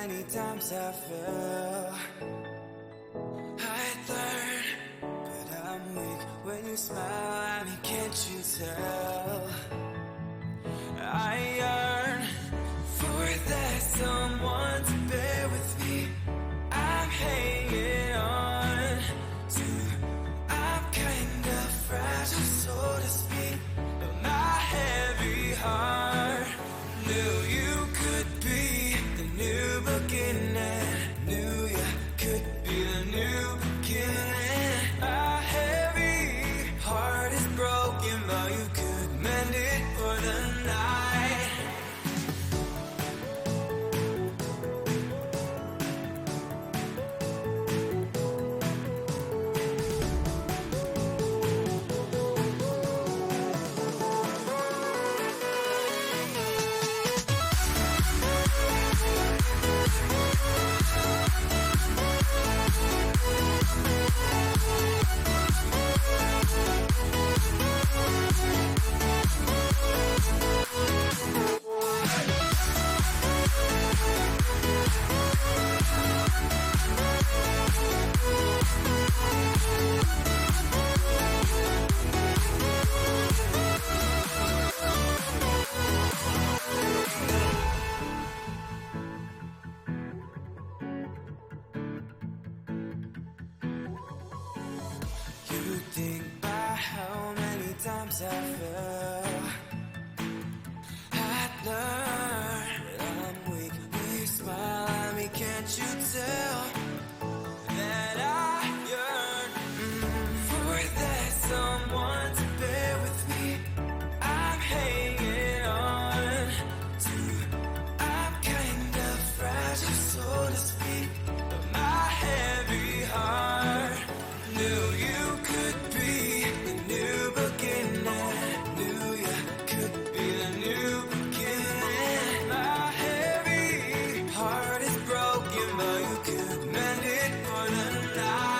many times I fell. I learn, but I'm weak when you smile at me, can't you tell? I yearn for that someone to bear with me. I'm hanging on to, I'm kind of fragile, so to speak, but my heavy heart knew you could be the new beginning, knew you could be the new beginning. My heavy heart is broken, but you could mend it for the night. You think about how many times I fell. I learned that I'm weak when you smile at me, can't you tell? That I yearn for that someone to bear with me. I'm hanging on to, I'm kind of fragile, so to speak, but my heavy heart knew you could be the new beginning, knew you could be the new beginning. My heavy heart is broken, but you could mend it for the night.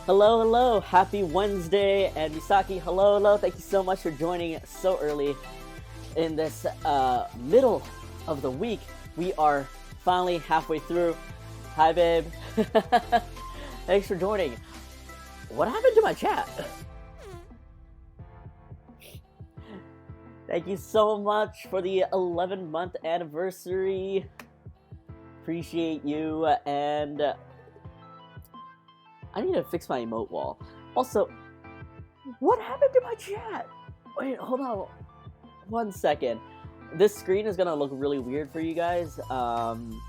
Hello, hello, happy Wednesday, and Misaki, hello, thank you so much for joining so early in this middle of the week. We are finally halfway through. Hi, babe. Thanks for joining. What happened to my chat? Thank you so much for the 11-month anniversary. Appreciate you, and I need to fix my emote wall. Also, what happened to my chat? Wait, hold on 1 second. This screen is gonna look really weird for you guys. I'm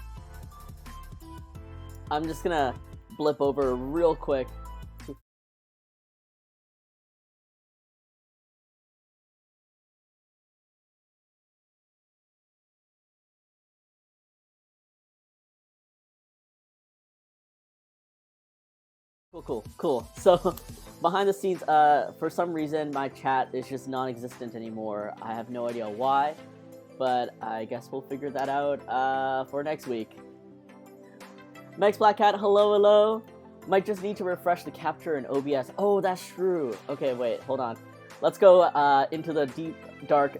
just gonna blip over real quick. Cool. So, behind the scenes, for some reason, my chat is just non-existent anymore. I have no idea why, but I guess we'll figure that out for next week. Max Black Cat, hello. Might just need to refresh the capture in OBS. Oh, that's true. Okay, wait, hold on. Let's go into the deep, dark.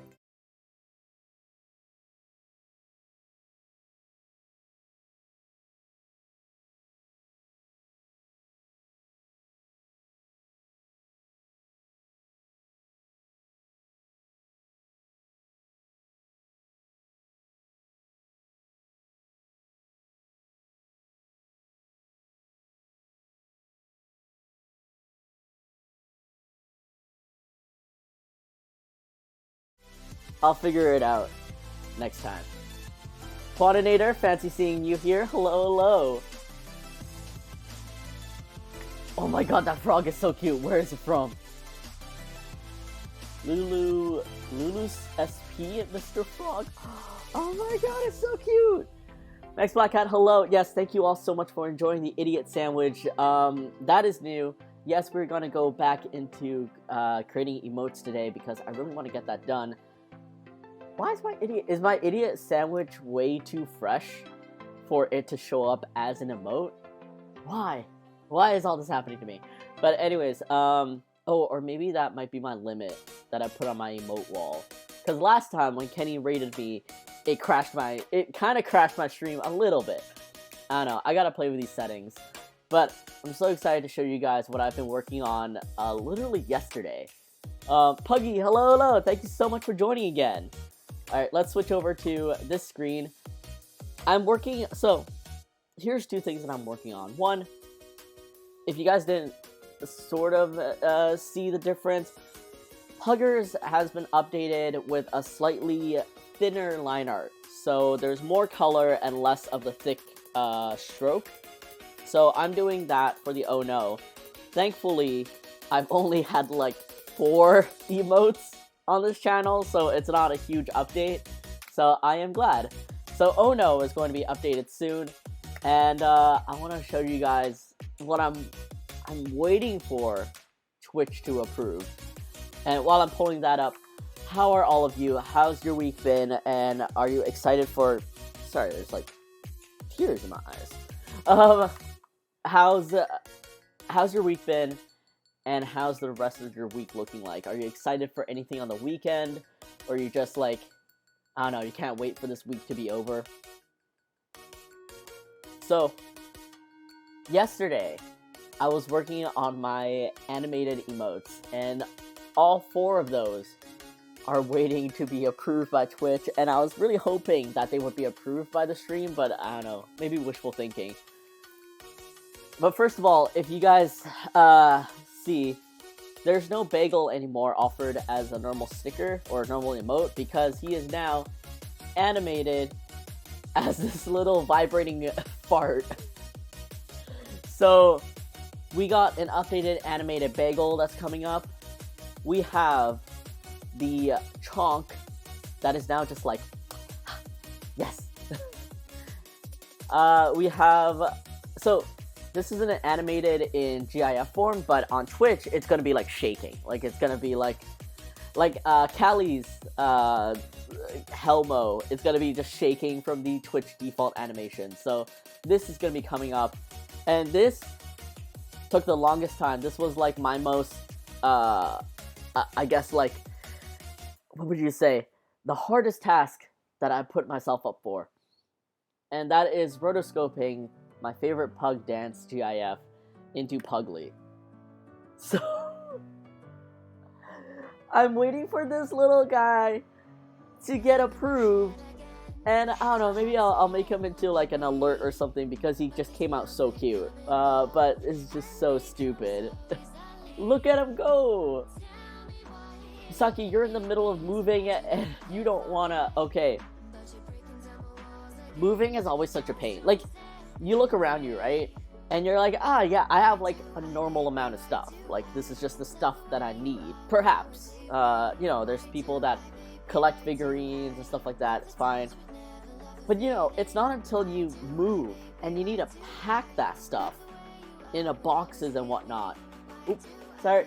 I'll figure it out next time. Quantinator, fancy seeing you here. Hello. Oh my god, that frog is so cute. Where is it from? Lulu's SP, Mr. Frog. Oh my god, it's so cute. Max Black Cat, hello. Yes, thank you all so much for enjoying the idiot sandwich. That is new. Yes, we're gonna go back into creating emotes today because I really want to get that done. Why is my idiot sandwich way too fresh for it to show up as an emote? Why is all this happening to me? But anyways, or maybe that might be my limit that I put on my emote wall. Because last time when Kenny rated me, it kind of crashed my stream a little bit. I don't know, I gotta play with these settings. But I'm so excited to show you guys what I've been working on literally yesterday. Puggie, hello, thank you so much for joining again. Alright, let's switch over to this screen. So, here's two things that I'm working on. One, if you guys didn't sort of see the difference, Huggers has been updated with a slightly thinner line art. So there's more color and less of the thick stroke. So I'm doing that for the Oh No. Thankfully, I've only had like 4 emotes on this channel, so it's not a huge update. So I am glad. So Oh No is going to be updated soon, and I want to show you guys what I'm waiting for Twitch to approve. And while I'm pulling that up, how are all of you? How's your week been? And are you excited for... Sorry, there's like tears in my eyes. How's your week been? And how's the rest of your week looking like? Are you excited for anything on the weekend? Or are you just like, I don't know, you can't wait for this week to be over? So, yesterday, I was working on my animated emotes, and all 4 of those are waiting to be approved by Twitch, and I was really hoping that they would be approved by the stream, but I don't know, maybe wishful thinking. But first of all, if you guys see, there's no bagel anymore offered as a normal sticker or a normal emote because he is now animated as this little vibrating fart. So we got an updated animated bagel that's coming up. We have the chonk that is now just like, yes. We have, so this isn't animated in GIF form, but on Twitch, it's gonna be like shaking. Like it's gonna be like Callie's Helmo. It's gonna be just shaking from the Twitch default animation. So this is gonna be coming up, and this took the longest time. This was like my most, I guess like, what would you say? The hardest task that I put myself up for. And that is rotoscoping my favorite pug dance GIF into Puglie. So, I'm waiting for this little guy to get approved, and I don't know, maybe I'll make him into like an alert or something because he just came out so cute. But it's just so stupid. Look at him go! Saki, you're in the middle of moving and you don't wanna... Okay. Moving is always such a pain. Like, you look around you, right? And you're like, yeah, I have like a normal amount of stuff. Like, this is just the stuff that I need. Perhaps. You know, there's people that collect figurines and stuff like that. It's fine. But you know, it's not until you move and you need to pack that stuff in boxes and whatnot. Oops, sorry.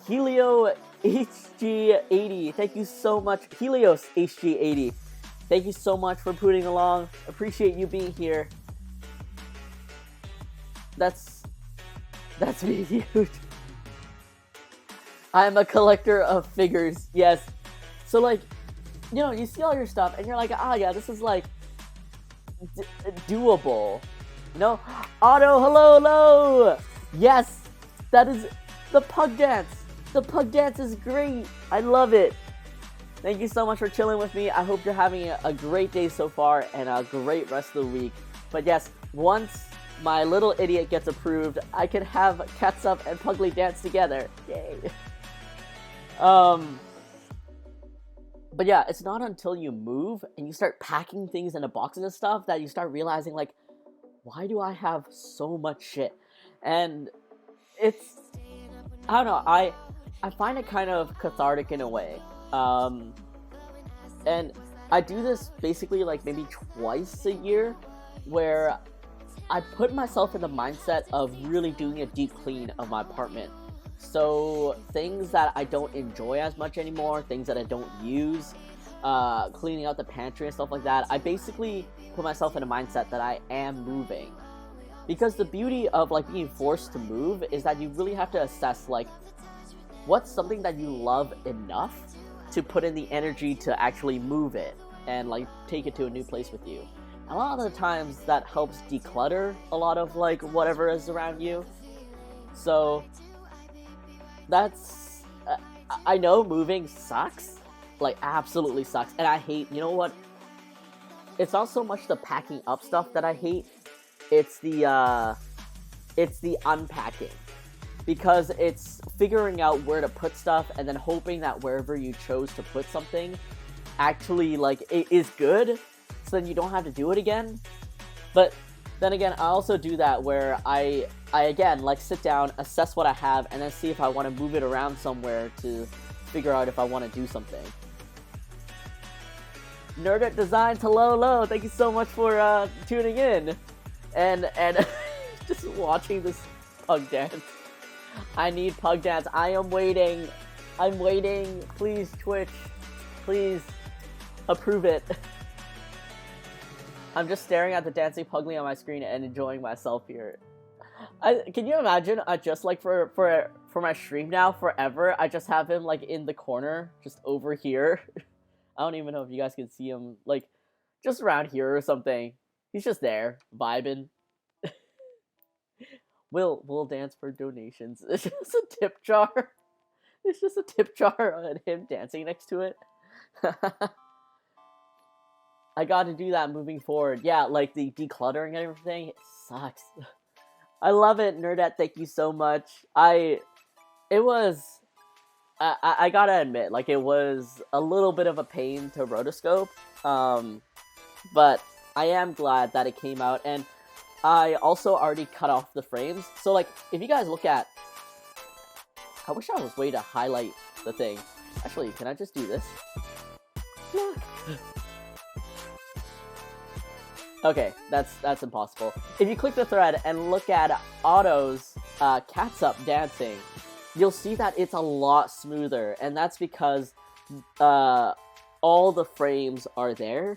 Helio HG80, thank you so much. Helios HG80, thank you so much for putting along. Appreciate you being here. That's me huge. I'm a collector of figures, yes. So like, you know, you see all your stuff and you're like, yeah, this is like doable. You know? Otto, hello! Yes, that is the pug dance. The pug dance is great. I love it. Thank you so much for chilling with me. I hope you're having a great day so far and a great rest of the week. But yes, once my little idiot gets approved, I can have Catsup and Puglie dance together. Yay. But yeah, it's not until you move and you start packing things into boxes and stuff that you start realizing, like, why do I have so much shit? And it's, I don't know, I find it kind of cathartic in a way. And I do this basically like maybe twice a year, where I put myself in the mindset of really doing a deep clean of my apartment. So things that I don't enjoy as much anymore, things that I don't use, cleaning out the pantry and stuff like that, I basically put myself in a mindset that I am moving. Because the beauty of like being forced to move is that you really have to assess like what's something that you love enough to put in the energy to actually move it and like take it to a new place with you. A lot of the times that helps declutter a lot of like whatever is around you. So that's, I know moving sucks, like absolutely sucks, and I hate, you know what, it's not so much the packing up stuff that I hate, it's the unpacking, because it's figuring out where to put stuff and then hoping that wherever you chose to put something actually like it is good, so then you don't have to do it again. But then again, I also do that where I again like sit down, assess what I have, and then see if I want to move it around somewhere to figure out if I want to do something. Nerd at Designs, hello, thank you so much for tuning in and just watching this pug dance. I need pug dance. I'm waiting. Please, Twitch, please approve it. I'm just staring at the dancing Puglie on my screen and enjoying myself here. Can you imagine? I just like for my stream now forever, I just have him like in the corner, just over here. I don't even know if you guys can see him, like just around here or something. He's just there vibing. We'll dance for donations. It's just a tip jar. It's just a tip jar and him dancing next to it. I gotta do that moving forward. Yeah, like the decluttering and everything, it sucks. I love it, Nerdette, thank you so much. I gotta admit, like, it was a little bit of a pain to rotoscope, but I am glad that it came out, and I also already cut off the frames. So, like, if you guys look at... I wish I was way to highlight the thing. Actually, can I just do this? Look! Okay, that's impossible. If you click the thread and look at Otto's Catsup dancing, you'll see that it's a lot smoother, and that's because all the frames are there.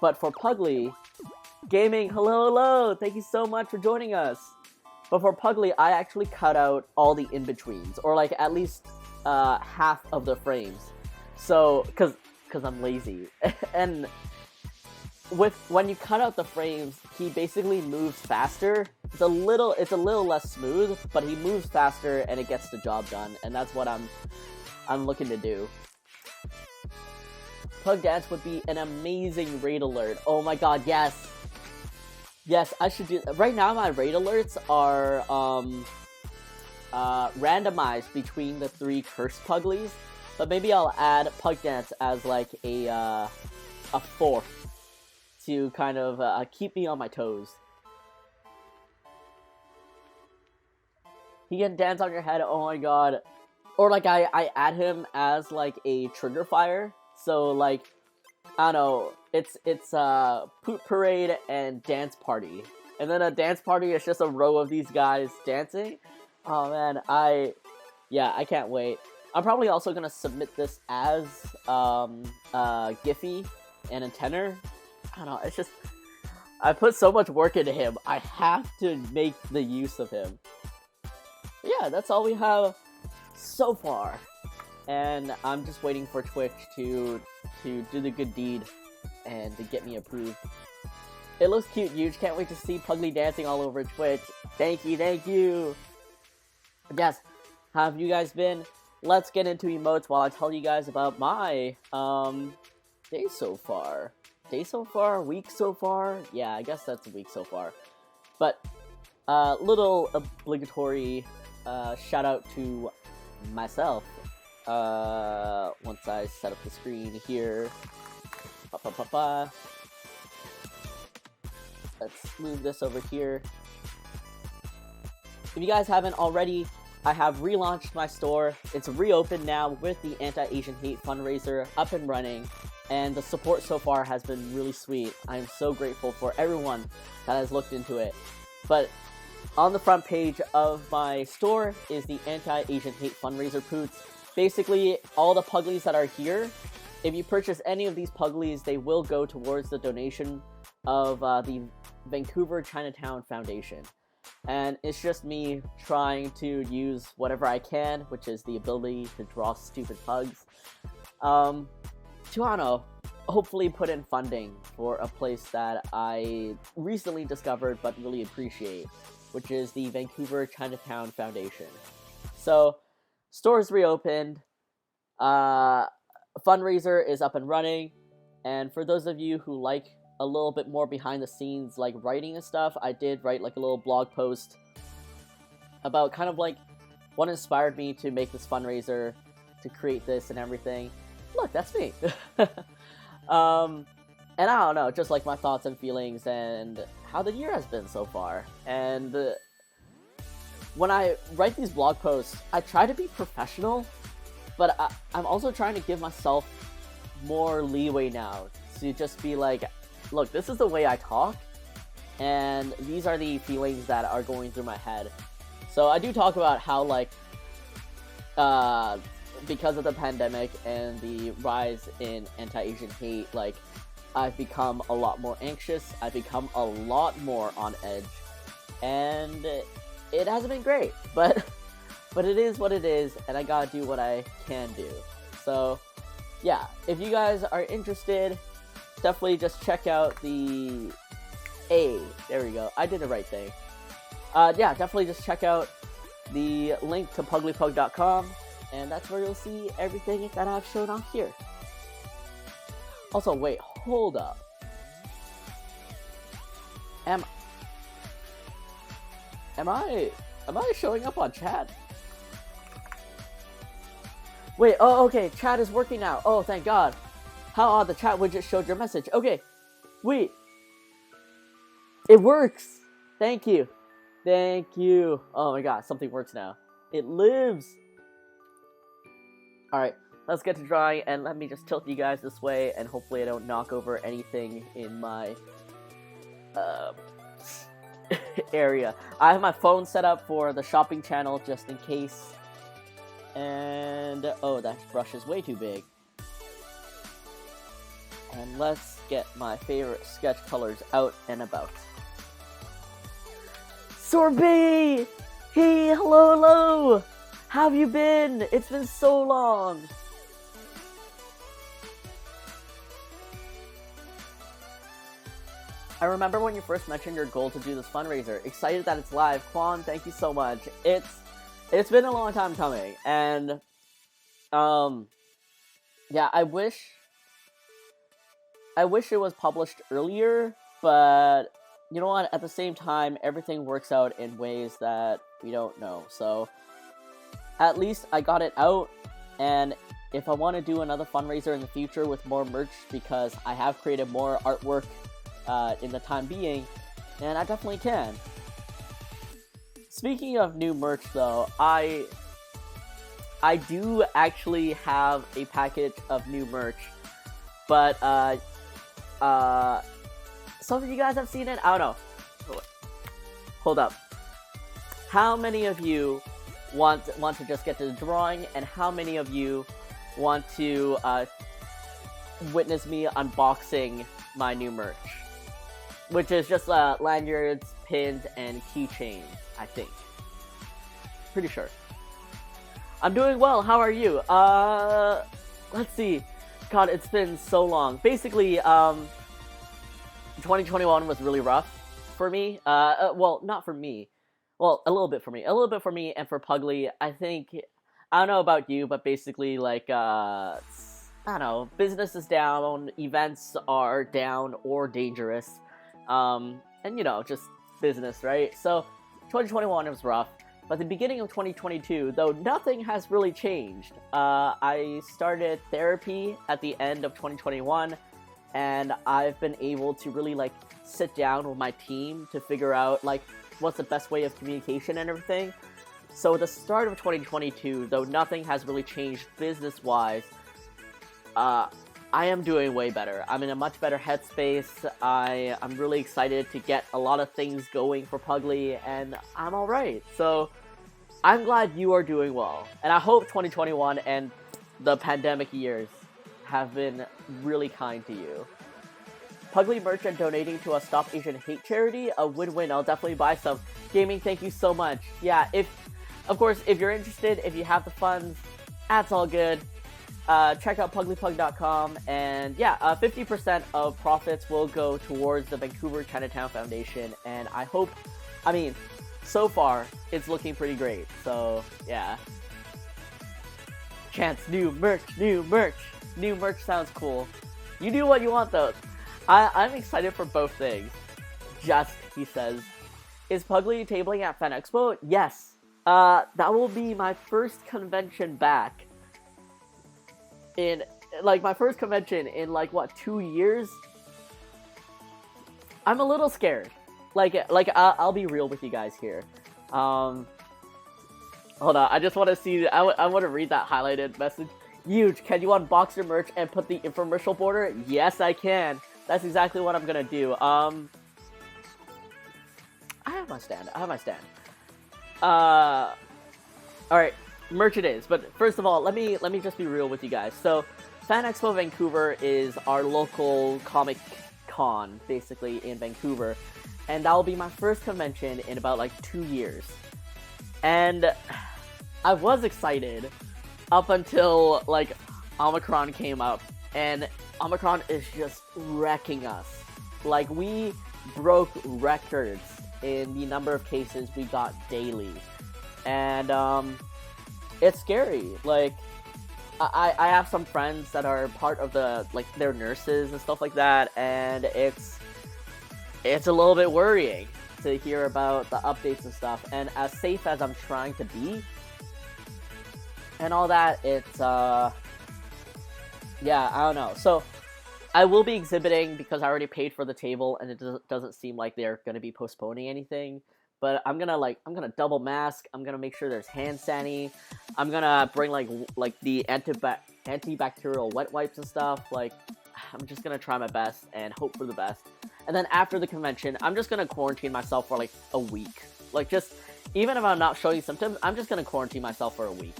But for Puglie, Gaming, hello, thank you so much for joining us. But for Puglie, I actually cut out all the in-betweens, or like at least half of the frames. So, cause I'm lazy, and when you cut out the frames, he basically moves faster. It's a little less smooth, but he moves faster and it gets the job done. And that's what I'm I'm looking to do. Pug Dance would be an amazing raid alert. Oh my god, yes! Yes, I should do... Right now, my raid alerts are randomized between the 3 cursed Puglies, but maybe I'll add Pug Dance as like a 4th to kind of keep me on my toes. He can dance on your head, oh my god. Or like I add him as like a trigger fire. So like, I don't know, it's Poop Parade and Dance Party. And then a Dance Party is just a row of these guys dancing. Oh man, I can't wait. I'm probably also gonna submit this as Giphy and a tenor. I don't know, it's just, I put so much work into him. I have to make the use of him. But yeah, that's all we have so far. And I'm just waiting for Twitch to do the good deed and to get me approved. It looks cute, huge. Can't wait to see Puglie dancing all over Twitch. Thank you, thank you. Yes, how have you guys been? Let's get into emotes while I tell you guys about my day so far. Day so far? Week so far? Yeah, I guess that's a week so far. But little obligatory shout out to myself. Once I set up the screen here. Let's move this over here. If you guys haven't already, I have relaunched my store. It's reopened now with the Anti-Asian Hate fundraiser up and running, and the support so far has been really sweet. I am so grateful for everyone that has looked into it. But on the front page of my store is the Anti-Asian Hate fundraiser poots. Basically, all the Puglies that are here, if you purchase any of these Puglies, they will go towards the donation of the Vancouver Chinatown Foundation. And it's just me trying to use whatever I can, which is the ability to draw stupid pugs, to, I don't know, hopefully put in funding for a place that I recently discovered but really appreciate, which is the Vancouver Chinatown Foundation. So, store is reopened, fundraiser is up and running, and for those of you who like a little bit more behind the scenes, like writing and stuff, I did write like a little blog post about kind of like what inspired me to make this fundraiser, to create this and everything. Look, that's me. And I don't know, just like my thoughts and feelings and how the year has been so far. And when I write these blog posts, I try to be professional, but I'm also trying to give myself more leeway now to just be like, look, this is the way I talk, and these are the feelings that are going through my head. So I do talk about how, like, because of the pandemic and the rise in anti-Asian hate, like, I've become a lot more anxious, I've become a lot more on edge, and it hasn't been great, but it is what it is, and I gotta do what I can do. So, yeah, if you guys are interested, definitely just check out the... there we go, I did the right thing. Yeah, definitely just check out the link to pugliepug.com, and that's where you'll see everything that I've shown off here. Also, wait, hold up. Am I showing up on chat? Wait, oh, okay, chat is working now. Oh, thank God. How odd, the chat widget showed your message. Okay, wait. It works. Thank you. Thank you. Oh my God, something works now. It lives. Alright, let's get to drawing, and let me just tilt you guys this way, and hopefully I don't knock over anything in my area. I have my phone set up for the shopping channel just in case. And, oh, that brush is way too big. And let's get my favorite sketch colors out and about. Sorbet! Hey, hello! How have you been? It's been so long! I remember when you first mentioned your goal to do this fundraiser. Excited that it's live. Quan, thank you so much. It's been a long time coming, and Yeah, I wish it was published earlier, but you know what? At the same time, everything works out in ways that we don't know. So at least I got it out, and if I want to do another fundraiser in the future with more merch, because I have created more artwork in the time being, and I definitely can. Speaking of new merch, though, I do actually have a package of new merch, but some of you guys have seen it. I don't know. Hold up. How many of you want to just get to the drawing, and how many of you want to witness me unboxing my new merch, which is just lanyards, pins, and keychains, I think. Pretty sure. I'm doing well. How are you? Let's see. God, it's been so long. Basically, 2021 was really rough for me. Well, not for me. Well, a little bit for me. A little bit for me and for Puglie. I think, I don't know about you, but basically, like, I don't know, business is down, events are down or dangerous. And, you know, just business, right? So, 2021 was rough. But the beginning of 2022, though nothing has really changed. I started therapy at the end of 2021, and I've been able to really, like, sit down with my team to figure out, like, what's the best way of communication and everything. So at the start of 2022, though nothing has really changed business-wise, I am doing way better. I'm in a much better headspace. I'm really excited to get a lot of things going for Puglie, and I'm alright. So I'm glad you are doing well. And I hope 2021 and the pandemic years have been really kind to you. Puglie merch and donating to a Stop Asian Hate charity, a win-win. I'll definitely buy some. Gaming, thank you so much. Yeah, of course, if you're interested, if you have the funds, that's all good. Check out PugliePug.com, and yeah, 50% of profits will go towards the Vancouver Chinatown Foundation, and so far, it's looking pretty great, so yeah. Chance, new merch. New merch sounds cool. You do what you want, though. I'm excited for both things. Just, he says, is Puglie tabling at Fan Expo? Yes. That will be my first convention back. My first convention in, 2 years? I'm a little scared. I'll be real with you guys here. Hold on, I just want to see, I want to read that highlighted message. Huge, can you unbox your merch and put the infomercial border? Yes, I can. That's exactly what I'm gonna do. I have my stand. Alright. Merch it is, but first of all, let me just be real with you guys. So, Fan Expo Vancouver is our local comic con, basically, in Vancouver, and that will be my first convention in about 2 years. And I was excited up until Omicron came up, and Omicron is just wrecking us. We broke records in the number of cases we got daily, and it's scary. I have some friends that are part of the, they're nurses and stuff like that, and it's a little bit worrying to hear about the updates and stuff. And as safe as I'm trying to be, and all that, it's, yeah, I don't know. So, I will be exhibiting because I already paid for the table, and it doesn't seem like they're going to be postponing anything. But I'm gonna double mask. I'm gonna make sure there's hand sanitizer. I'm gonna bring the antibacterial wet wipes and stuff. I'm just gonna try my best and hope for the best. And then after the convention, I'm just gonna quarantine myself for a week. Even if I'm not showing symptoms, I'm just gonna quarantine myself for a week.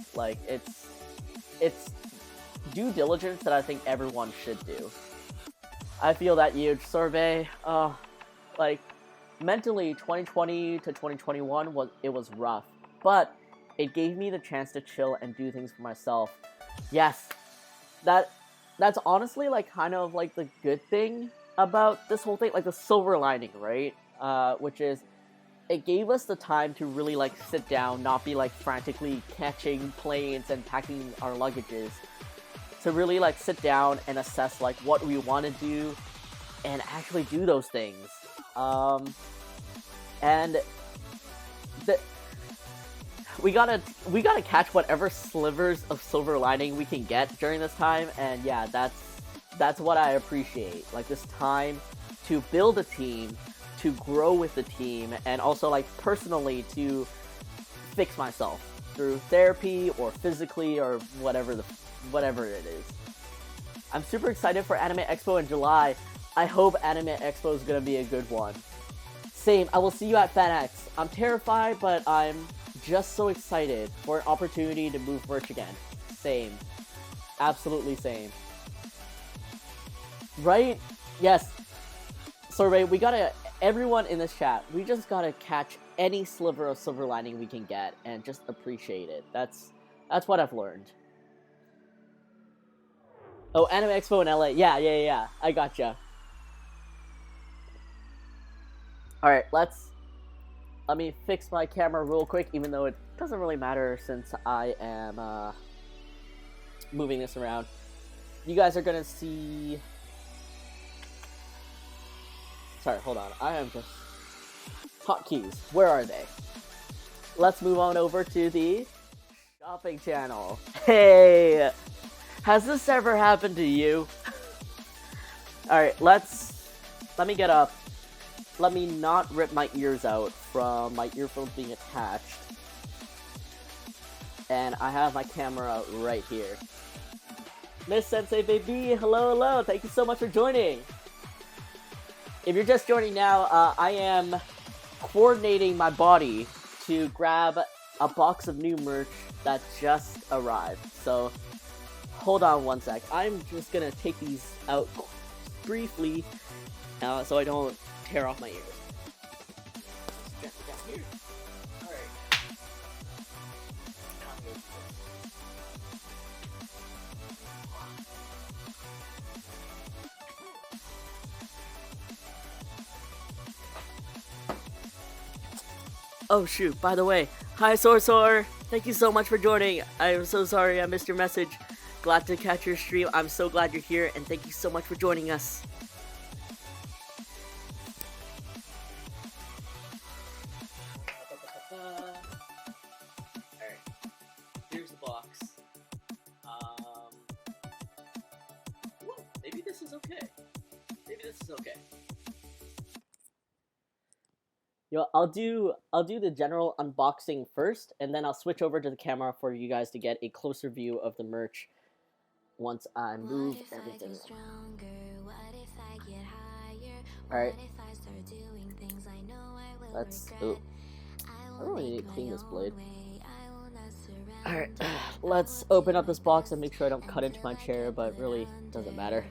It's due diligence that I think everyone should do. I feel that huge survey. Mentally, 2020 to 2021 was rough, but it gave me the chance to chill and do things for myself. Yes, that's honestly the good thing about this whole thing, the silver lining, right? Which is it gave us the time to really like sit down, not be like frantically catching planes and packing our luggages, to really like sit down and assess like what we want to do and actually do those things. And we gotta catch whatever slivers of silver lining we can get during this time, and yeah, that's what I appreciate. Like this time to build a team, to grow with the team, and also like personally to fix myself through therapy or physically or whatever it is. I'm super excited for Anime Expo in July. I hope Anime Expo is gonna be a good one. Same, I will see you at FanX. I'm terrified, but I'm just so excited for an opportunity to move merch again. Same. Absolutely same. Right? Yes. So, Ray, everyone in this chat, we just gotta catch any sliver of silver lining we can get and just appreciate it. That's what I've learned. Oh, Anime Expo in LA. Yeah. I gotcha. Alright, let me fix my camera real quick, even though it doesn't really matter since I am moving this around. You guys are gonna see... Sorry, hold on. I am just... Hotkeys. Where are they? Let's move on over to the shopping channel. Hey! Has this ever happened to you? Alright, let me get up. Let me not rip my ears out from my earphones being attached. And I have my camera right here. Miss Sensei Baby, hello, thank you so much for joining. If you're just joining now, I am coordinating my body to grab a box of new merch that just arrived. So, hold on one sec. I'm just gonna take these out briefly, so I don't tear off my ears. Strap it down here. Alright. Oh shoot, by the way, hi Sorsor! Thank you so much for joining. I'm so sorry I missed your message. Glad to catch your stream. I'm so glad you're here, and thank you so much for joining us. Alright, here's the box. Maybe this is okay. Yo, I'll do the general unboxing first, and then I'll switch over to the camera for you guys to get a closer view of the merch once I move everything. Alright. I don't really need to clean this blade. Alright, let's open up this box and make sure I don't cut into my chair, but really doesn't matter.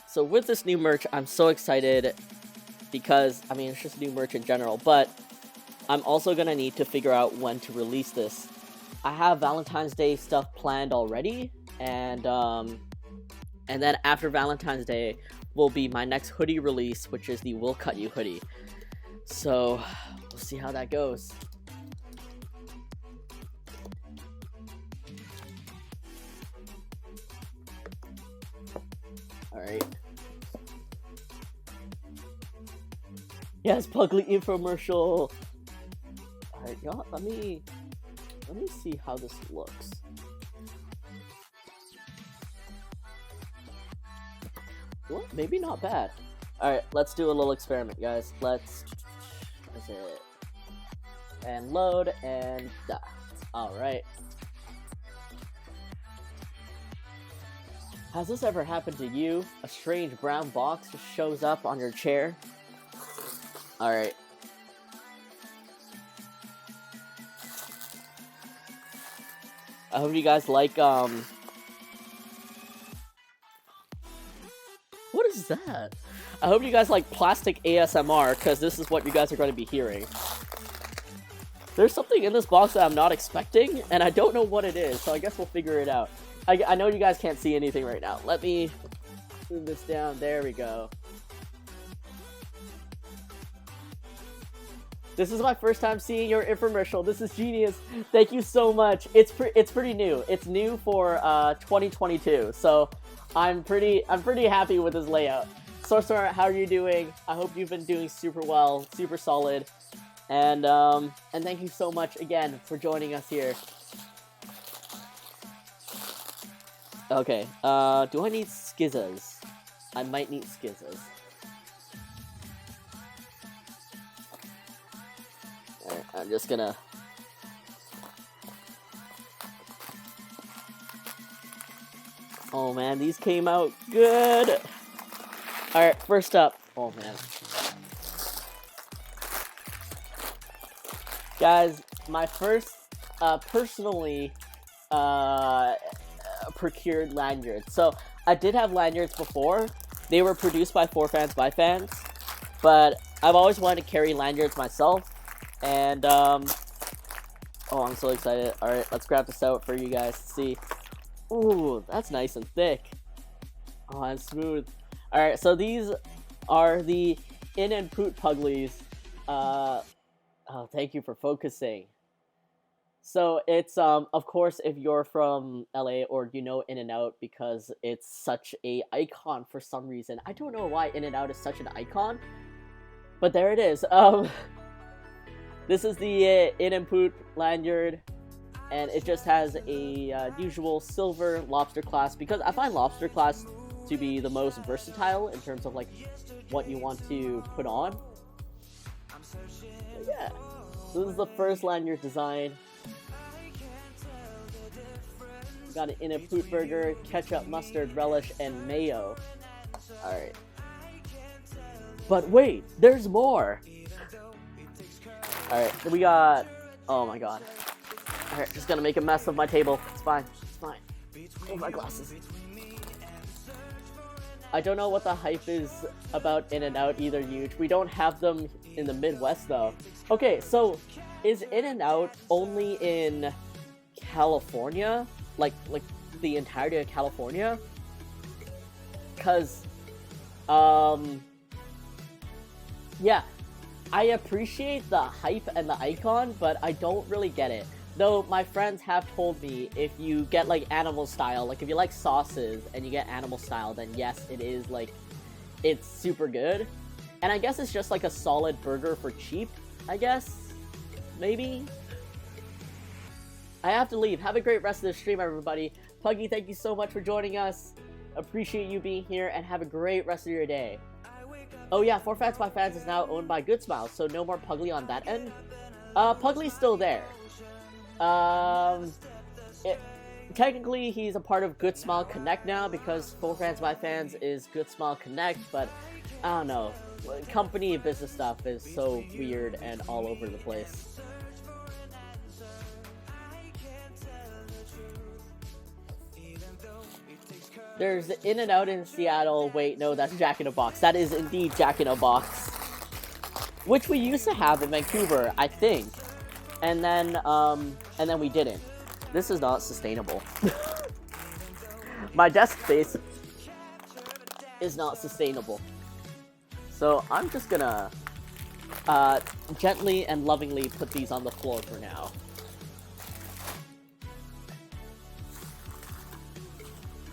So with this new merch, I'm so excited because, I mean, it's just new merch in general, but I'm also gonna need to figure out when to release this. I have Valentine's Day stuff planned already, and then after Valentine's Day will be my next hoodie release, which is the We'll Cut You hoodie. So we'll see how that goes. Alright. Yes, Puglie infomercial. Alright, y'all, let me see how this looks. Well, maybe not bad. Alright, let's do a little experiment, guys. What is it? And load, and alright. Has this ever happened to you? A strange brown box just shows up on your chair? Alright. I hope you guys like, what is that? I hope you guys like plastic ASMR, because this is what you guys are going to be hearing. There's something in this box that I'm not expecting, and I don't know what it is, so I guess we'll figure it out. I know you guys can't see anything right now. Let me Move this down. There we go. This is my first time seeing your infomercial. This is genius. Thank you so much. It's pretty new. It's new for 2022. So I'm pretty happy with this layout. Sorcerer, how are you doing? I hope you've been doing super well, super solid. And thank you so much again for joining us here. Okay, do I need skizzas? I might need skizzas. Alright, I'm just gonna... Oh man, these came out good! Alright, first up... Oh man. Guys, my first, personally, procured lanyards. So, I did have lanyards before. They were produced by For Fans by Fans. But I've always wanted to carry lanyards myself. And, oh, I'm so excited. Alright, let's grab this out for you guys to see. Ooh, that's nice and thick. Oh, and smooth. Alright, so these are the In and Poot Puglies. Oh, thank you for focusing. So it's, of course, if you're from LA or you know In-N-Out, because it's such a icon for some reason. I don't know why In-N-Out is such an icon, but there it is. This is the In and Poot lanyard, and it just has a usual silver lobster clasp, because I find lobster clasp to be the most versatile in terms of like what you want to put on. But yeah, so this is the first lanyard design. We got an In and Poot burger, ketchup, mustard, relish, and mayo. Alright. But wait, there's more! Alright, we got... Oh my god. Alright, just gonna make a mess of my table. It's fine. It's fine. Oh, my glasses. I don't know what the hype is about In-N-Out either, Huge. We don't have them in the Midwest, though. Okay, so is In-N-Out only in California? Like the entirety of California? Because, yeah, I appreciate the hype and the icon, but I don't really get it. Though my friends have told me if you get like animal style, like if you like sauces and you get animal style, then yes, it is like, it's super good. And I guess it's just like a solid burger for cheap, I guess? Maybe? I have to leave. Have a great rest of the stream, everybody. Puggy, thank you so much for joining us. Appreciate you being here, and have a great rest of your day. Oh yeah, For Fans by Fans is now owned by Good Smiles, so no more Puglie on that end. Puglie's still there. Technically, he's a part of Good Smile Connect now, because For Fans by Fans is Good Smile Connect, but I don't know. Company and business stuff is so weird and all over the place. There's In-N-Out in Seattle. Wait, no, that's Jack in a Box. That is indeed Jack in a Box. Which we used to have in Vancouver, I think. And then we didn't. This is not sustainable. My desk space is not sustainable. So I'm just gonna gently and lovingly put these on the floor for now.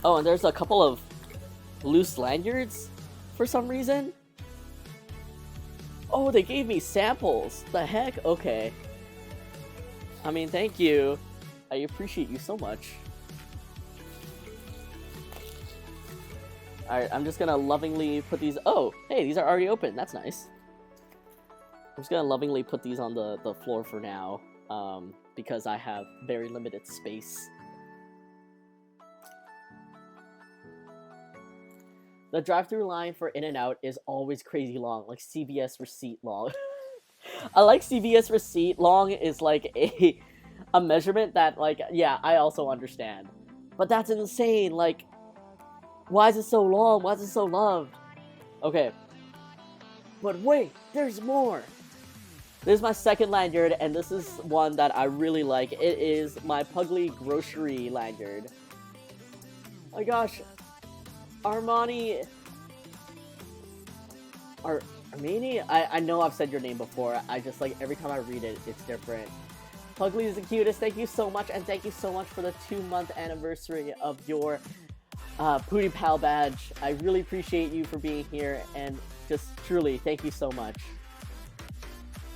Oh, and there's a couple of loose lanyards for some reason. Oh, they gave me samples. The heck? Okay. I mean, thank you. I appreciate you so much. Alright, I'm just gonna lovingly put these... Oh, hey, these are already open. That's nice. I'm just gonna lovingly put these on the floor for now, because I have very limited space. The drive-thru line for In-N-Out is always crazy long, like CVS receipt long. I like CVS receipt long is like a measurement that, like, yeah, I also understand. But that's insane, like, why is it so long? Why is it so loved? Okay. But wait, there's more! This is my second lanyard, and this is one that I really like. It is my Puglie grocery lanyard. Oh my gosh. Armani... Armani? I know I've said your name before. I just, like, every time I read it, it's different. Puglie is the cutest. Thank you so much, and thank you so much for the 2-month anniversary of your Pootie Pal badge. I really appreciate you for being here, and just truly, thank you so much.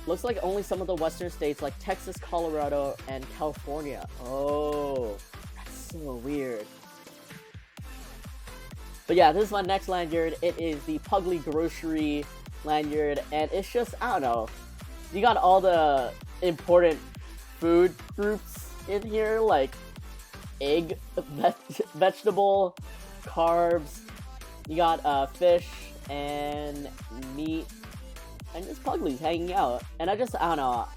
Looks like only some of the western states like Texas, Colorado, and California. Oh, that's so weird. But yeah, this is my next lanyard. It is the Puglie Grocery lanyard, and it's just, I don't know, you got all the important food groups in here, like egg, vegetable, carbs, you got fish, and meat, and just Puglies hanging out. And I don't know,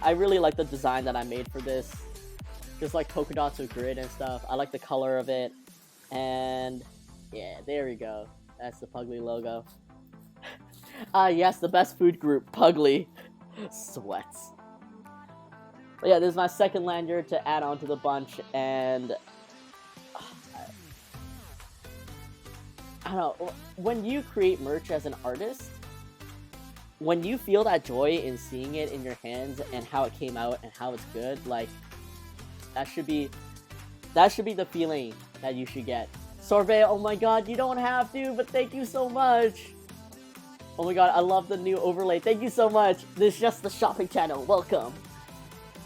I really like the design that I made for this. Just like polka dots with grid and stuff. I like the color of it. And yeah, there we go. That's the Puglie logo. Yes, the best food group, Puglie. Sweats. But yeah, this is my second lanyard to add on to the bunch, and I don't know, when you create merch as an artist, when you feel that joy in seeing it in your hands and how it came out and how it's good, like, that should be the feeling that you should get. Sorbet, oh my god, you don't have to, but thank you so much. Oh my god, I love the new overlay. Thank you so much. This is just the shopping channel. Welcome.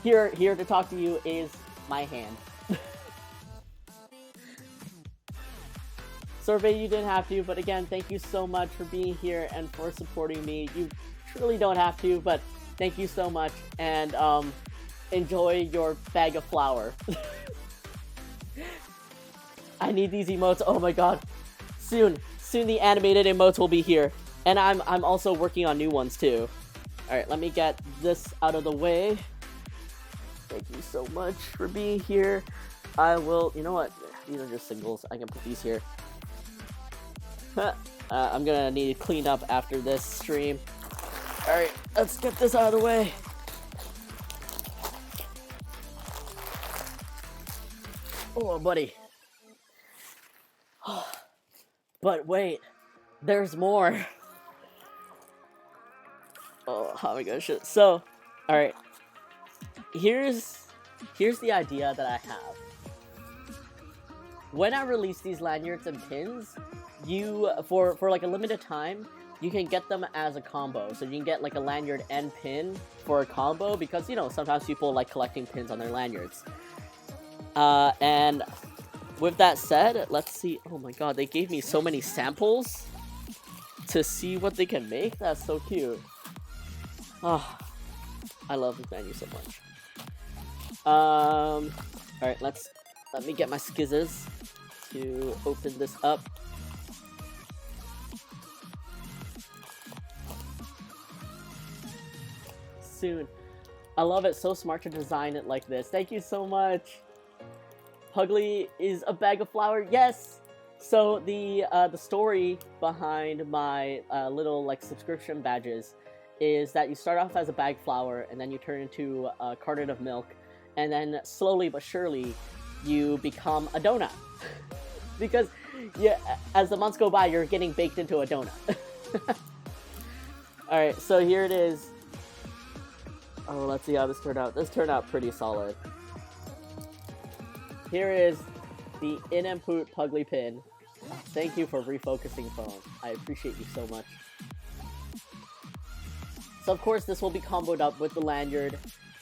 Here to talk to you is my hand. Sorbet, you didn't have to, but again, thank you so much for being here and for supporting me. You truly don't have to, but thank you so much, and enjoy your bag of flour. I need these emotes. Oh my god. Soon the animated emotes will be here. And I'm also working on new ones too. Alright, let me get this out of the way. Thank you so much for being here. I will, you know what? These are just singles. I can put these here. I'm gonna need to clean up after this stream. Alright, let's get this out of the way. Oh, buddy. But wait, there's more. Oh my gosh. So, alright. Here's the idea that I have. When I release these lanyards and pins, you, for like a limited time, you can get them as a combo. So you can get like a lanyard and pin for a combo, because, you know, sometimes people like collecting pins on their lanyards. And with that said, let's see. Oh my god, they gave me so many samples to see what they can make. That's so cute. Oh, I love this menu so much. Alright, let me get my skizzes to open this up. Soon. I love it. So smart to design it like this. Thank you so much. Puglie is a bag of flour. Yes. So the story behind my little like subscription badges is that you start off as a bag of flour, and then you turn into a carton of milk, and then slowly but surely you become a donut. Because yeah, as the months go by, you're getting baked into a donut. Alright, so here it is. Oh, let's see how this turned out. This turned out pretty solid. Here is the In-N-Poot Puglie pin. Thank you for refocusing phone. I appreciate you so much. So of course this will be comboed up with the lanyard,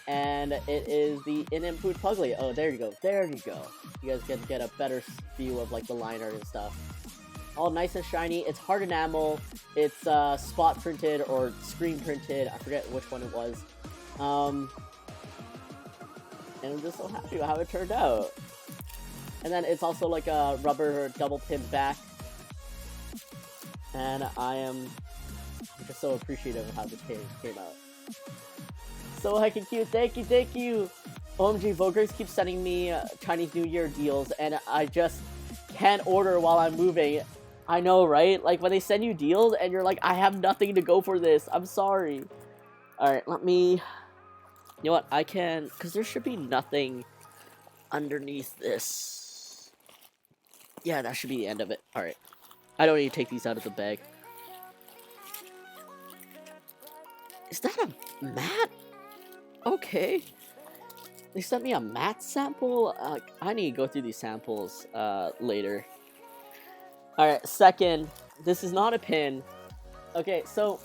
and it is the In-N-Poot Puglie. Oh, there you go. There you go. You guys can get a better view of like the liner and stuff. All nice and shiny. It's hard enamel. It's spot printed or screen printed. I forget which one it was. And I'm just so happy with how it turned out. And then it's also like a rubber double pin back. And I'm just so appreciative of how this came out. So heckin' cute. Thank you. OMG, Vogers keeps sending me Chinese New Year deals, and I just can't order while I'm moving. I know, right? Like, when they send you deals, and you're like, I have nothing to go for this. I'm sorry. Alright, let me... You know what? I can... Because there should be nothing underneath this. Yeah, that should be the end of it. Alright. I don't need to take these out of the bag. Is that a mat? Okay. They sent me a mat sample? I need to go through these samples later. Alright, second. This is not a pin. Okay, so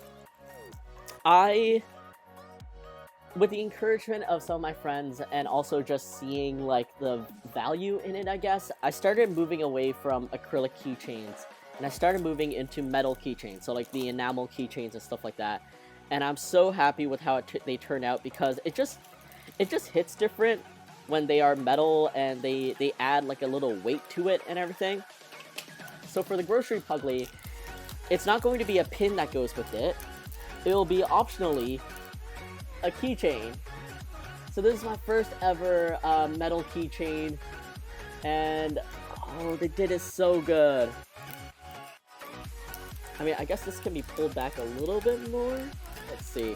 with the encouragement of some of my friends and also just seeing like the value in it, I guess, I started moving away from acrylic keychains and I started moving into metal keychains, so like the enamel keychains and stuff like that. And I'm so happy with how they turn out, because it just hits different when they are metal and they add like a little weight to it and everything. So for the grocery Puglie, it's not going to be a pin that goes with it. It will be optionally a keychain. So this is my first ever metal keychain, and oh, they did it so good. I mean, I guess this can be pulled back a little bit more. Let's see.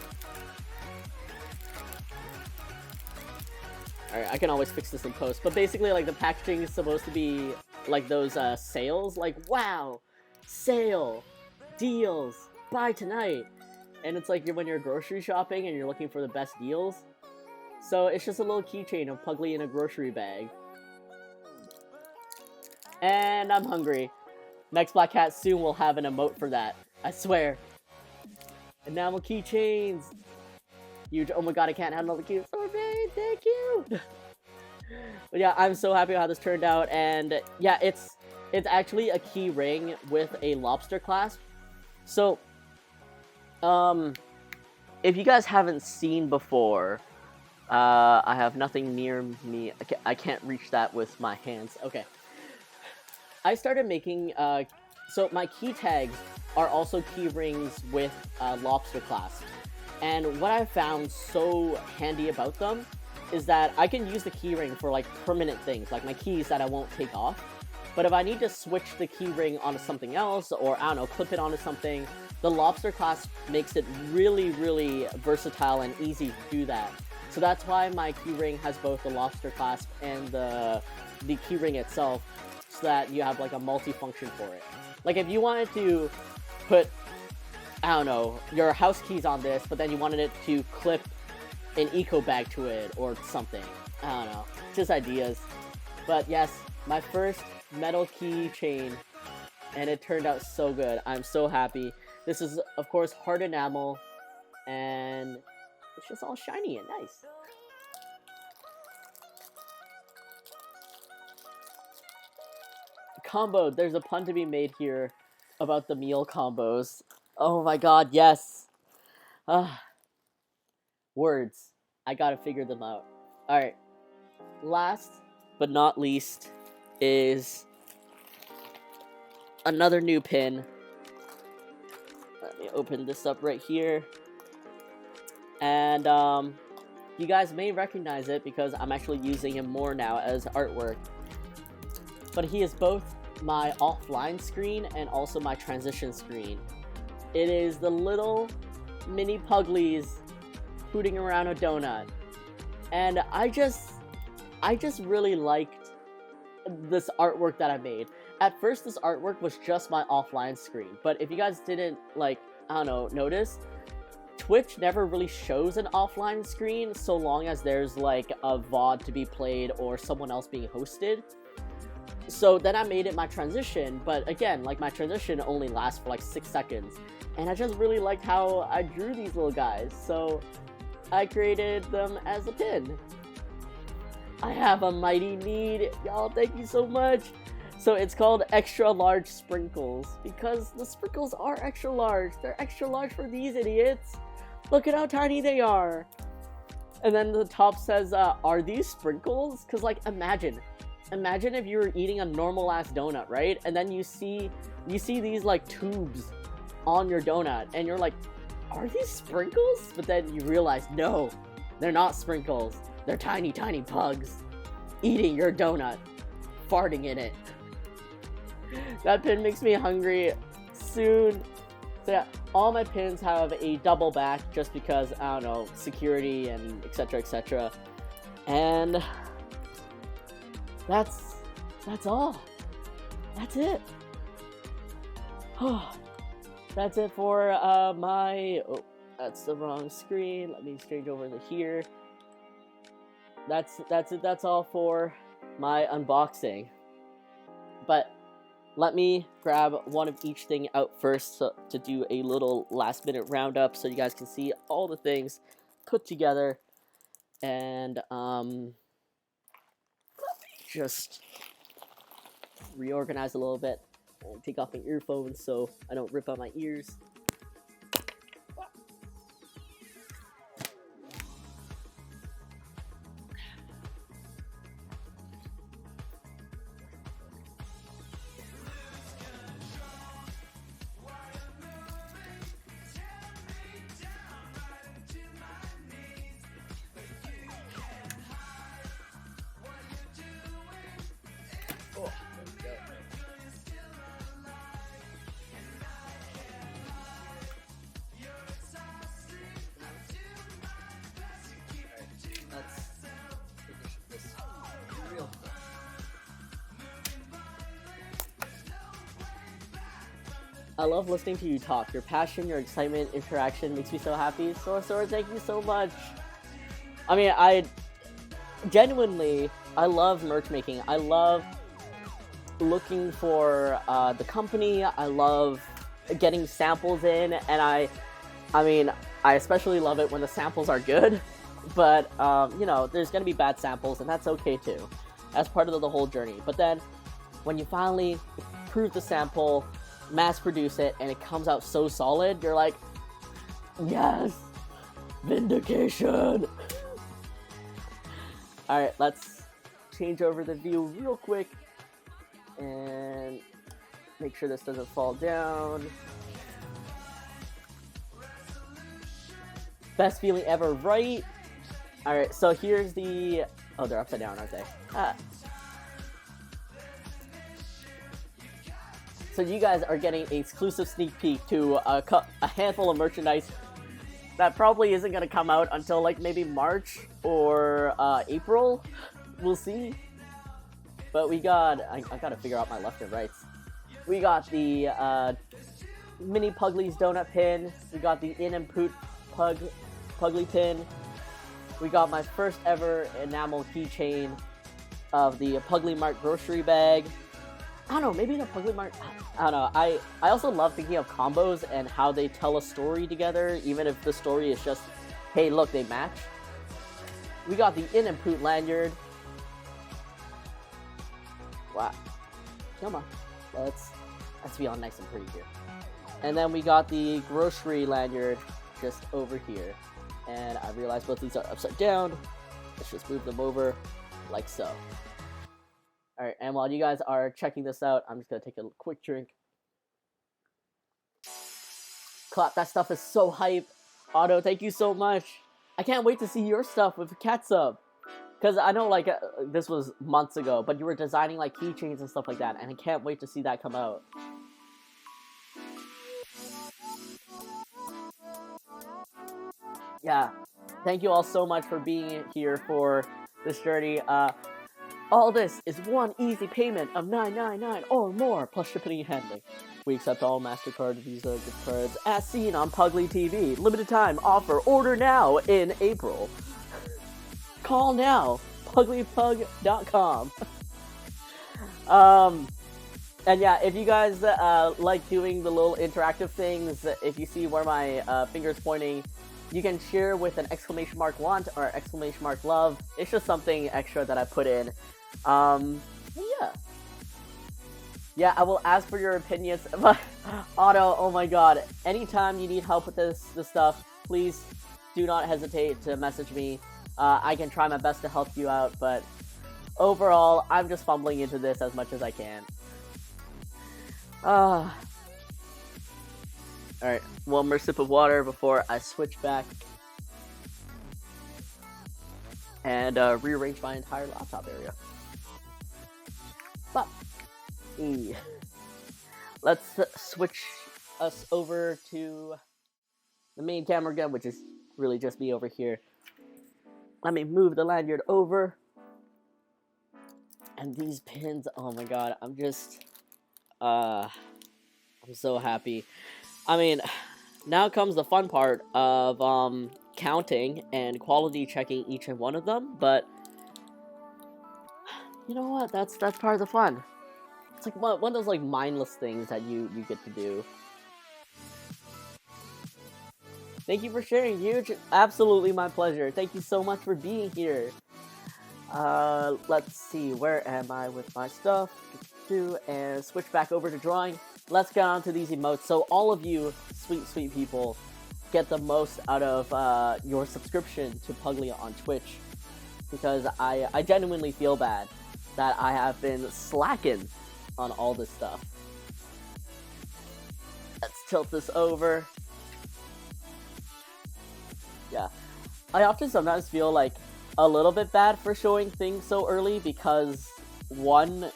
Alright, I can always fix this in post, but basically, like, the packaging is supposed to be like those sales, like, wow, sale, deals, buy tonight. And it's like when you're grocery shopping and you're looking for the best deals. So it's just a little keychain of Puglie in a grocery bag. And I'm hungry. Next Black Hat soon will have an emote for that. I swear. Enamel keychains. Huge. Oh my god, I can't handle the cute. Okay, thank you. But yeah, I'm so happy how this turned out. And yeah, it's actually a key ring with a lobster clasp. So if you guys haven't seen before, I have nothing near me. I can't reach that with my hands. Okay. I started making, so my key tags are also key rings with lobster clasp. And what I found so handy about them is that I can use the key ring for like permanent things, like my keys that I won't take off. But if I need to switch the key ring onto something else, or I don't know, clip it onto something, the lobster clasp makes it really, really versatile and easy to do that. So that's why my keyring has both the lobster clasp and the keyring itself, so that you have like a multi-function for it. Like if you wanted to put, I don't know, your house keys on this, but then you wanted it to clip an eco bag to it or something. I don't know, just ideas. But yes, my first metal keychain, and it turned out so good. I'm so happy. This is, of course, hard enamel, and it's just all shiny and nice. Combo, there's a pun to be made here about the meal combos. Oh my god, yes. Words. I gotta figure them out. Alright. Last but not least is another new pin. Let me open this up right here. And you guys may recognize it because I'm actually using him more now as artwork. But he is both my offline screen and also my transition screen. It is the little mini Puglies hooting around a donut. And I just really liked this artwork that I made. At first, this artwork was just my offline screen, but if you guys didn't, like, I don't know, notice, Twitch never really shows an offline screen so long as there's, like, a VOD to be played or someone else being hosted. So then I made it my transition, but again, like, my transition only lasts for, like, 6 seconds. And I just really liked how I drew these little guys, so I created them as a pin. I have a mighty need. Y'all, thank you so much. So it's called extra large sprinkles because the sprinkles are extra large. They're extra large for these idiots. Look at how tiny they are. And then the top says, are these sprinkles? Because, like, imagine if you were eating a normal ass donut, right? And then you see these like tubes on your donut and you're like, are these sprinkles? But then you realize, no, they're not sprinkles. They're tiny, tiny pugs eating your donut, farting in it. That pin makes me hungry soon. So yeah, all my pins have a double back just because, I don't know, security and etc, etc. And that's all. that's it. That's it for my... Oh, that's the wrong screen. Let me change over to here. That's it. That's all for my unboxing. But let me grab one of each thing out first to do a little last minute roundup so you guys can see all the things put together. And let me just reorganize a little bit and take off my earphones so I don't rip out my ears. I love listening to you talk. Your passion, your excitement, interaction makes me so happy. Sorcerer, thank you so much. I mean, I love merch making. I love looking for the company. I love getting samples in, and I mean, I especially love it when the samples are good. But you know, there's gonna be bad samples, and that's okay too. That's part of the whole journey. But then, when you finally prove the sample, mass produce it, and it comes out so solid, you're like, yes, vindication. All right, let's change over the view real quick and make sure this doesn't fall down. Best feeling ever, right? All right, so here's the... Oh, they're upside down, aren't they? So you guys are getting an exclusive sneak peek to a handful of merchandise that probably isn't going to come out until like maybe March or April. We'll see. But we got... I got to figure out my left and rights. We got the mini Puglie's donut pin. We got the In and Poot Puglie pin. We got my first ever enamel keychain of the Puglie Mart grocery bag. I don't know, maybe the Puglie Mart... I don't know. I also love thinking of combos and how they tell a story together, even if the story is just, hey, look, they match. We got the In and Poot lanyard. Wow. Come on. Let's be all nice and pretty here. And then we got the grocery lanyard just over here. And I realized both these are upside down. Let's just move them over like so. Alright, and while you guys are checking this out, I'm just going to take a quick drink. Clap, that stuff is so hype. Otto, thank you so much. I can't wait to see your stuff with Catsup. Because I know, like, this was months ago, but you were designing, like, keychains and stuff like that, and I can't wait to see that come out. Yeah, thank you all so much for being here for this journey. All this is one easy payment of $9.99 or more, plus shipping and handling. We accept all MasterCard, Visa, gift cards, as seen on Puglie TV. Limited time offer. Order now in April. Call now. PugliePug.com. And yeah, if you guys like doing the little interactive things, if you see where my finger's pointing, you can share with an exclamation mark want or exclamation mark love. It's just something extra that I put in. Yeah. Yeah, I will ask for your opinions. But Otto, oh my god, anytime you need help with this stuff, please do not hesitate to message me. I can try my best to help you out, but overall, I'm just fumbling into this as much as I can. Alright, one more sip of water before I switch back and rearrange my entire laptop area. But, let's switch us over to the main camera again, which is really just me over here. Let me move the lanyard over. And these pins, oh my god, I'm just I'm so happy. I mean, now comes the fun part of counting and quality checking each and one of them, but you know what? That's part of the fun. It's like one of those like mindless things that you get to do. Thank you for sharing, Huge. Absolutely my pleasure. Thank you so much for being here. Let's see, where am I with my stuff? And switch back over to drawing. Let's get on to these emotes. So all of you sweet people get the most out of your subscription to Puglie on Twitch, because I genuinely feel bad that I have been slacking on all this stuff. Let's tilt this over. Yeah, I often sometimes feel like a little bit bad for showing things so early, because one,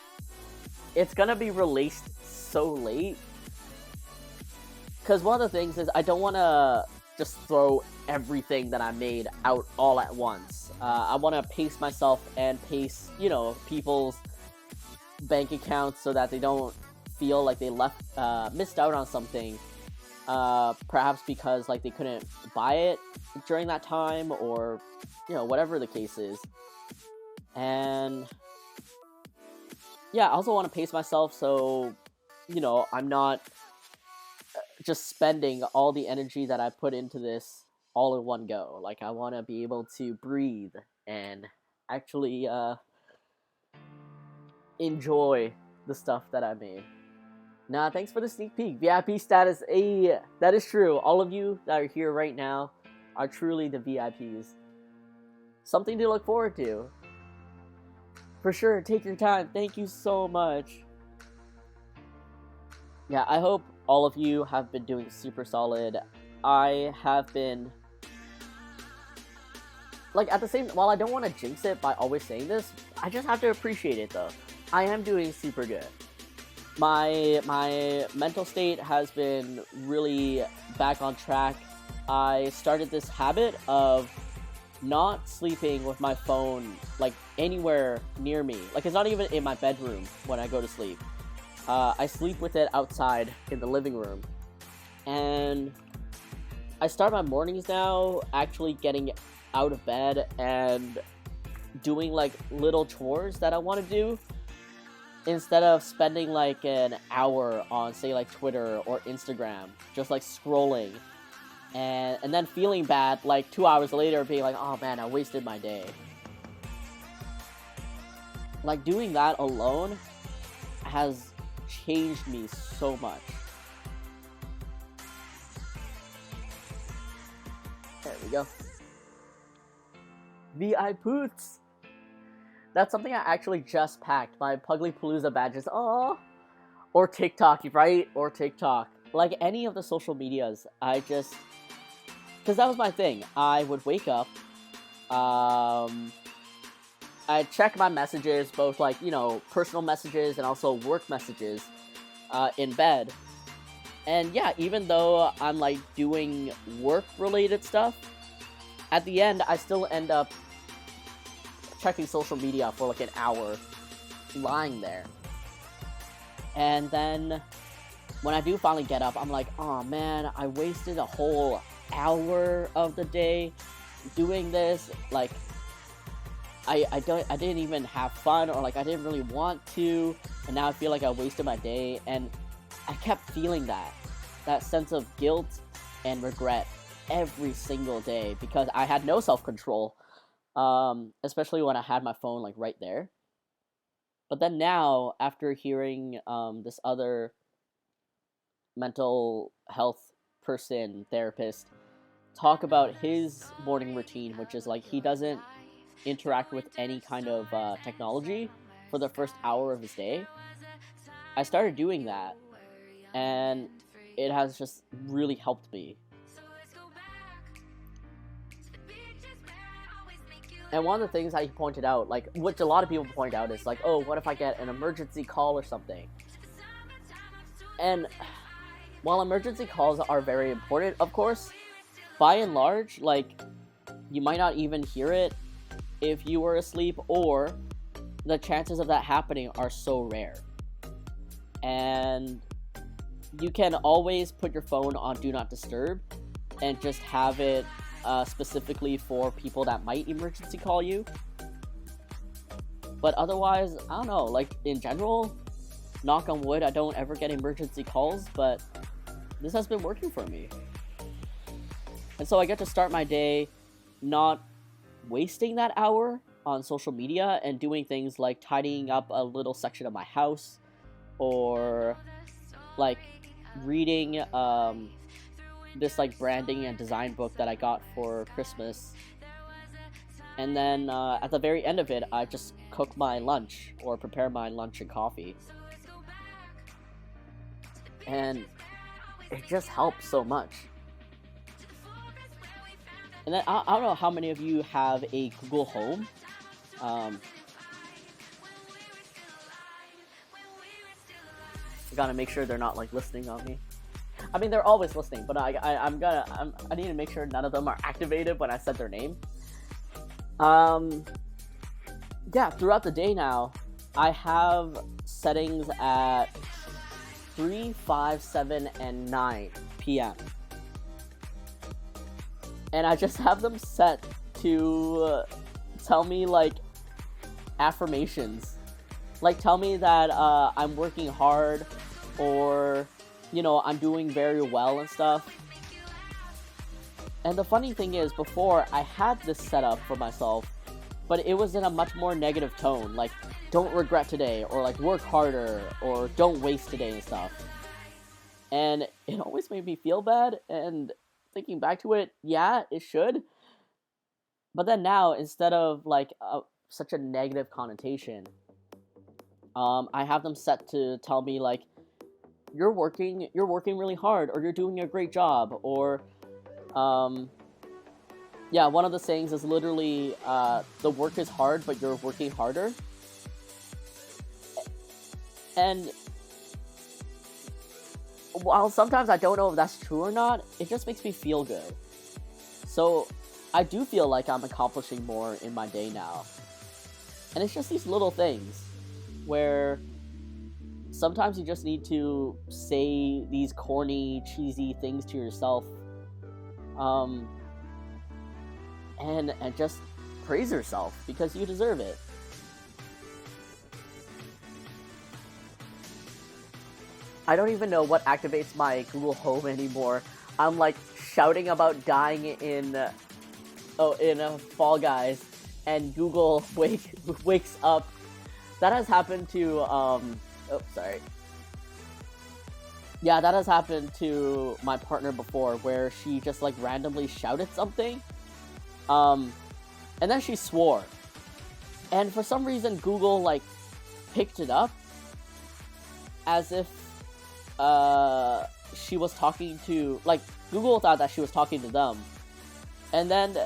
it's gonna be released so late. Because one of the things is I don't want to just throw everything that I made out all at once. I want to pace myself and pace, people's bank accounts so that they don't feel like they missed out on something. Perhaps because like they couldn't buy it during that time, or whatever the case is. And yeah, I also want to pace myself so I'm not just spending all the energy that I put into this all in one go. Like, I want to be able to breathe and actually enjoy the stuff that I made. Nah, thanks for the sneak peek. VIP status, that is true. All of you that are here right now are truly the VIPs. Something to look forward to. For sure, take your time. Thank you so much. Yeah, I hope all of you have been doing super solid. I have been, like, at the same, while I don't want to jinx it by always saying this, I just have to appreciate it though. I am doing super good. My mental state has been really back on track. I started this habit of not sleeping with my phone like anywhere near me. Like, it's not even in my bedroom when I go to sleep. I sleep with it outside in the living room. And I start my mornings now actually getting out of bed and doing like little chores that I want to do, instead of spending like an hour on, say, like Twitter or Instagram, just like scrolling, and then feeling bad like 2 hours later, being like, oh man, I wasted my day. Like, doing that alone has changed me so much. There we go. VI Poots! That's something I actually just packed. My Puglie Palooza badges. Oh, or TikTok, right? Or TikTok. Like any of the social medias, I just... Because that was my thing. I would wake up, I'd check my messages, both like, personal messages and also work messages, in bed. And yeah, even though I'm like doing work-related stuff, at the end, I still end up checking social media for like an hour, lying there. And then when I do finally get up, I'm like, oh man, I wasted a whole hour of the day doing this. Like, I didn't even have fun, or like I didn't really want to, and now I feel like I wasted my day. And I kept feeling that sense of guilt and regret every single day, because I had no self-control, especially when I had my phone like right there. But then now, after hearing this other mental health person, therapist, talk about his morning routine, which is like he doesn't interact with any kind of technology for the first hour of his day, I started doing that, and it has just really helped me. And one of the things that he pointed out, like, which a lot of people point out, is like, oh, what if I get an emergency call or something? And while emergency calls are very important, of course, by and large, like, you might not even hear it if you were asleep, or the chances of that happening are so rare. and you can always put your phone on Do Not Disturb and just have it specifically for people that might emergency call you. But otherwise, I don't know, like in general, knock on wood, I don't ever get emergency calls, but this has been working for me. And so I get to start my day not wasting that hour on social media and doing things like tidying up a little section of my house, or like reading this like branding and design book that I got for Christmas. And then at the very end of it, I just cook my lunch or prepare my lunch and coffee. And it just helps so much. And then I don't know how many of you have a Google Home. I gotta make sure they're not like listening on me. I mean, they're always listening, but I need to make sure none of them are activated when I said their name. Yeah, throughout the day now, I have settings at 3, 5, 7, and 9 p.m. And I just have them set to tell me, like, affirmations. Like, tell me that I'm working hard, or, you know, I'm doing very well and stuff. And the funny thing is, before, I had this set up for myself, but it was in a much more negative tone. Like, don't regret today, or like, work harder, or don't waste today and stuff. And it always made me feel bad, and thinking back to it, yeah, it should. But then now, instead of like such a negative connotation, I have them set to tell me like, you're working really hard, or you're doing a great job, or yeah, one of the sayings is literally, the work is hard, but you're working harder. And while sometimes I don't know if that's true or not, it just makes me feel good. So I do feel like I'm accomplishing more in my day now. And it's just these little things where sometimes you just need to say these corny, cheesy things to yourself, and just praise yourself, because you deserve it. I don't even know what activates my Google Home anymore. I'm like shouting about dying in Fall Guys, and Google wakes up. That has happened to Yeah, that has happened to my partner before, where she just like randomly shouted something, and then she swore, and for some reason Google like picked it up as if she was talking to, like, Google thought that she was talking to them, and then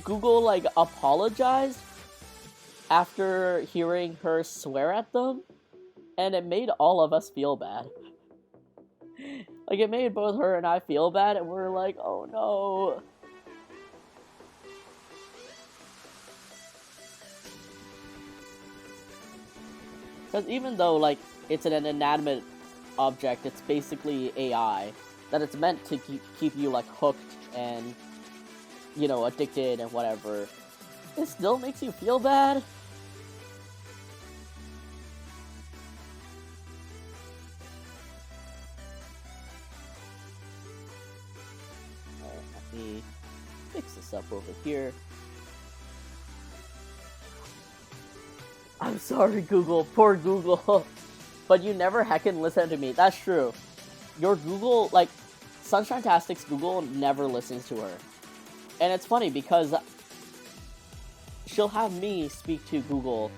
Google like apologized after hearing her swear at them, and it made all of us feel bad. Like, it made both her and I feel bad, and we're like, oh no. Because even though, like, it's an inanimate object, it's basically AI, that it's meant to keep you, like, hooked and, you know, addicted and whatever, it still makes you feel bad. Alright, let me fix this up over here. I'm sorry, Google. Poor Google. But you never heckin' listen to me. That's true. Your Google, like, Sunshine-tastic's Google never listens to her. And it's funny because she'll have me speak to Google,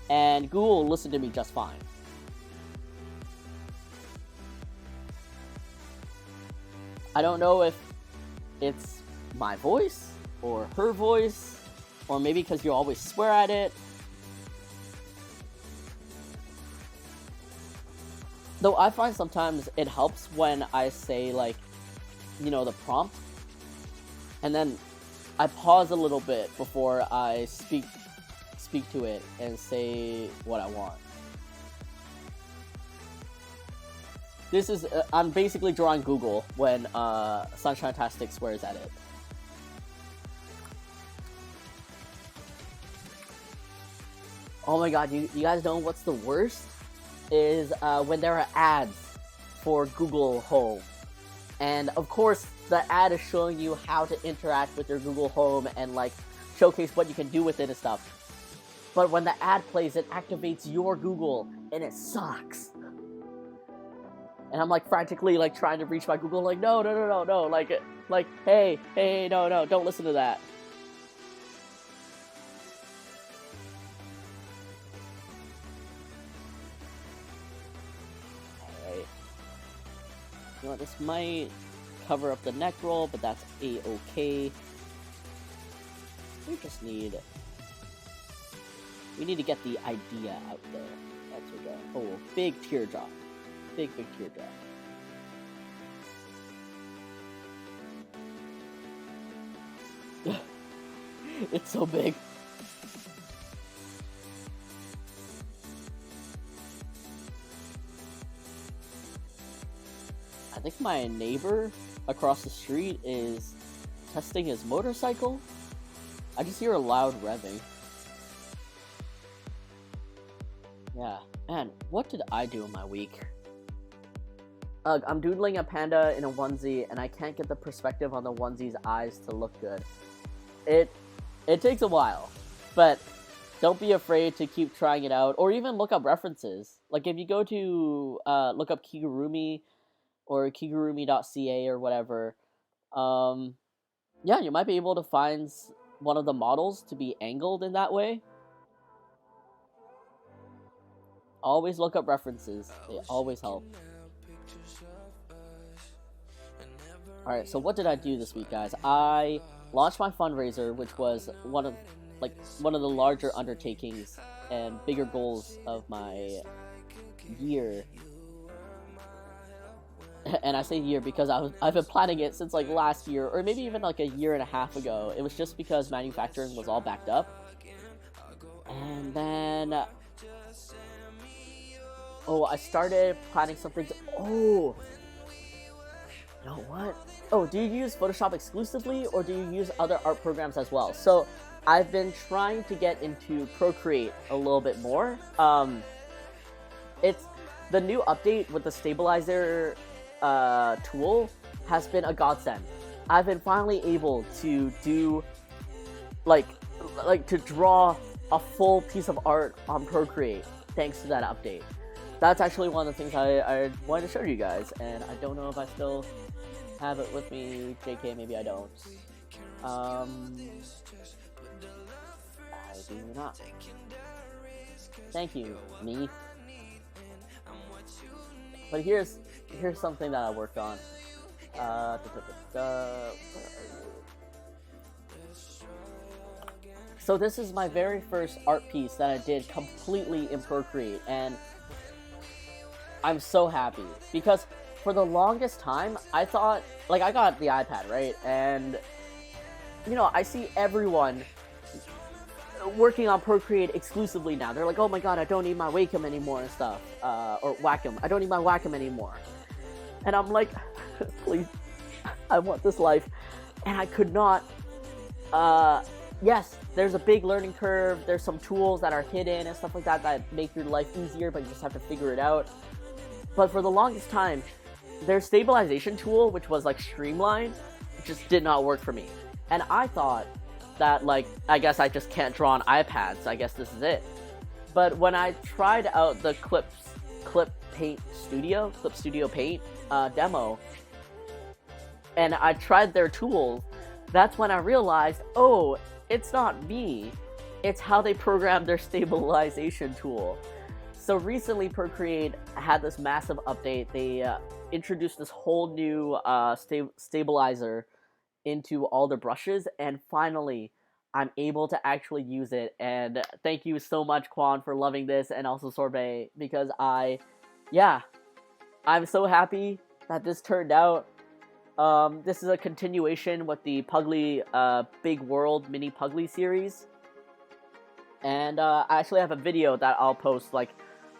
and Google will listen to me just fine. I don't know if it's my voice, or her voice, or maybe because you always swear at it. Though I find sometimes it helps when I say, like, you know, the prompt, and then I pause a little bit before I speak to it and say what I want. This is I'm basically drawing Google when Sunshine-tastic swears at it. Oh my god, you guys know what's the worst? Is when there are ads for Google Home. And of course, the ad is showing you how to interact with your Google Home and like showcase what you can do with it and stuff. But when the ad plays, it activates your Google, and it sucks. And I'm like frantically like trying to reach my Google, like no, like hey, no, don't listen to that. Alright. You know, this might cover up the neck roll, but that's a-okay. We need to get the idea out there. That's what we're going. Oh, big teardrop. Big teardrop. It's so big. I think my neighbor across the street is testing his motorcycle. I just hear a loud revving. Yeah, man, what did I do in my week? I'm doodling a panda in a onesie, and I can't get the perspective on the onesie's eyes to look good. It takes a while, but don't be afraid to keep trying it out, or even look up references. Like if you go to look up Kigurumi or kigurumi.ca or whatever, yeah, you might be able to find one of the models to be angled in that way. Always look up references. They always help. Alright, so what did I do this week, guys? I launched my fundraiser, which was one of the larger undertakings and bigger goals of my year. And I say year because I've been planning it since like last year, or maybe even like a year and a half ago. It was just because manufacturing was all backed up. And then I started planning something. Oh, you know what? Oh, do you use Photoshop exclusively, or do you use other art programs as well? So I've been trying to get into Procreate a little bit more. It's the new update with the stabilizer tool has been a godsend. I've been finally able to do like to draw a full piece of art on Procreate thanks to that update. That's actually one of the things I wanted to show you guys, and I don't know if I still have it with me. JK, maybe I don't. I do not. Thank you, me. But here's something that I worked on. So this is my very first art piece that I did completely in Procreate, and I'm so happy because for the longest time I thought, like, I got the iPad, right? And you know, I see everyone working on Procreate exclusively now. They're like, oh my god, I don't need my Wacom anymore and stuff. Or Wacom. I don't need my Wacom anymore. And I'm like, please, I want this life. And I could not. Yes, there's a big learning curve. There's some tools that are hidden and stuff like that that make your life easier, but you just have to figure it out. But for the longest time, their stabilization tool, which was like Streamline, just did not work for me. And I thought that, like, I guess I just can't draw on iPads. I guess this is it. But when I tried out the Clip Studio Paint demo, and I tried their tools, that's when I realized, oh, it's not me. It's how they program their stabilization tool. So recently, Procreate had this massive update. They introduced this whole new stabilizer into all the brushes, and finally I'm able to actually use it. And thank you so much, Quan, for loving this, and also Sorbet, because I'm so happy that this turned out. This is a continuation with the Puglie Big World Mini Puglie series, and I actually have a video that I'll post like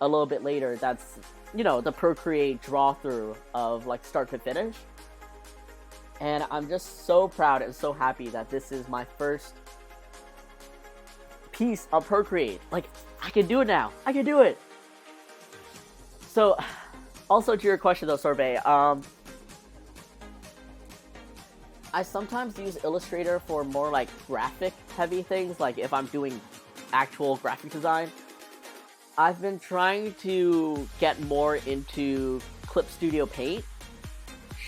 a little bit later, that's, the Procreate draw through of like start to finish. And I'm just so proud and so happy that this is my first piece of Procreate. Like, I can do it now. I can do it. So, also to your question though, Sorbet, I sometimes use Illustrator for more like graphic heavy things, like if I'm doing actual graphic design. I've been trying to get more into Clip Studio Paint,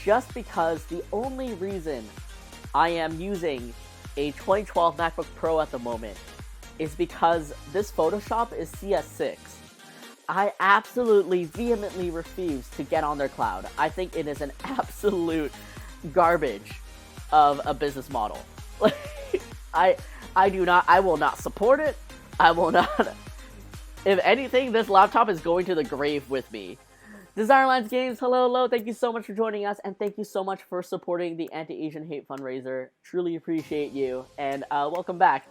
just because the only reason I am using a 2012 MacBook Pro at the moment is because this Photoshop is CS6. I absolutely vehemently refuse to get on their cloud. I think it is an absolute garbage of a business model. I will not support it. I will not. If anything, this laptop is going to the grave with me. Desirelines Games, hello. Thank you so much for joining us, and thank you so much for supporting the Anti-Asian Hate Fundraiser. Truly appreciate you, and welcome back.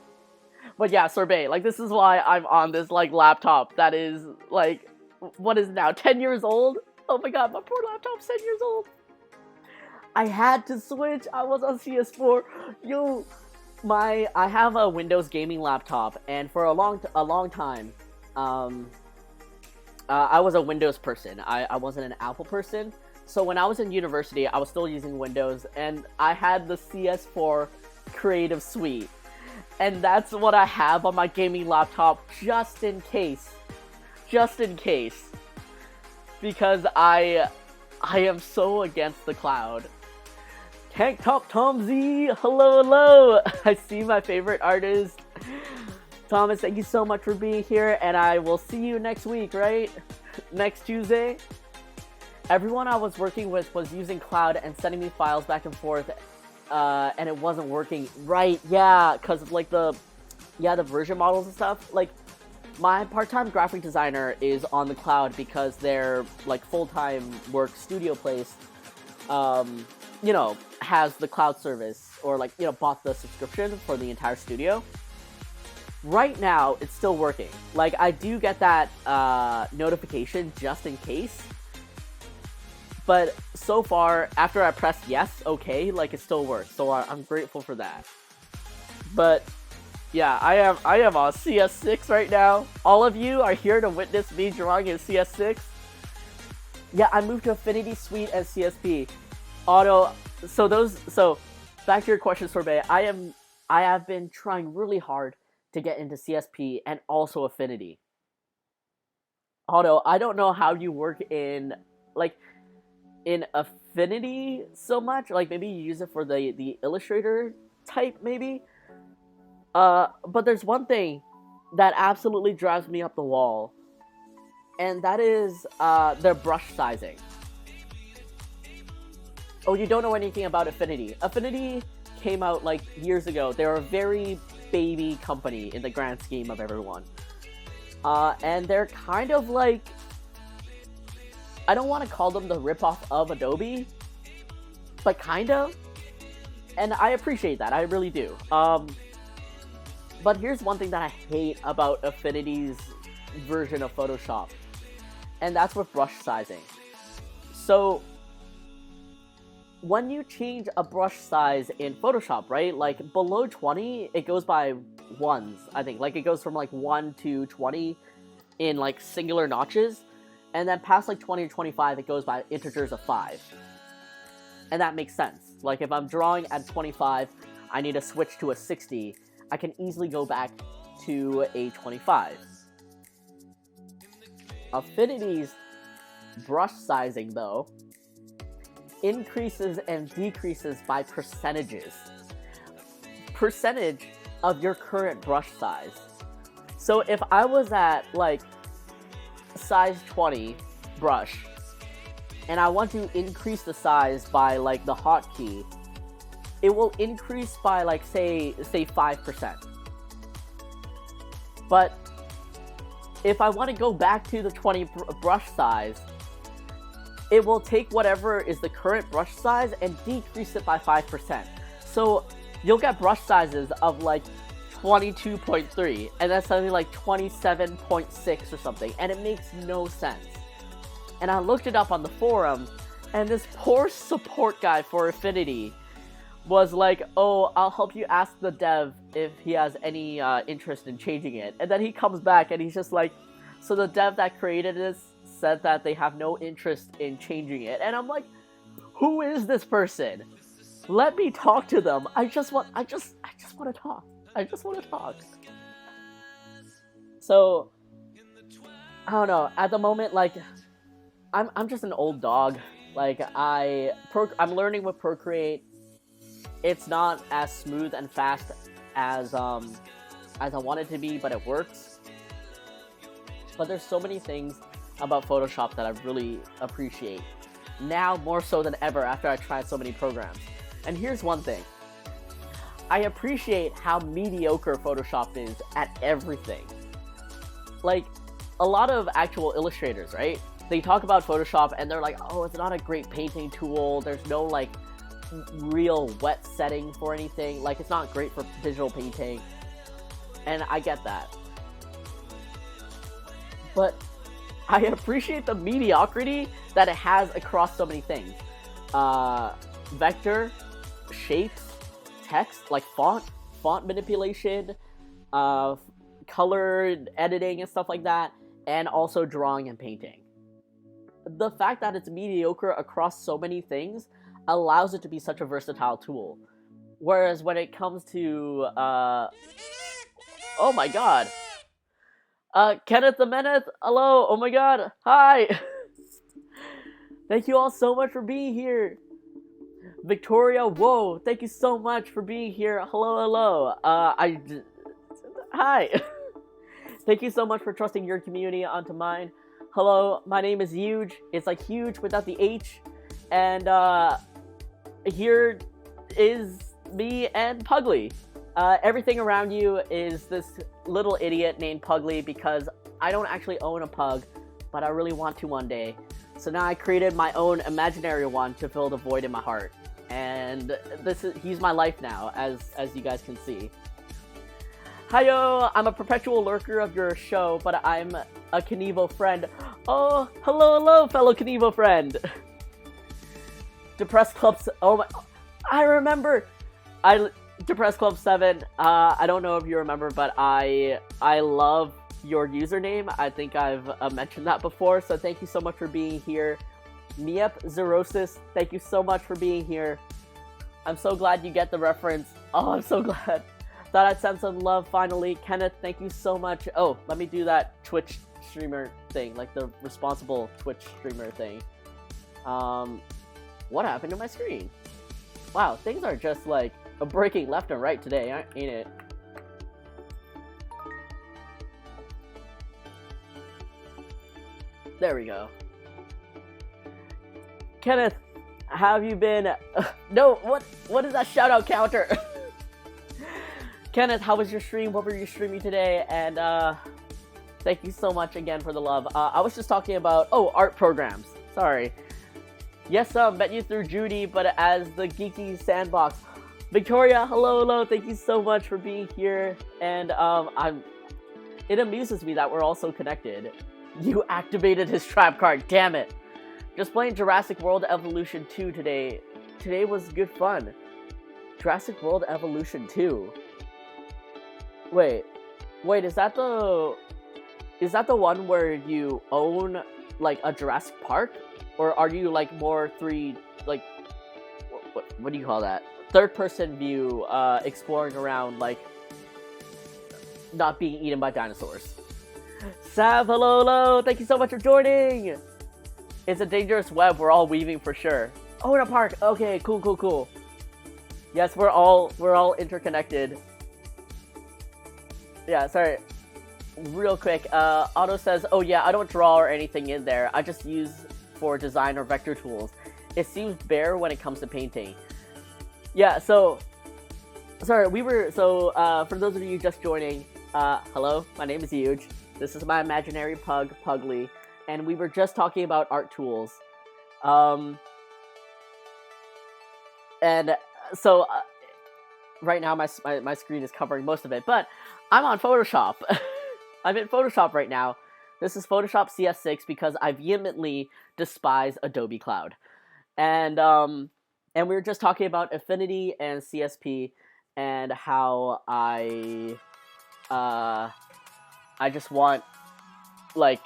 But yeah, Sorbet, like, this is why I'm on this, like, laptop that is, like, what is now, 10 years old? Oh my god, my poor laptop's 10 years old. I had to switch. I was on CS4. Yo, I have a Windows gaming laptop, and for a long time, I was a Windows person. I wasn't an Apple person. So when I was in university, I was still using Windows, and I had the CS4 Creative Suite. And that's what I have on my gaming laptop, just in case. Just in case. Because I am so against the cloud. Tank Top Tom Z, hello. I see my favorite artist. Thomas, thank you so much for being here, and I will see you next week, right? Next Tuesday. Everyone I was working with was using cloud and sending me files back and forth, and it wasn't working right. Yeah, because of like the version models and stuff. Like, my part-time graphic designer is on the cloud because their like full-time work studio place, has the cloud service, or like, bought the subscription for the entire studio. Right now, it's still working. Like, I do get that notification just in case. But so far, after I press yes, okay, like, it still works. So I'm grateful for that. But yeah, I am on CS6 right now. All of you are here to witness me drawing in CS6. Yeah, I moved to Affinity Suite and CSP. So back to your question, Sorbet. I have been trying really hard to get into CSP and also Affinity. Although I don't know how you work in Affinity so much. Like, maybe you use it for the Illustrator type, maybe. But there's one thing that absolutely drives me up the wall, and that is their brush sizing. Oh, you don't know anything about Affinity. Affinity came out like years ago. They're a very baby company in the grand scheme of everyone. And they're kind of like, I don't want to call them the ripoff of Adobe, but kind of. And I appreciate that. I really do. But here's one thing that I hate about Affinity's version of Photoshop, and that's with brush sizing. So when you change a brush size in Photoshop, right, like below 20, it goes by ones, I think. Like, it goes from like 1 to 20 in like singular notches, and then past like 20 or 25, it goes by integers of 5. And that makes sense. Like, if I'm drawing at 25, I need to switch to a 60. I can easily go back to a 25. Affinity's brush sizing, though, increases and decreases by percentages. Percentage of your current brush size. So if I was at like size 20 brush, and I want to increase the size by like the hotkey, it will increase by like say 5%. But if I want to go back to the 20 brush size, it will take whatever is the current brush size and decrease it by 5%. So you'll get brush sizes of like 22.3, and that's something like 27.6 or something, and it makes no sense. And I looked it up on the forum, and this poor support guy for Affinity was like, oh, I'll help you ask the dev if he has any interest in changing it. And then he comes back and he's just like, so the dev that created this said that they have no interest in changing it. And I'm like, who is this person? Let me talk to them. I just want to talk. I just want to talk. So, I don't know. At the moment, like, I'm just an old dog. Like, I'm learning with Procreate. It's not as smooth and fast as I want it to be, but it works. But there's so many things about Photoshop that I really appreciate. Now more so than ever after I tried so many programs. And here's one thing. I appreciate how mediocre Photoshop is at everything. Like, a lot of actual illustrators, right? They talk about Photoshop and they're like, oh, it's not a great painting tool. There's no, like, real wet setting for anything. Like, it's not great for digital painting. And I get that. But I appreciate the mediocrity that it has across so many things. Vector, shapes, text, like font manipulation, color editing and stuff like that, and also drawing and painting. The fact that it's mediocre across so many things allows it to be such a versatile tool. Whereas when it comes to, oh my god. Kenneth the Meneth, hello, oh my god, hi! Thank you all so much for being here. Victoria, whoa, thank you so much for being here. Hello. Hi. Thank you so much for trusting your community onto mine. Hello, my name is Huge. It's like huge without the H. And, here is me and Puglie. Everything around you is this little idiot named Puglie because I don't actually own a pug, but I really want to one day. So now I created my own imaginary one to fill the void in my heart. And he's my life now, as you guys can see. Hiyo, I'm a perpetual lurker of your show, but I'm a Knievo friend. Oh, hello, fellow Knievo friend. Depressed Clubs. Oh my, I remember. Depressed Club 7. I don't know if you remember, but I love your username. I think I've mentioned that before. So thank you so much for being here. Miep Zerosis, thank you so much for being here. I'm so glad you get the reference. Oh, I'm so glad. Thought I'd send some love finally. Kenneth, thank you so much. Oh, let me do that Twitch streamer thing, like the responsible Twitch streamer thing. What happened to my screen? Wow, things are just like breaking left and right today, ain't it? There we go. Kenneth, have you been... no, what is that shout out counter? Kenneth, how was your stream? What were you streaming today? And thank you so much again for the love. I was just talking about, art programs. Sorry. Yes, met you through Judy, but as the Geeky Sandbox. Victoria, hello, thank you so much for being here. And it amuses me that we're also connected. You activated his trap card, damn it. Just playing Jurassic World Evolution 2 today. Today was good fun. Jurassic World Evolution 2. Wait, is that the one where you own like a Jurassic Park? Or are you like more what do you call that? Third person view, exploring around, like not being eaten by dinosaurs. Sav, hello, thank you so much for joining! It's a dangerous web we're all weaving for sure. Oh, in a park, okay, cool. Yes, we're all interconnected. Yeah, sorry. Real quick, Otto says, oh yeah, I don't draw or anything in there. I just use for design or vector tools. It seems bare when it comes to painting. Yeah, so... Sorry, for those of you just joining, hello, my name is Huge. This is my imaginary pug, Puglie, and we were just talking about art tools. And so, right now my screen is covering most of it, but I'm on Photoshop. I'm in Photoshop right now. This is Photoshop CS6 because I vehemently despise Adobe Cloud. And we were just talking about Affinity and CSP and how I just want, like,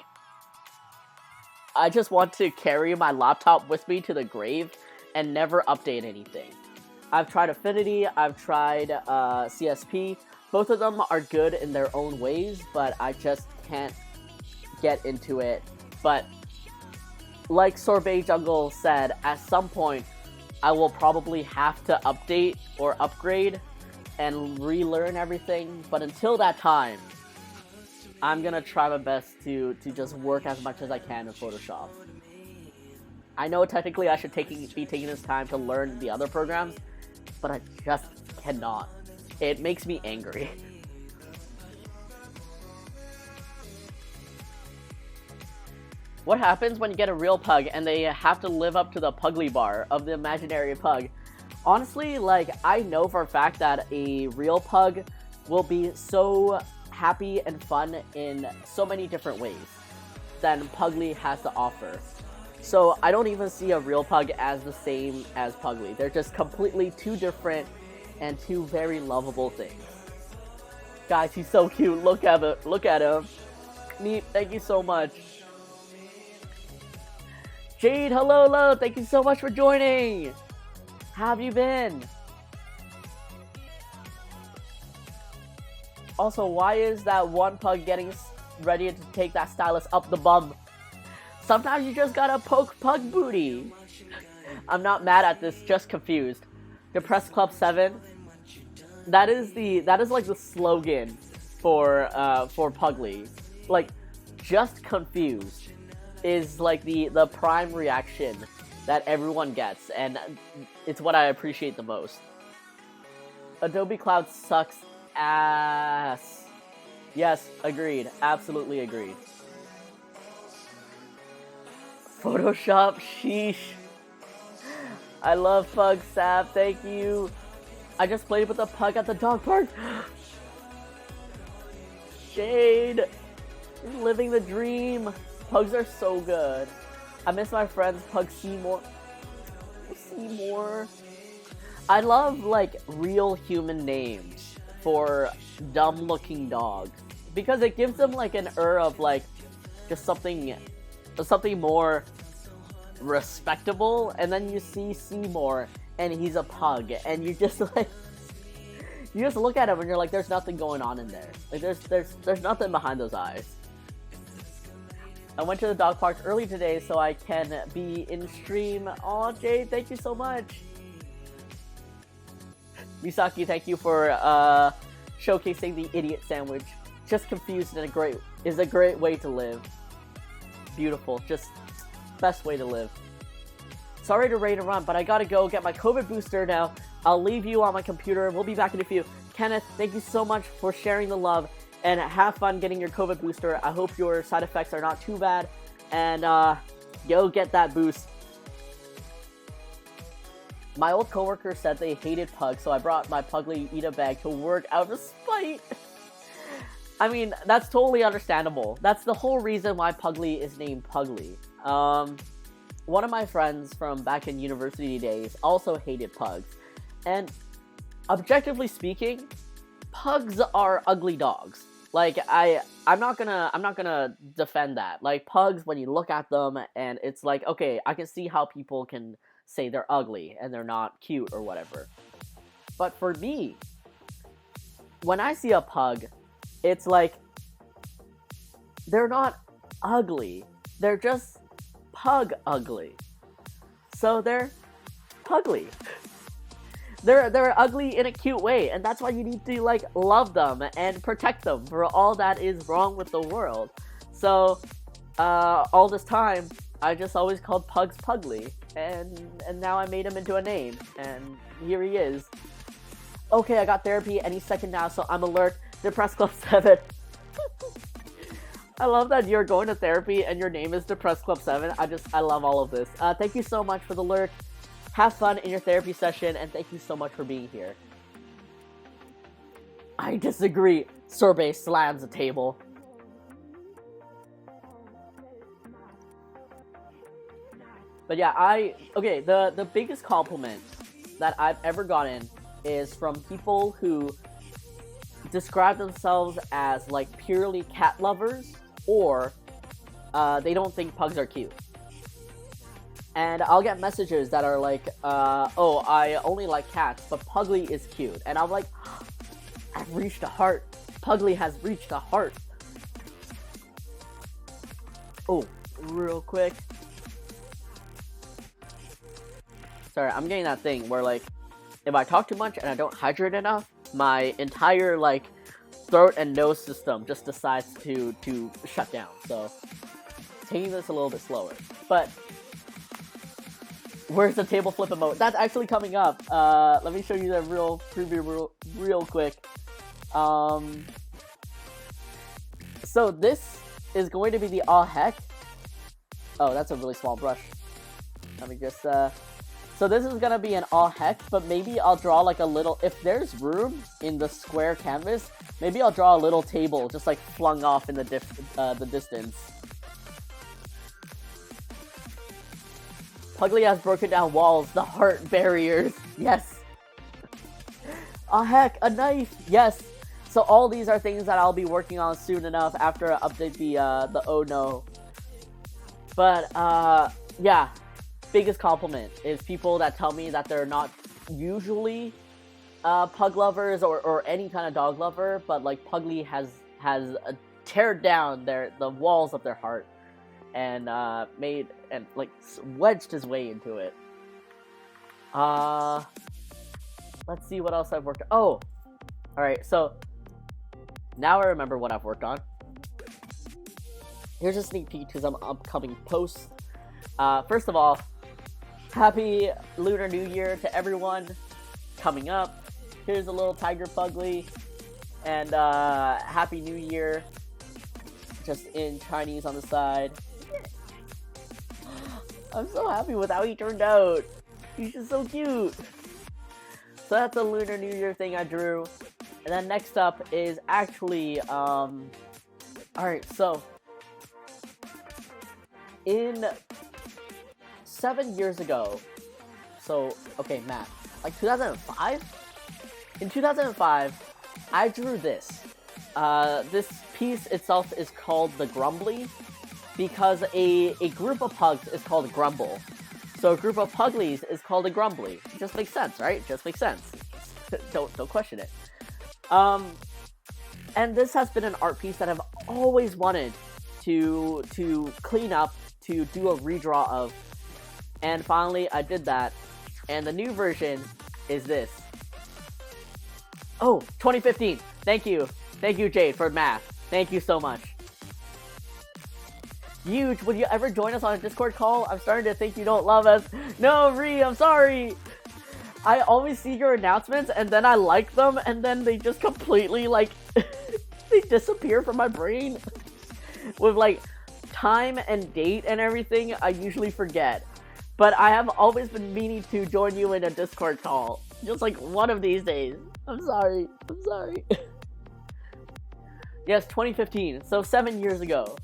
I just want to carry my laptop with me to the grave and never update anything. I've tried Affinity, I've tried CSP. Both of them are good in their own ways, but I just can't get into it. But like Sorbet Jungle said, at some point I will probably have to update or upgrade and relearn everything. But until that time, I'm gonna try my best to just work as much as I can in Photoshop. I know technically I should be taking this time to learn the other programs, but I just cannot. It makes me angry. What happens when you get a real pug and they have to live up to the Puglie bar of the imaginary pug? Honestly, like, I know for a fact that a real pug will be so happy and fun in so many different ways than Puglie has to offer. So I don't even see a real pug as the same as Puglie. They're just completely two different and two very lovable things. Guys, he's so cute. Look at it. Look at him. Neat. Thank you so much. Jade, hello. Thank you so much for joining. How have you been? Also, why is that one pug getting ready to take that stylus up the bum? Sometimes you just gotta poke pug booty. I'm not mad at this, just confused. Depressed Club 7. That is like the slogan for Puglie. Like, just confused is like the prime reaction that everyone gets, and it's what I appreciate the most. Adobe Cloud sucks ass. Yes, agreed. Absolutely agreed. Photoshop, sheesh. I love Pug Sap, thank you. I just played with a pug at the dog park. Jade, you're living the dream. Pugs are so good. I miss my friends Pug Seymour. I love, like, real human names for dumb looking dogs because it gives them like an of like just something more respectable, and then you see Seymour and he's a pug and you just like you just look at him and you're like, there's nothing going on in there. Like there's nothing behind those eyes. I went to the dog park early today so I can be in stream. Aw, Jade, thank you so much. Misaki, thank you for showcasing the idiot sandwich. Just confused and is a great way to live. Beautiful, just best way to live. Sorry to raid and run, but I gotta go get my COVID booster now. I'll leave you on my computer. We'll be back in a few. Kenneth, thank you so much for sharing the love, and have fun getting your COVID booster. I hope your side effects are not too bad, and go get that boost. My old coworker said they hated pugs, so I brought my Puglie Eda bag to work out of spite. I mean, that's totally understandable. That's the whole reason why Puglie is named Puglie. One of my friends from back in university days also hated pugs. And objectively speaking, pugs are ugly dogs. Like, I'm not gonna defend that. Like, pugs, when you look at them, and it's like, okay, I can see how people can say they're ugly and they're not cute or whatever. But for me, when I see a pug, it's like, they're not ugly. They're just pug ugly. So they're Puglie. They're ugly in a cute way, and that's why you need to, like, love them and protect them for all that is wrong with the world. So, all this time, I just always called pugs Puglie, and now I made him into a name, and here he is. Okay, I got therapy any second now, so I'm alert. Depressed Club 7. I love that you're going to therapy and your name is Depressed Club 7. I love all of this. Thank you so much for the lurk. Have fun in your therapy session, and thank you so much for being here. I disagree. Sorbet slams the table. But yeah, okay, the biggest compliment that I've ever gotten is from people who describe themselves as like purely cat lovers, or they don't think pugs are cute. And I'll get messages that are like, oh, I only like cats, but Puglie is cute. And I'm like, I've reached a heart. Puglie has reached a heart. Oh, real quick. Sorry, I'm getting that thing where, like, if I talk too much and I don't hydrate enough, my entire, like, throat and nose system just decides to shut down. So, taking this a little bit slower. But, where's the table flip emote? That's actually coming up. Let me show you the real preview real quick. So, this is going to be the aw heck. Oh, that's a really small brush. Let me just, so this is gonna be an aw heck, but maybe I'll draw like a little, if there's room in the square canvas, maybe I'll draw a little table just like flung off in the distance. Puglie has broken down walls, the heart barriers, yes. Aw heck, a knife, yes. So all these are things that I'll be working on soon enough after I update the oh no. But, yeah. Biggest compliment is people that tell me that they're not usually pug lovers or any kind of dog lover, but like Puglie has teared down the walls of their heart and made and like wedged his way into it. Let's see what else I've worked on. Oh, all right. So now I remember what I've worked on. Here's a sneak peek to some upcoming posts. First of all, Happy Lunar New Year to everyone coming up. Here's a little tiger Puglie. And Happy New Year. Just in Chinese on the side. I'm so happy with how he turned out. He's just so cute. So that's a Lunar New Year thing I drew. And then next up is actually, alright, so in 7 years ago, so, okay, math, like 2005? In 2005, I drew this. This piece itself is called the Grumbly, because a group of pugs is called a grumble. So a group of Puglies is called a Grumbly. It just makes sense, right? Just makes sense. don't question it. And this has been an art piece that I've always wanted to clean up, to do a redraw of. And finally, I did that. And the new version is this. Oh, 2015. Thank you. Thank you, Jade, for math. Thank you so much. Huge. Would you ever join us on a Discord call? I'm starting to think you don't love us. No, Ree, I'm sorry. I always see your announcements, and then I like them, and then they just completely, like, they disappear from my brain. With, like, time and date and everything, I usually forget. But I have always been meaning to join you in a Discord call. Just like one of these days. I'm sorry. Yes, 2015. So 7 years ago.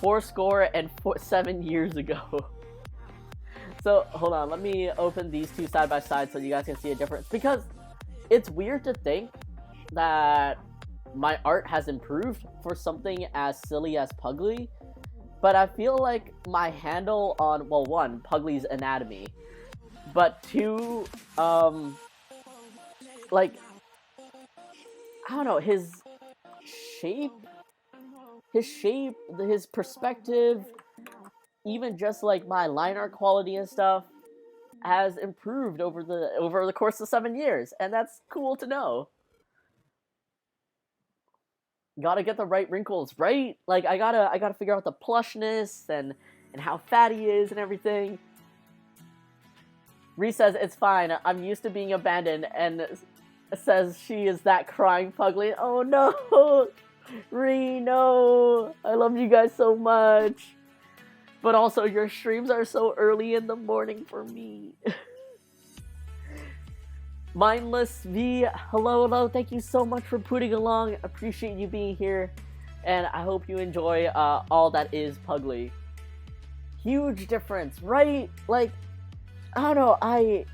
7 years ago. So, hold on. Let me open these two side by side so you guys can see a difference. Because it's weird to think that my art has improved for something as silly as Puglie. But I feel like my handle on, well, one, Puglie's anatomy, but two, like, I don't know, his shape, his perspective, even just like my line art quality and stuff has improved over the course of 7 years, and that's cool to know. Gotta get the right wrinkles, right? Like, I gotta figure out the plushness and how fat he is and everything. Ree says, it's fine, I'm used to being abandoned, and says she is that crying Puglie. Oh no! Ree, no! I love you guys so much. But also, your streams are so early in the morning for me. Mindless V, hello, hello. Thank you so much for putting along. Appreciate you being here, and I hope you enjoy all that is Puglie. Huge difference, right? Like, I don't know. I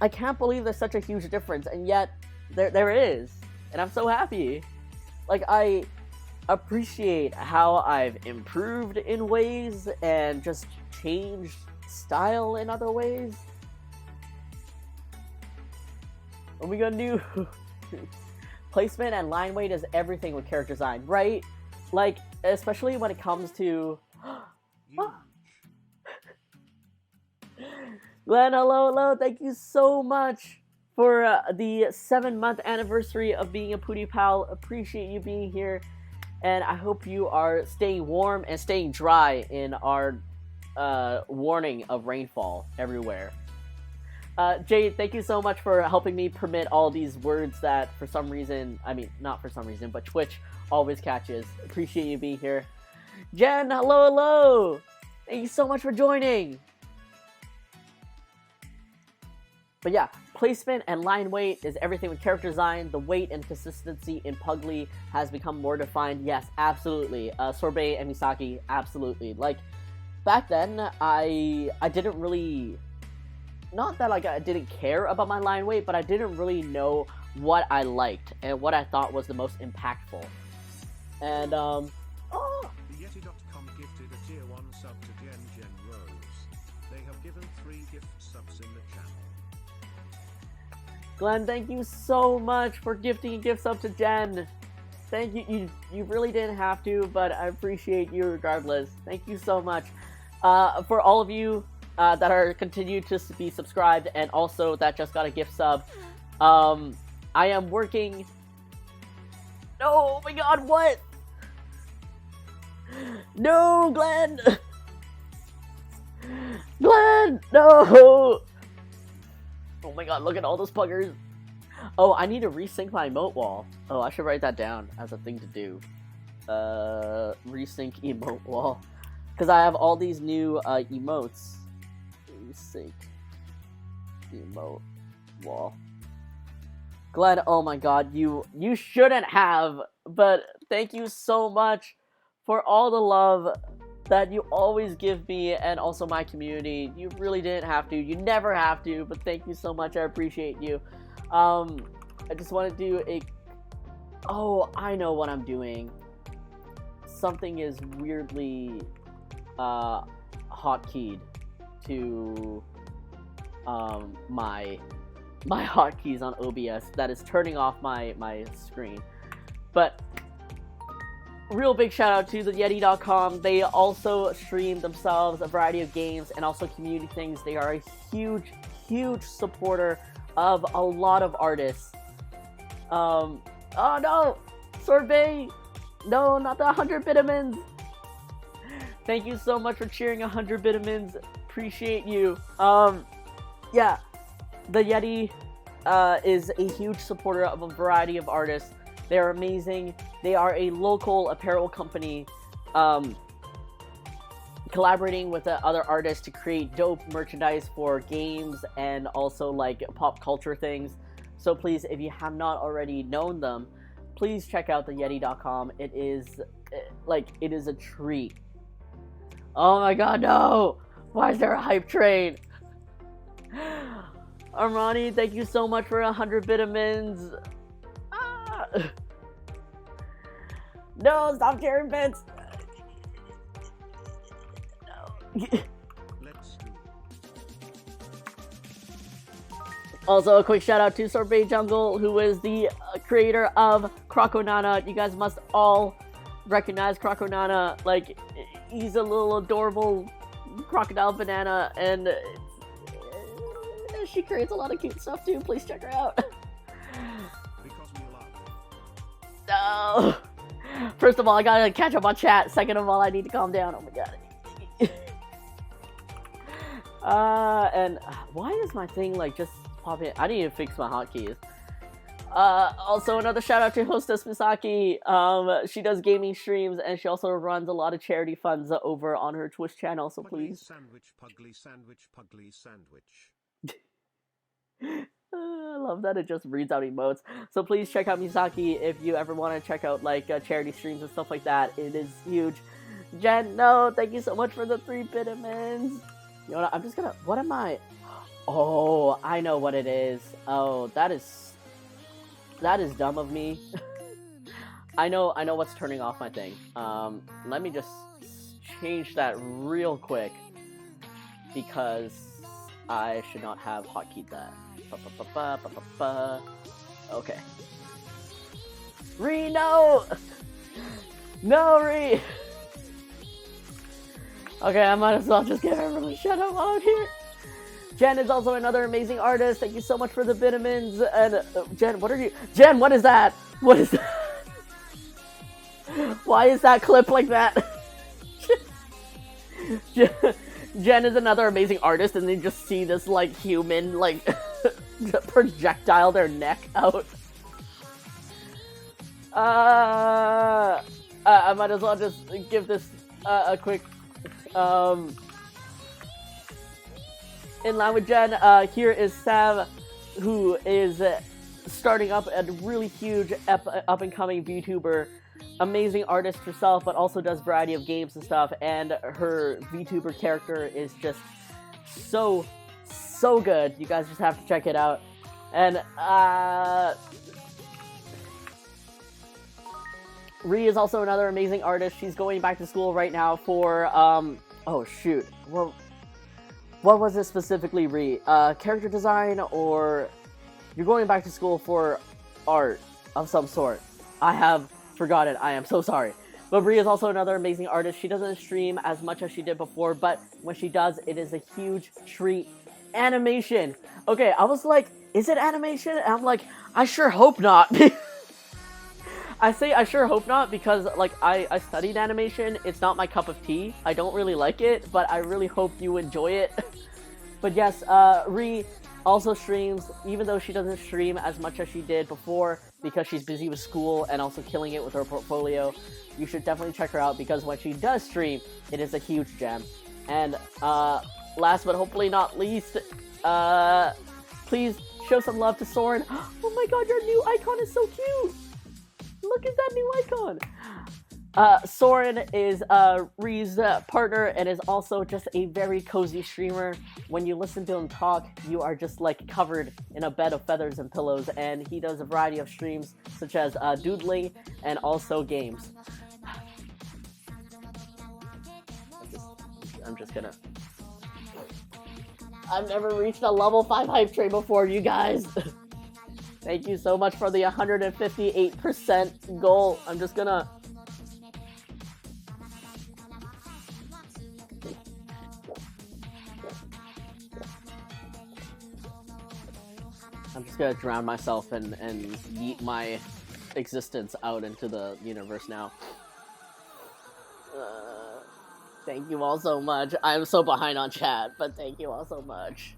can't believe there's such a huge difference, and yet there is, and I'm so happy. Like, I appreciate how I've improved in ways and just changed style in other ways. And we got new placement and line weight is everything with character design, right? Like, especially when it comes to Glenn, hello, hello. Thank you so much for the 7-month anniversary of being a Pootie Pal. Appreciate you being here, and I hope you are staying warm and staying dry in our warning of rainfall everywhere. Jade, thank you so much for helping me permit all these words that for some reason, I mean, not for some reason, but Twitch always catches. Appreciate you being here. Jen, hello, hello. Thank you so much for joining. But yeah, placement and line weight is everything with character design. The weight and consistency in Puglie has become more defined. Yes, absolutely. Sorbet and Misaki, absolutely. Like, back then, I didn't really... Not that like I didn't care about my line weight, but I didn't really know what I liked and what I thought was the most impactful. And The Yeti.com gifted a tier 1 sub to Jen Rose. They have given 3 gift subs in the channel. Glenn, thank you so much for gifting a gift sub to Jen. Thank you. You really didn't have to, but I appreciate you regardless. Thank you so much. For all of you that are continue to be subscribed and also that just got a gift sub, I am working... No, oh my god, what? No, Glenn! Glenn, no! Oh my god, look at all those buggers. Oh, I need to resync my emote wall. Oh, I should write that down as a thing to do. Resync emote wall. Because I have all these new emotes. Resync emote wall. Glenn, oh my god, you shouldn't have, but thank you so much for all the love that you always give me and also my community. You really didn't have to. You never have to, but thank you so much. I appreciate you. I just want to do a... Oh, I know what I'm doing. Something is weirdly hotkeyed to my hotkeys on OBS that is turning off my screen. But real big shout out to the Yeti.com. They also stream themselves a variety of games and also community things. They are a huge supporter of a lot of artists. Oh no! Sorbet! No, not the 100 vitamins! Thank you so much for cheering 100 vitamins. Appreciate you. Yeah, the Yeti is a huge supporter of a variety of artists. They're amazing. They are a local apparel company collaborating with other artists to create dope merchandise for games and also like pop culture things. So please, if you have not already known them, please check out the Yeti.com. It is a treat. Oh my god, no! Why is there a hype train? Armani, thank you so much for 100 vitamins. Ah. No, stop sharing bits. No. Let's do. Also, a quick shout out to Sorbet Jungle, who is the creator of Croconana. You guys must all recognize Croconana. Like, he's a little adorable crocodile banana, and she creates a lot of cute stuff too. Please check her out. Because we love. No. First of all, I gotta catch up on chat. Second of all, I need to calm down. Oh my god. And why is my thing like just popping? I need to fix my hotkeys. Also another shout out to hostess Misaki. She does gaming streams and she also runs a lot of charity funds over on her Twitch channel. So Puglie please. sandwich, Puglie sandwich, Puglie sandwich. I love that it just reads out emotes. So please check out Misaki if you ever want to check out like charity streams and stuff like that. It is huge. Jen, no, thank you so much for the 3 vitamins. You know what? I'm just gonna. What am I? Oh, I know what it is. Oh, that is dumb of me. I know what's turning off my thing. Let me just change that real quick because I should not have hotkeyed that. Okay. Ree, no! No, Ree! Okay, I might as well just give everyone a shout out while I'm here. Jen is also another amazing artist. Thank you so much for the vitamins. And Jen, what are you? Jen, what is that? What is that? Why is that clip like that? Jen is another amazing artist, and they just see this like human like projectile their neck out. I might as well just give this a quick. In line with Jen, here is Sav, who is starting up a really huge up-and-coming VTuber. Amazing artist herself, but also does variety of games and stuff, and her VTuber character is just so good. You guys just have to check it out. And Ree is also another amazing artist. She's going back to school right now for oh shoot, well, what was it specifically, Ree? Character design, or you're going back to school for art of some sort? I have forgotten. I am so sorry. But Ree is also another amazing artist. She doesn't stream as much as she did before, but when she does, it is a huge treat. Animation. Okay, I was like, is it animation? And I'm like, I sure hope not. I say I sure hope not because, like, I studied animation. It's not my cup of tea. I don't really like it, but I really hope you enjoy it. But yes, Ree also streams, even though she doesn't stream as much as she did before because she's busy with school and also killing it with her portfolio. You should definitely check her out because when she does stream, it is a huge gem. And last but hopefully not least, please show some love to Soren. Oh my god, your new icon is so cute! Look at that new icon! Soren is Ree's partner and is also just a very cozy streamer. When you listen to him talk, you are just like covered in a bed of feathers and pillows, and he does a variety of streams such as doodling and also games. I'm just gonna... I've never reached a level 5 hype train before, you guys! Thank you so much for the 158% goal. I'm just gonna... drown myself and yeet my existence out into the universe now. Thank you all so much. I'm so behind on chat, but thank you all so much.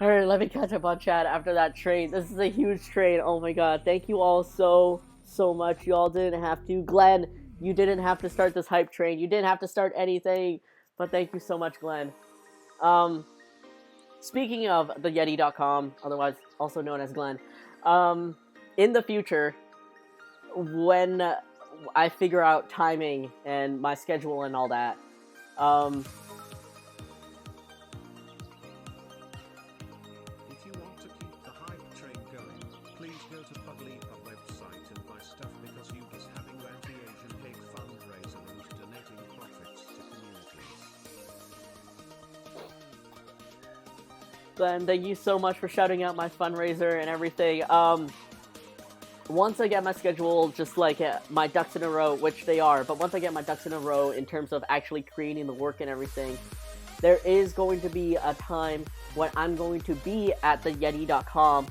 Alright, let me catch up on chat after that train. This is a huge train. Oh my god. Thank you all so much. You all didn't have to. Glenn, you didn't have to start this hype train. You didn't have to start anything. But thank you so much, Glenn. Speaking of the Yeti.com, otherwise also known as Glenn, in the future, when I figure out timing and my schedule and all that, if you want to keep the hype train going, please go to Puglie website and buy stuff because you is having anti-Asian hate fundraiser and donating profits to communities. Glenn, thank you so much for shouting out my fundraiser and everything. Once I get my schedule, just like my ducks in a row, which they are, but once I get my ducks in a row in terms of actually creating the work and everything, there is going to be a time when I'm going to be at the Yeti.com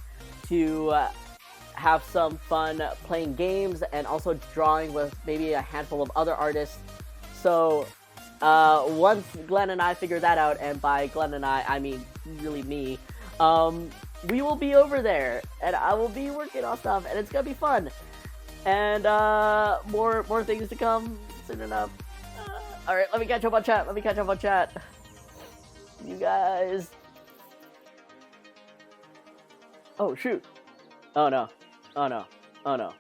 to have some fun playing games and also drawing with maybe a handful of other artists. So once Glenn and I figure that out, and by Glenn and I mean really me, we will be over there, and I will be working on stuff, and it's gonna be fun. And more things to come soon enough. Alright, let me catch up on chat. You guys. Oh, shoot. Oh, no. Oh, no. Oh, no.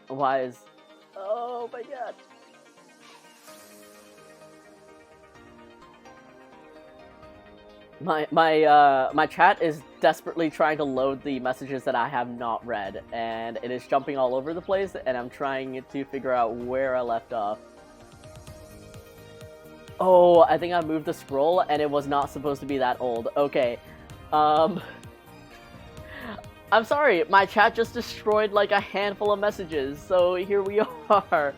Why is... Oh, my God. My chat is desperately trying to load the messages that I have not read, and it is jumping all over the place, and I'm trying to figure out where I left off. Oh, I think I moved the scroll, and it was not supposed to be that old. Okay. I'm sorry, my chat just destroyed like a handful of messages, so here we are.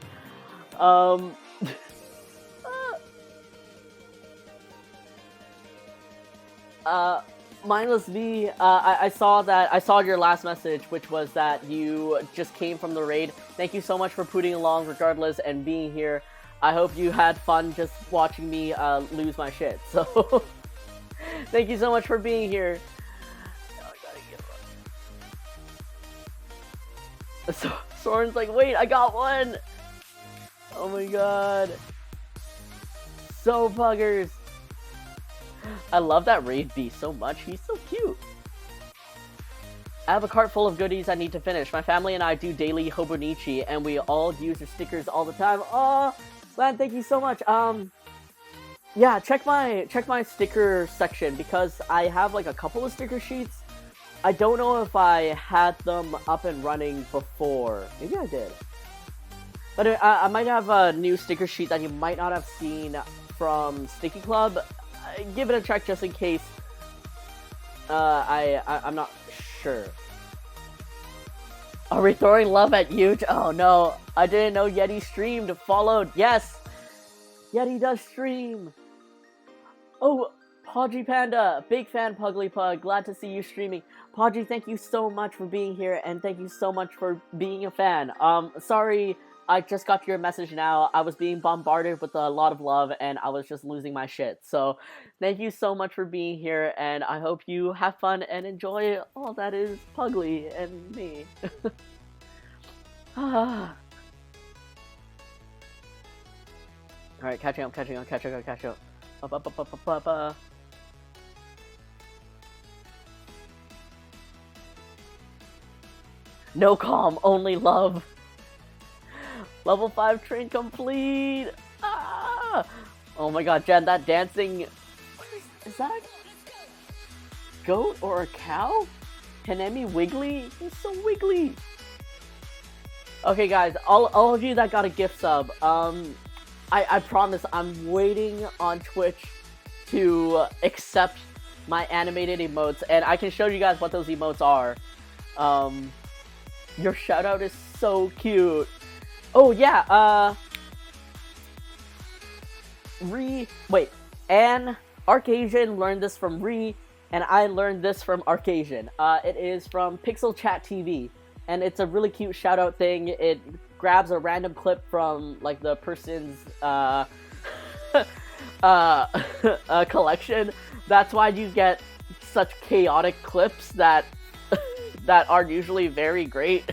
Mindless V, I saw your last message, which was that you just came from the raid. Thank you so much for putting along regardless and being here. I hope you had fun just watching me lose my shit. So, thank you so much for being here. So, Soren's like, wait, I got one! Oh my god. So buggers. I love that Raid Beast so much. He's so cute. I have a cart full of goodies I need to finish. My family and I do daily Hobonichi, and we all use your stickers all the time. Oh, man, thank you so much. Yeah, check my sticker section because I have like a couple of sticker sheets. I don't know if I had them up and running before. Maybe I did. But I might have a new sticker sheet that you might not have seen from Sticky Club. Give it a check just in case. I'm not sure. Are we throwing love at Huge? Oh no, I didn't know Yeti streamed. Followed. Yes, Yeti does stream. Oh, Puglie Panda, big fan, Puglie Pug. Glad to see you streaming. Puglie, thank you so much for being here, and thank you so much for being a fan. Sorry, I just got your message now. I was being bombarded with a lot of love, and I was just losing my shit. So, thank you so much for being here, and I hope you have fun and enjoy all that is Puglie and me. Alright, catching up. Up. No calm, only love. Level 5 train complete! Ah! Oh my god, Jen, that dancing... Is that a goat or a cow? Hanemi Wiggly? He's so wiggly! Okay guys, all of you that got a gift sub, I promise I'm waiting on Twitch to accept my animated emotes, and I can show you guys what those emotes are. Your shoutout is so cute. Oh yeah, Anne Arcasian learned this from and I learned this from Arcasian. It is from Pixel Chat TV, and it's a really cute shoutout thing. It grabs a random clip from like the person's collection. That's why you get such chaotic clips that that are usually very great.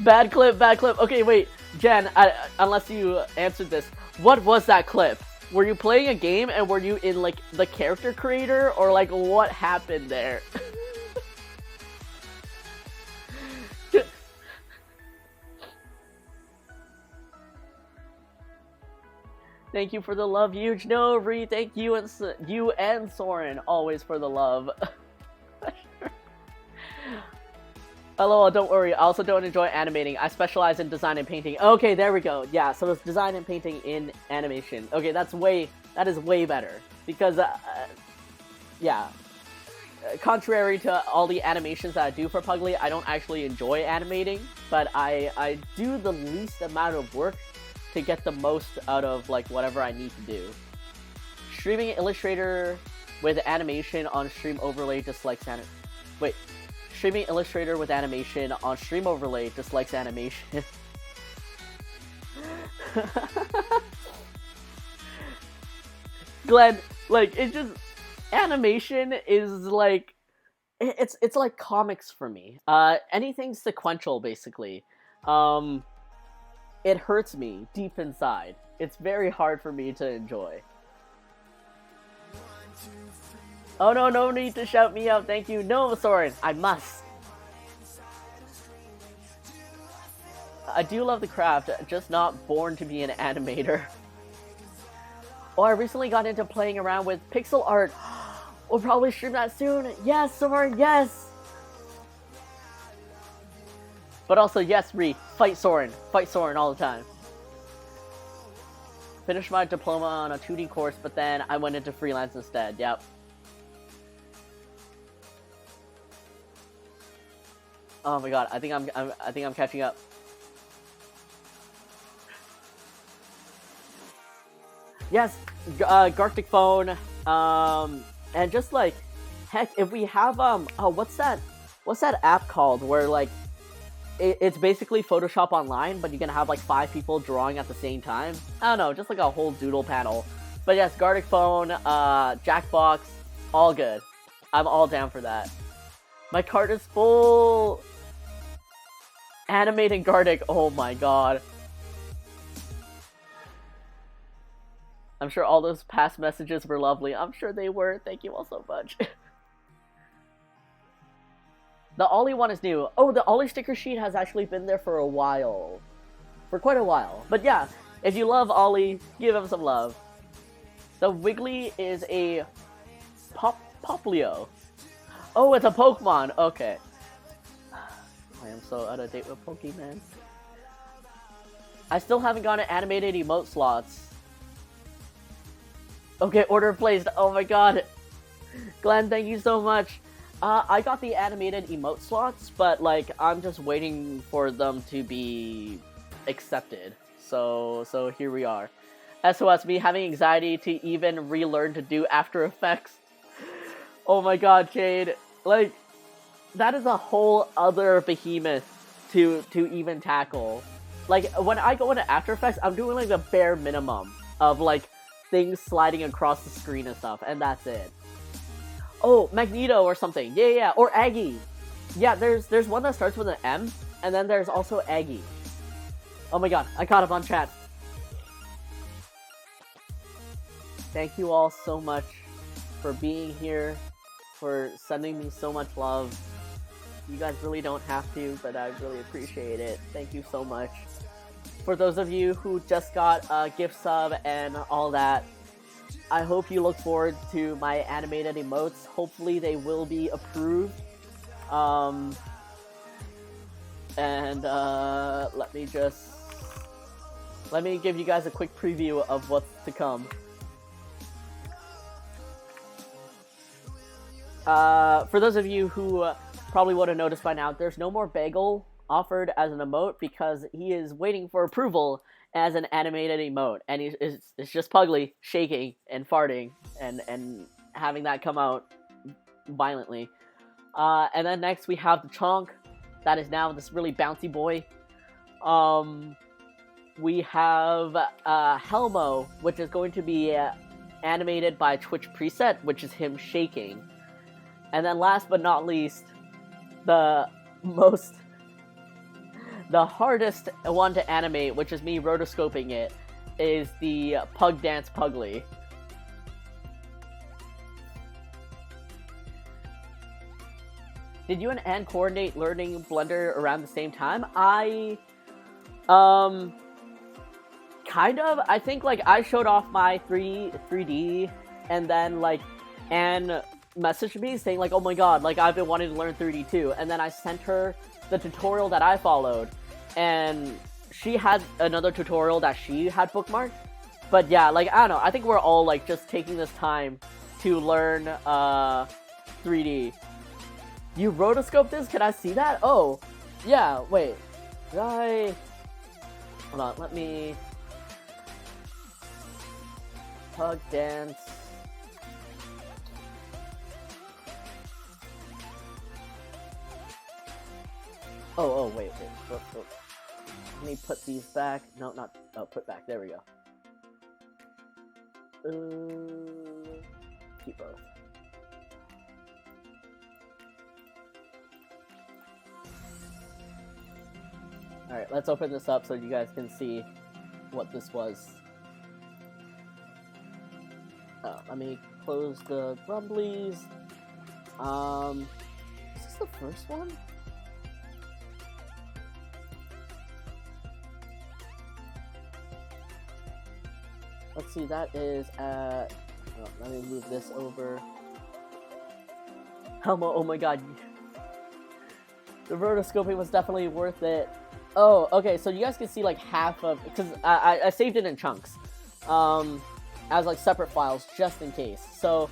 Bad clip. Okay, wait, Jen, unless you answered this, what was that clip? Were you playing a game and were you in like the character creator, or like what happened there? Thank you for the love, Huge. No, Ree, thank you and Soren always for the love. LOL, don't worry, I also don't enjoy animating. I specialize in design and painting. Okay, there we go. Yeah, so it's design and painting in animation. Okay, that is way better. Because, yeah. Contrary to all the animations that I do for Puglie, I don't actually enjoy animating, but I do the least amount of work to get the most out of, like, whatever I need to do. Streaming Illustrator with animation on Stream Overlay dislikes Wait. Streaming Illustrator with animation on Stream Overlay dislikes animation. Glenn, like, it just... Animation is, like... It's like comics for me. Anything sequential, basically. it hurts me deep inside. It's very hard for me to enjoy. Oh no, no need to shout me out, thank you. No, Soren, I must. I do love the craft, just not born to be an animator. Oh, I recently got into playing around with pixel art. We'll probably stream that soon. Yes, Soren, yes! But also, yes, Ree, fight Soren all the time. Finished my diploma on a 2D course, but then I went into freelance instead, yep. Oh my god, I think I'm catching up. Yes, Gartic phone, and just like, heck, if we have oh, what's that app called where like it's basically Photoshop online, but you can have like 5 people drawing at the same time. I don't know, just like a whole doodle panel. But yes, Gartic phone, Jackbox, all good. I'm all down for that. My cart is full. Animating Gartic, oh my god. I'm sure all those past messages were lovely. I'm sure they were. Thank you all so much. The Ollie one is new. Oh, the Ollie sticker sheet has actually been there for a while. For quite a while. But yeah, if you love Ollie, give him some love. The Wiggly is a Poplio. Oh, it's a Pokemon. Okay. I am so out of date with Pokemon. I still haven't gotten animated emote slots. Okay, order placed. Oh my god. Glenn, thank you so much. I got the animated emote slots, but like I'm just waiting for them to be accepted. So here we are. SOS, me having anxiety to even relearn to do After Effects. Oh my god, Cade. Like, that is a whole other behemoth to even tackle. Like, when I go into After Effects, I'm doing like the bare minimum of like things sliding across the screen and stuff, and that's it. Oh, Magneto or something. Yeah, or Aggie. Yeah, there's one that starts with an M, and then there's also Aggie. Oh my god, I caught up on chat. Thank you all so much for being here, for sending me so much love. You guys really don't have to, but I really appreciate it. Thank you so much. For those of you who just got a gift sub and all that, I hope you look forward to my animated emotes. Hopefully they will be approved. Let me give you guys a quick preview of what's to come. For those of you who probably would have noticed by now, there's no more Bagel offered as an emote because he is waiting for approval as an animated emote, and it's just Puglie shaking and farting and having that come out violently. And then next we have the Chonk, that is now this really bouncy boy. We have Helmo, which is going to be animated by Twitch preset, which is him shaking. And then last but not least, the hardest one to animate, which is me rotoscoping it, is the Pug Dance Puglie. Did you and Anne coordinate learning Blender around the same time? Kind of. I think, like, I showed off my 3D, and then, like, Anne messaged me saying, like, oh my god, like, I've been wanting to learn 3D too, and then I sent her the tutorial that I followed, and she had another tutorial that she had bookmarked. But yeah, like, I don't know, I think we're all, like, just taking this time to learn 3D. You rotoscope this? Can I see that? Oh, yeah, wait. Did I... Hold on, let me... Pug Dance... Oh, wait. Let me put these back. No, not... Oh, put back. There we go. Keep both. Alright, let's open this up so you guys can see what this was. Let me close the Grumblies. Is this the first one? Let's see, that is at... Oh, let me move this over. Helma, oh my god. The rotoscoping was definitely worth it. Oh, okay, so you guys can see like half of... Because I saved it in chunks. As like separate files, just in case. So,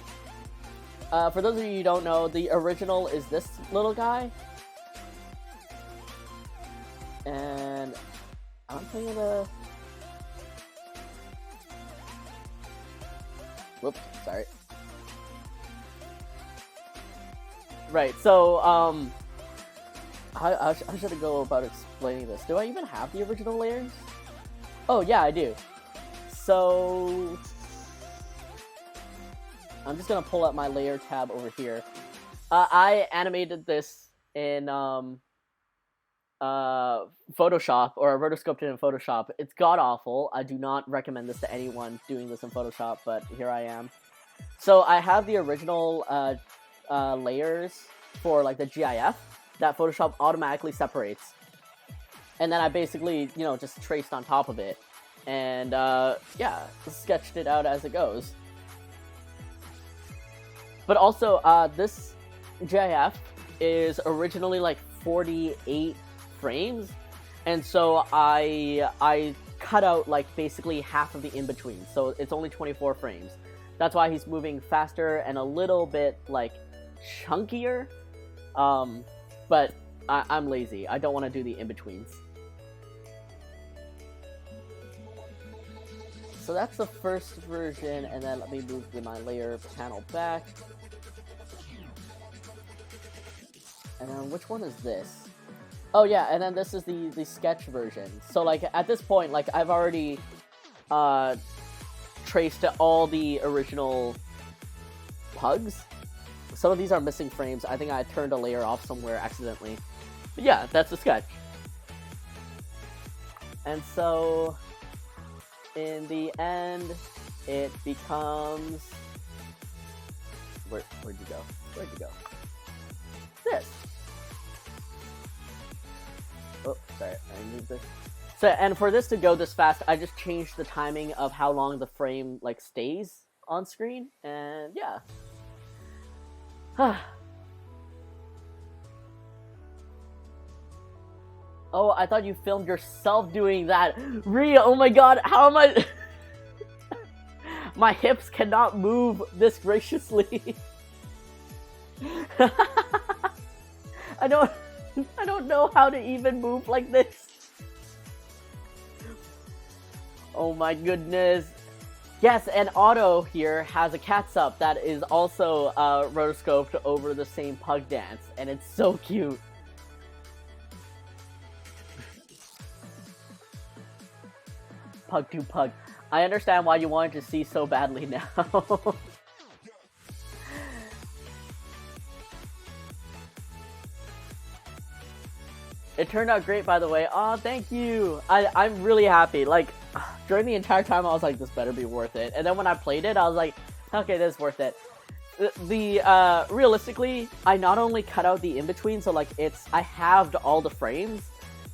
for those of you who don't know, the original is this little guy. And I'm thinking of... Whoops, sorry. Right, so, how should I go about explaining this? Do I even have the original layers? Oh, yeah, I do. So, I'm just gonna pull up my layer tab over here. I animated this in, Photoshop, or rotoscoped it in Photoshop. It's god-awful. I do not recommend this to anyone doing this in Photoshop, but here I am. So I have the original layers for like the GIF that Photoshop automatically separates. And then I basically, you know, just traced on top of it. And yeah, sketched it out as it goes. But also, this GIF is originally like 48 frames, and so I cut out like basically half of the in-between, so it's only 24 frames. That's why he's moving faster and a little bit like chunkier, but I'm lazy. I don't want to do the in-betweens. So that's the first version, and then let me move my layer panel back. And then which one is this? Oh yeah, and then this is the sketch version. So like at this point, like I've already traced all the original pugs. Some of these are missing frames. I think I turned a layer off somewhere accidentally. But yeah, that's the sketch. And so in the end, it becomes... Where'd you go? Where'd you go? This. Oh, sorry, I moved this. So, and for this to go this fast, I just changed the timing of how long the frame, like, stays on screen, and yeah. Oh, I thought you filmed yourself doing that. Rhea, oh my god, how am I... My hips cannot move this graciously. I don't know how to even move like this. Oh my goodness. Yes, and Otto here has a catsup that is also rotoscoped over the same pug dance, and it's so cute. Pug to pug. I understand why you wanted to see so badly now. It turned out great, by the way. Aw, thank you. I'm really happy. Like, during the entire time, I was like, this better be worth it. And then when I played it, I was like, okay, this is worth it. Realistically, I not only cut out the in-between, so like, I halved all the frames,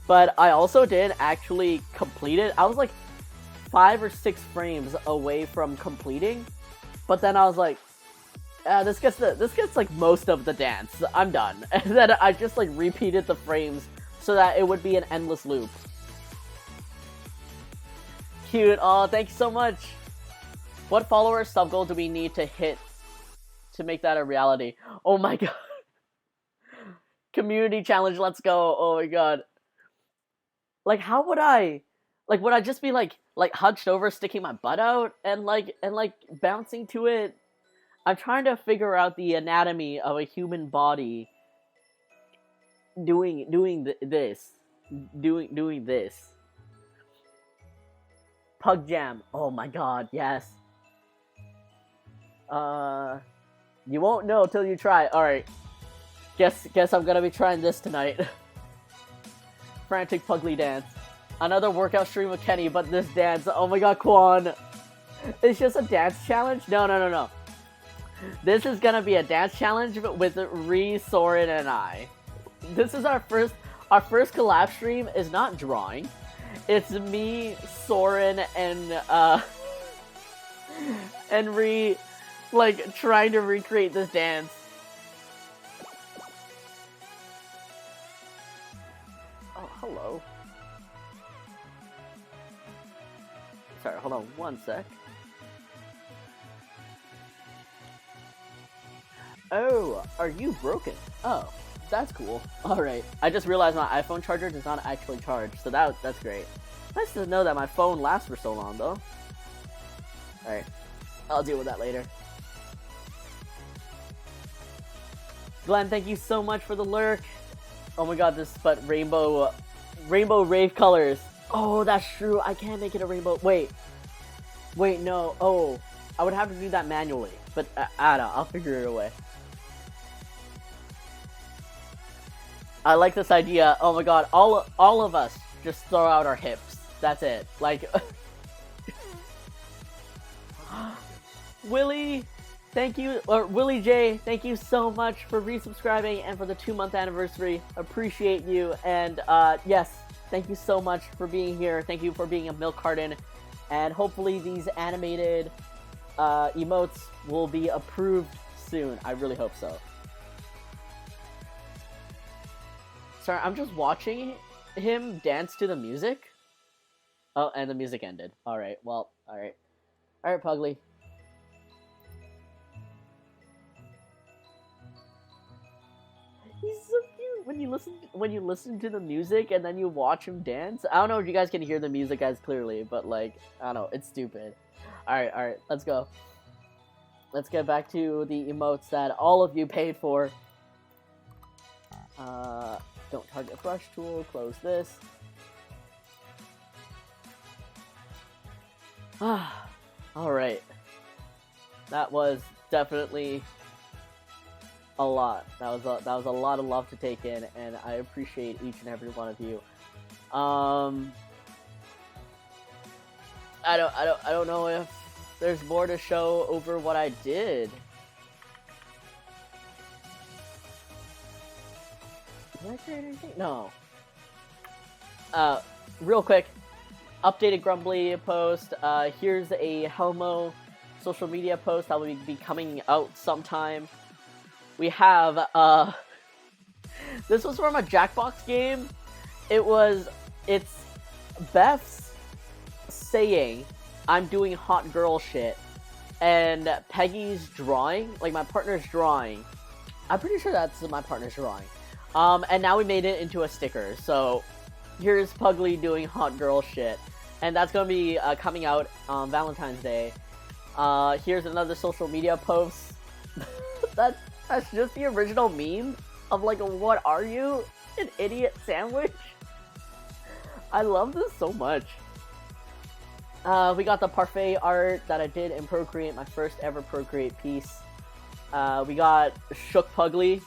but I also did actually complete it. I was like 5 or 6 frames away from completing, but then I was like, this gets like most of the dance. I'm done. And then I just like repeated the frames so that it would be an endless loop. Cute. Oh, thank you so much. What follower sub goal do we need to hit to make that a reality? Oh my god. Community challenge, let's go. Oh my god. Like, how would I... Like, would I just be like hunched over, sticking my butt out, and like bouncing to it? I'm trying to figure out the anatomy of a human body doing this. Pug jam. Oh my god, yes. You won't know till you try. Alright. Guess I'm gonna be trying this tonight. frantic Puglie dance. Another workout stream with Kenny, but this dance, oh my god, Quan. It's just a dance challenge? No. This is gonna be a dance challenge with Ree, Soren, and I. This is our first collab stream is not drawing. It's me, Soren, and Ree, like, trying to recreate this dance. Oh, hello. Sorry, hold on one sec. Oh, are you broken? Oh, that's cool. Alright, I just realized my iPhone charger does not actually charge, so that's great. Nice to know that my phone lasts for so long, though. Alright, I'll deal with that later. Glenn, thank you so much for the lurk. Oh my god, but rainbow rave colors. Oh, that's true. I can't make it a rainbow. Wait, no. Oh, I would have to do that manually. But I'll figure it away. I like this idea. Oh my god, all of us just throw out our hips. That's it. Like, Willie, thank you, or Willie J, thank you so much for resubscribing and for the 2-month anniversary. Appreciate you, and yes, thank you so much for being here. Thank you for being a milk carton, and hopefully these animated emotes will be approved soon. I really hope so. Sorry, I'm just watching him dance to the music. Oh, and the music ended. Alright, well, alright. Alright, Puglie. He's so cute when you listen to the music and then you watch him dance. I don't know if you guys can hear the music as clearly, but like, I don't know, it's stupid. Alright, let's go. Let's get back to the emotes that all of you paid for. Don't target brush tool, close this. Alright. That was definitely a lot. That was a lot of love to take in, and I appreciate each and every one of you. I don't know if there's more to show over what I did. Did I create anything? No. Real quick, updated Grumbly post. Here's a Helmo social media post that will be coming out sometime. We have, this was from a Jackbox game. It's Beth's saying, I'm doing hot girl shit, and Peggy's drawing, like my partner's drawing. I'm pretty sure that's my partner's drawing. And now we made it into a sticker, so here's Puglie doing hot girl shit. And that's gonna be coming out on Valentine's Day. Here's another social media post. That's just the original meme of like, what are you? An idiot sandwich? I love this so much. We got the parfait art that I did in Procreate, my first ever Procreate piece. We got Shook Puglie.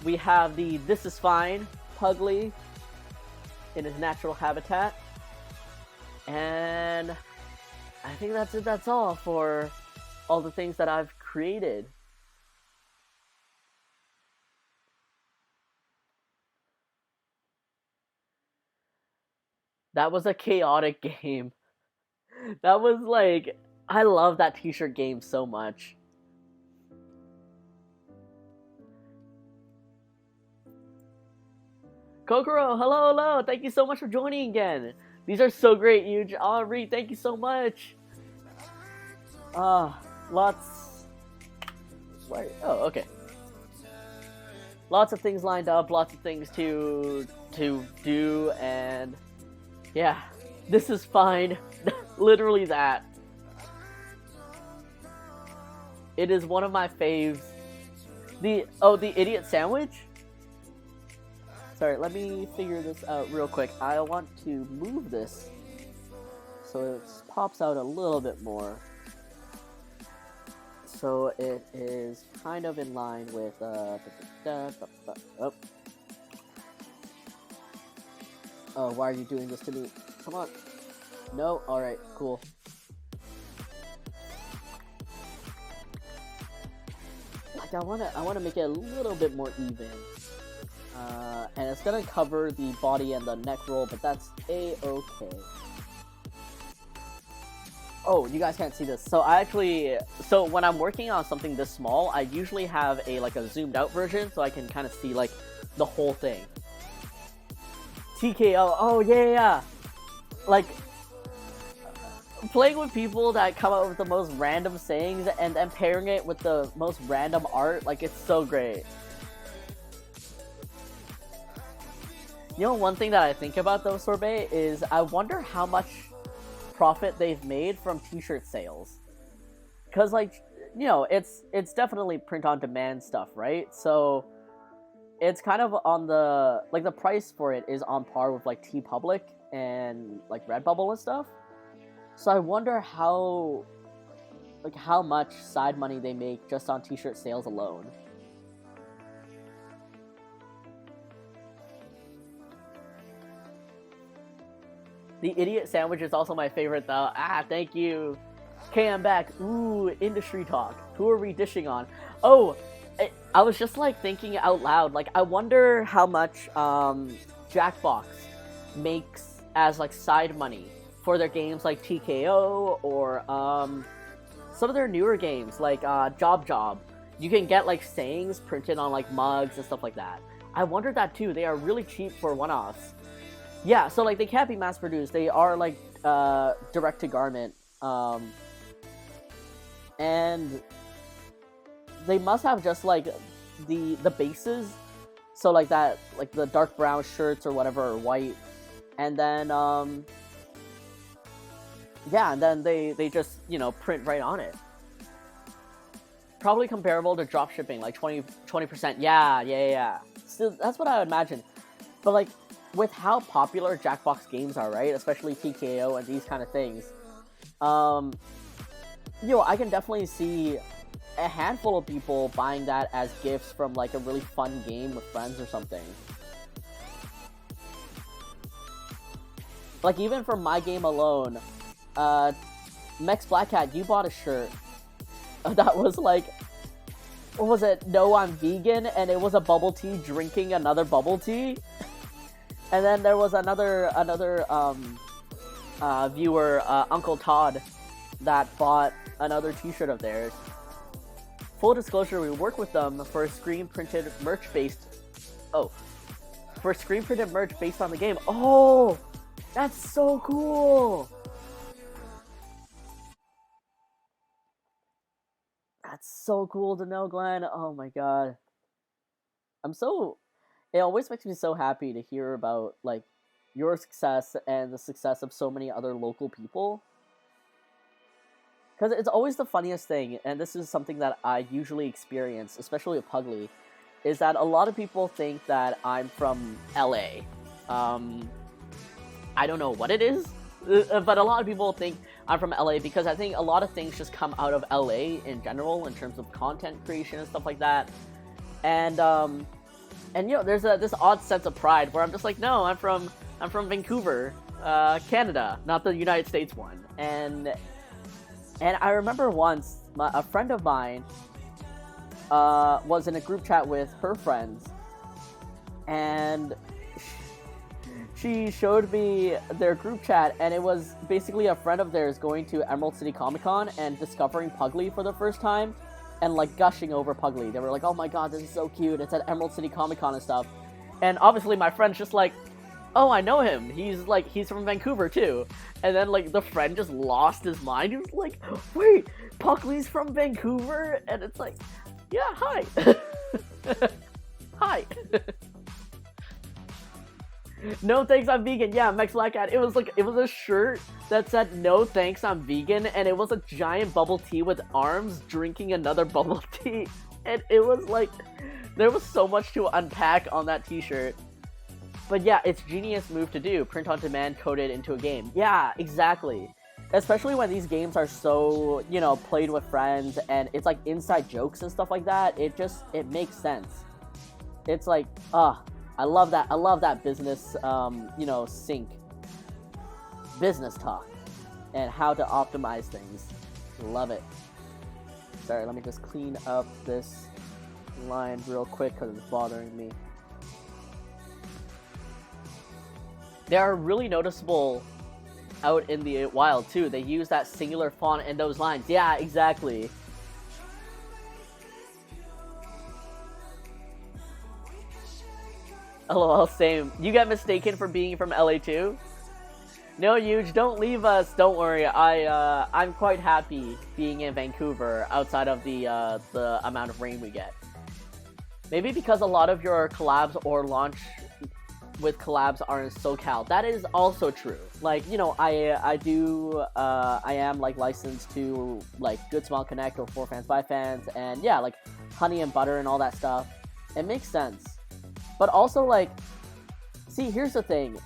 We have the This Is Fine Puglie in his natural habitat. And I think that's it. That's all for all the things that I've created. That was a chaotic game. That was like, I love that t-shirt game so much. Kokoro, hello, thank you so much for joining again. These are so great, huge. Reed, thank you so much. Lots. Where? Oh, okay. Lots of things lined up, lots of things to do, and yeah, this is fine. Literally that. It is one of my faves. The idiot sandwich? Sorry, let me figure this out real quick. I want to move this so it pops out a little bit more. So it is kind of in line with, Oh, why are you doing this to me? Come on. No? Alright, cool. Like, I wanna make it a little bit more even. And it's gonna cover the body and the neck roll, but that's a-okay. Oh, you guys can't see this. So when I'm working on something this small, I usually have a zoomed out version so I can kind of see like the whole thing. TKO, oh yeah. Like, playing with people that come up with the most random sayings and then pairing it with the most random art, like, it's so great. You know, one thing that I think about though, Sorbet, is I wonder how much profit they've made from t-shirt sales. Because, like, you know, it's definitely print-on-demand stuff, right? So it's kind of on the, like, the price for it is on par with, like, TeePublic and, like, Redbubble and stuff. So I wonder how much side money they make just on t-shirt sales alone. The idiot sandwich is also my favorite, though. Ah, thank you. Okay, I'm back. Ooh, industry talk. Who are we dishing on? Oh, I was just, like, thinking out loud. Like, I wonder how much Jackbox makes as, like, side money for their games like TKO or some of their newer games like Job. You can get, like, sayings printed on, like, mugs and stuff like that. I wonder that, too. They are really cheap for one-offs. Yeah, so, like, they can't be mass-produced. They are, like, direct-to-garment. And they must have just, like, the bases. So, like, that, like, the dark brown shirts or whatever, or white. And then, yeah, and then they just, you know, print right on it. Probably comparable to dropshipping, like 20%. Yeah. So that's what I would imagine. But, like, with how popular Jackbox games are, right? Especially TKO and these kind of things. You know, I can definitely see a handful of people buying that as gifts from, like, a really fun game with friends or something. Like, even for my game alone, Mex Black Cat, you bought a shirt that was like, what was it? No, I'm vegan, and it was a bubble tea drinking another bubble tea. And then there was another viewer, Uncle Todd, that bought another t-shirt of theirs. Full disclosure, we work with them for screen printed merch based on the game. Oh, that's so cool. That's so cool to know, Glenn. Oh my god. It always makes me so happy to hear about, like, your success and the success of so many other local people. Because it's always the funniest thing, and this is something that I usually experience, especially with Puglie, is that a lot of people think that I'm from LA. I don't know what it is, but a lot of people think I'm from LA because I think a lot of things just come out of LA in general in terms of content creation and stuff like that. And you know, there's this odd sense of pride where I'm just like, no, I'm from Vancouver, Canada, not the United States one. And I remember once a friend of mine was in a group chat with her friends, and she showed me their group chat, and it was basically a friend of theirs going to Emerald City Comic Con and discovering Puglie for the first time, and, like, gushing over Puglie. They were like, oh my god, this is so cute, it's at Emerald City Comic Con and stuff. And obviously my friend's just like, oh, I know him, he's from Vancouver too. And then, like, the friend just lost his mind. He was like, wait, Puglie's from Vancouver? And it's like, yeah, hi. Hi. No thanks, I'm vegan. Yeah, Mex Black Cat. It was a shirt that said no thanks, I'm vegan, and it was a giant bubble tea with arms drinking another bubble tea. And it was like, there was so much to unpack on that t-shirt. But yeah, it's genius move to do, print on demand coded into a game. Yeah, exactly. Especially when these games are so, you know, played with friends and it's like inside jokes and stuff like that. It makes sense. It's like, I love that. I love that business, sync, business talk, and how to optimize things. Love it. Sorry, let me just clean up this line real quick because it's bothering me. They are really noticeable out in the wild too. They use that singular font in those lines. Yeah, exactly. LOL, same. You get mistaken for being from LA too? No, Huge, don't leave us. Don't worry. I'm quite happy being in Vancouver outside of the amount of rain we get. Maybe because a lot of your collabs or launch with collabs are in SoCal. That is also true. Like, I am like licensed to like Good Smile Connect or For Fans by Fans, and yeah, like Honey and Butter and all that stuff. It makes sense. But also, like, see, here's the thing.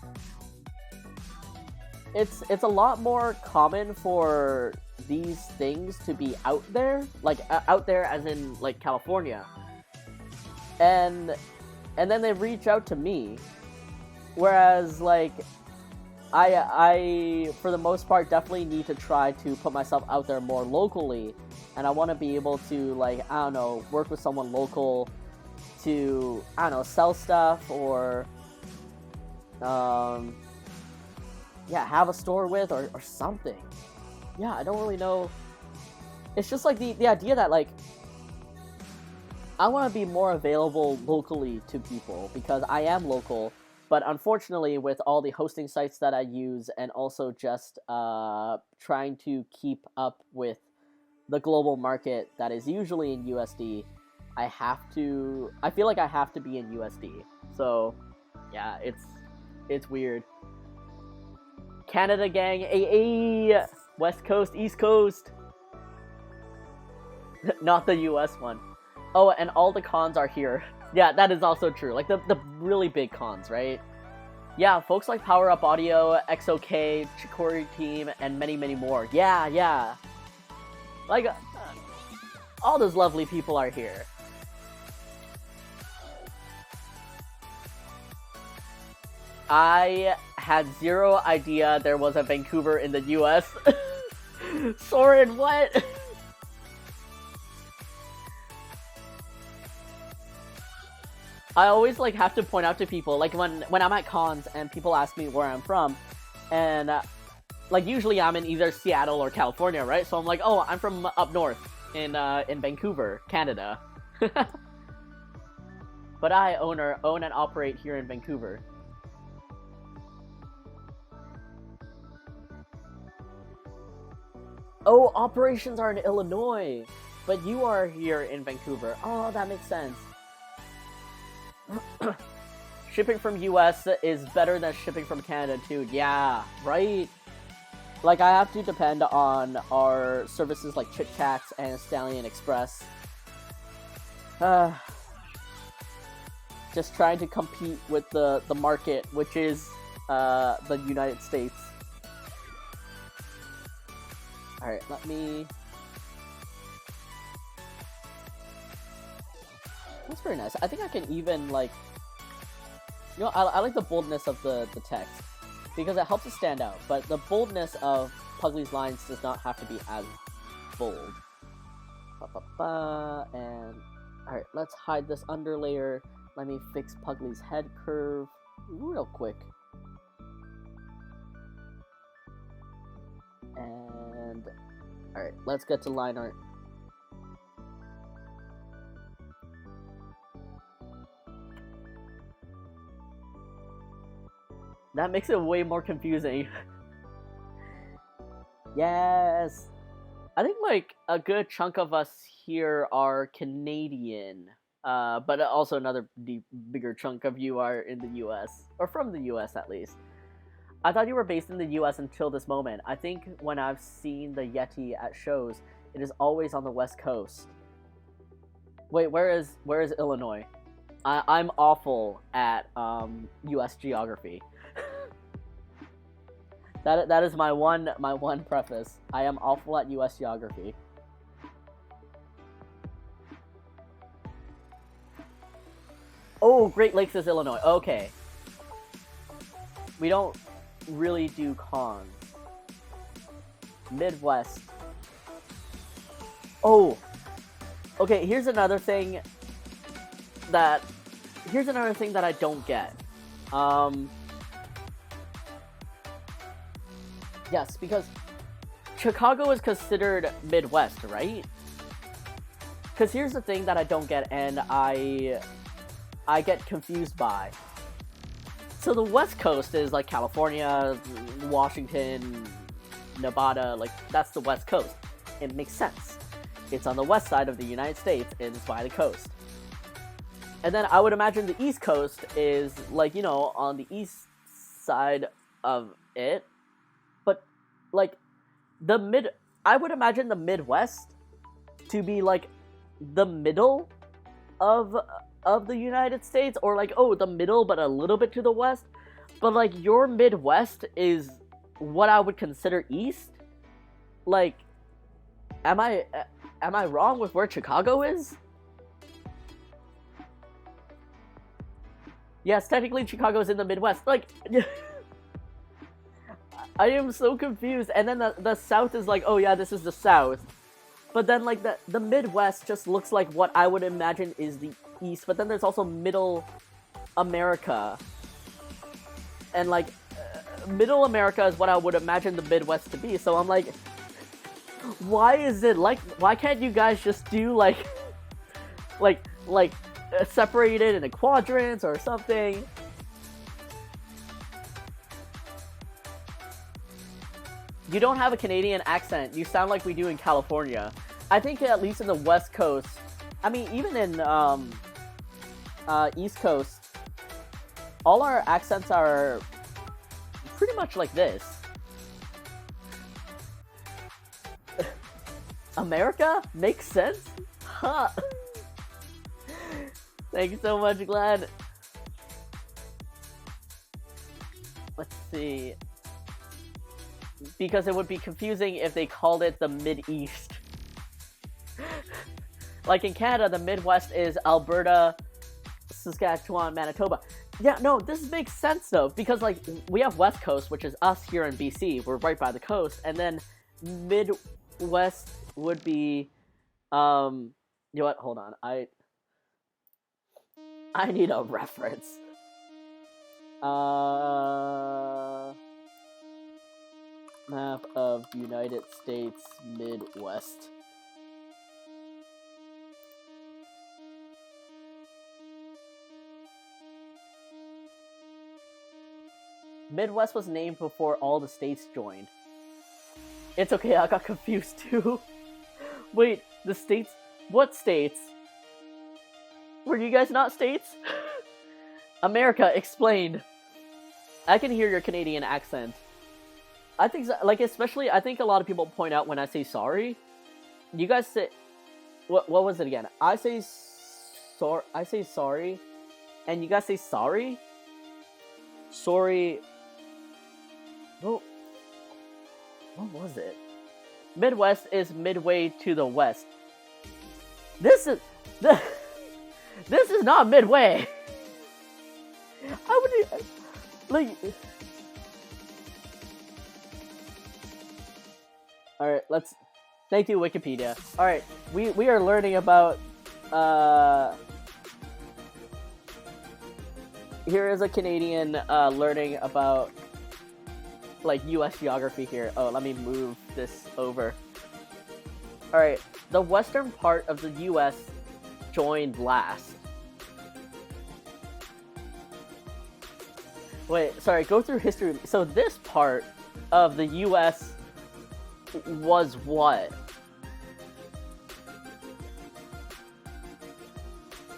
It's a lot more common for these things to be out there, like out there as in like California, and then they reach out to me, whereas like I for the most part definitely need to try to put myself out there more locally, and I want to be able to, like, I don't know, work with someone local to, I don't know, sell stuff or have a store with or something. Yeah, I don't really know. It's just like the idea that, like, I want to be more available locally to people because I am local, but unfortunately with all the hosting sites that I use and also just trying to keep up with the global market that is usually in USD, I feel like I have to be in USD. So yeah, it's weird. Canada gang, AA, West Coast, East Coast. Not the US one. Oh, and all the cons are here. Yeah, that is also true. Like the really big cons, right? Yeah, folks like Power Up Audio, XOK, Chikori Team, and many, many more. Yeah. Like, all those lovely people are here. I had zero idea there was a Vancouver in the US. Soren, what? I always like have to point out to people, like when I'm at cons and people ask me where I'm from, and like usually I'm in either Seattle or California, right? So I'm like, oh, I'm from up north in Vancouver, Canada. But I own and operate here in Vancouver. Oh, operations are in Illinois, but you are here in Vancouver. Oh, that makes sense. Shipping from US is better than shipping from Canada too. Yeah, right? Like, I have to depend on our services like Chit Chats and Stallion Express. Just trying to compete with the market, which is the United States. Alright, let me... That's very nice. I think I can even, like... You know, I like the boldness of the text, because it helps it stand out, but the boldness of Puglie's lines does not have to be as bold. And... Alright, let's hide this underlayer. Let me fix Puglie's head curve real quick. And... Alright, let's get to line art. That makes it way more confusing. Yes! I think, like, a good chunk of us here are Canadian. But also another bigger chunk of you are in the US. Or from the US, at least. I thought you were based in the US until this moment. I think when I've seen the Yeti at shows, it is always on the West Coast. Wait, where is Illinois? I'm awful at US geography. That is my one preface. I am awful at US geography. Oh, Great Lakes is Illinois. Okay. We don't really do cons. Midwest. Oh. Okay, here's another thing that I don't get. Yes, because Chicago is considered Midwest, right? Because here's the thing that I don't get, and I get confused by. So the West Coast is like California, Washington, Nevada, like that's the West Coast. It makes sense. It's on the west side of the United States, and it's by the coast. And then I would imagine the East Coast is like, you know, on the east side of it. But like I would imagine the Midwest to be like the middle of the United States, or like, oh, the middle but a little bit to the west. But like your Midwest is what I would consider east. Like, am I wrong with where Chicago is? Yes, technically Chicago is in the Midwest. Like, I am so confused. And then the South is like, oh yeah, this is the South. But then like the Midwest just looks like what I would imagine is the East. But then there's also Middle America. And like, Middle America is what I would imagine the Midwest to be. So I'm like, why can't you guys just do like separate it into quadrants or something? You don't have a Canadian accent. You sound like we do in California. I think at least in the West Coast, I mean, even in East Coast, all our accents are pretty much like this. America? Makes sense? Huh. Thank you so much, Glenn. Let's see. Because it would be confusing if they called it the Mid-East. Like in Canada, the Midwest is Alberta, Saskatchewan, Manitoba. Yeah, no, this makes sense though, because like we have West Coast, which is us here in BC. We're right by the coast, and then Midwest would be, you know what? Hold on, I need a reference. Map of United States Midwest. Midwest was named before all the states joined. It's okay, I got confused too. Wait, the states? What states? Were you guys not states? America, explained. I can hear your Canadian accent. I think, like, especially, I think a lot of people point out when I say sorry. You guys say, what was it again? I say sorry, and you guys say sorry? Sorry. What was it? Midwest is midway to the west. This is not midway. I would, like... Alright, let's... Thank you, Wikipedia. Alright, we are learning about... Here is a Canadian learning about, like, US geography here. Oh, let me move this over. Alright, the western part of the US joined last. Wait, sorry, go through history. So this part of the US was what?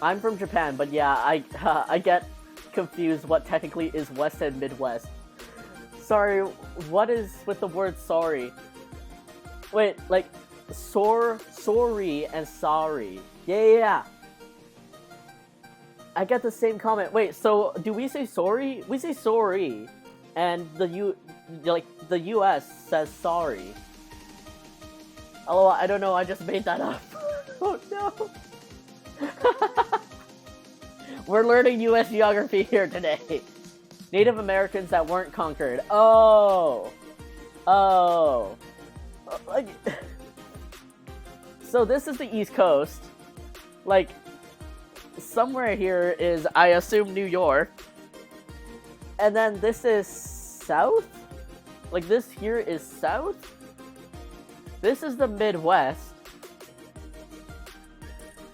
I'm from Japan, but yeah, I get confused what technically is West and Midwest. Sorry, what is with the word sorry? Wait, like, sorry and sorry. Yeah. I get the same comment. Wait, so do we say sorry? We say sorry, and the US says sorry. Oh, I don't know. I just made that up. Oh no. We're learning U.S. geography here today. Native Americans that weren't conquered. Oh. Like, so this is the East Coast. Like, somewhere here is, I assume, New York. And then this is South? Like, this here is South? This is the Midwest.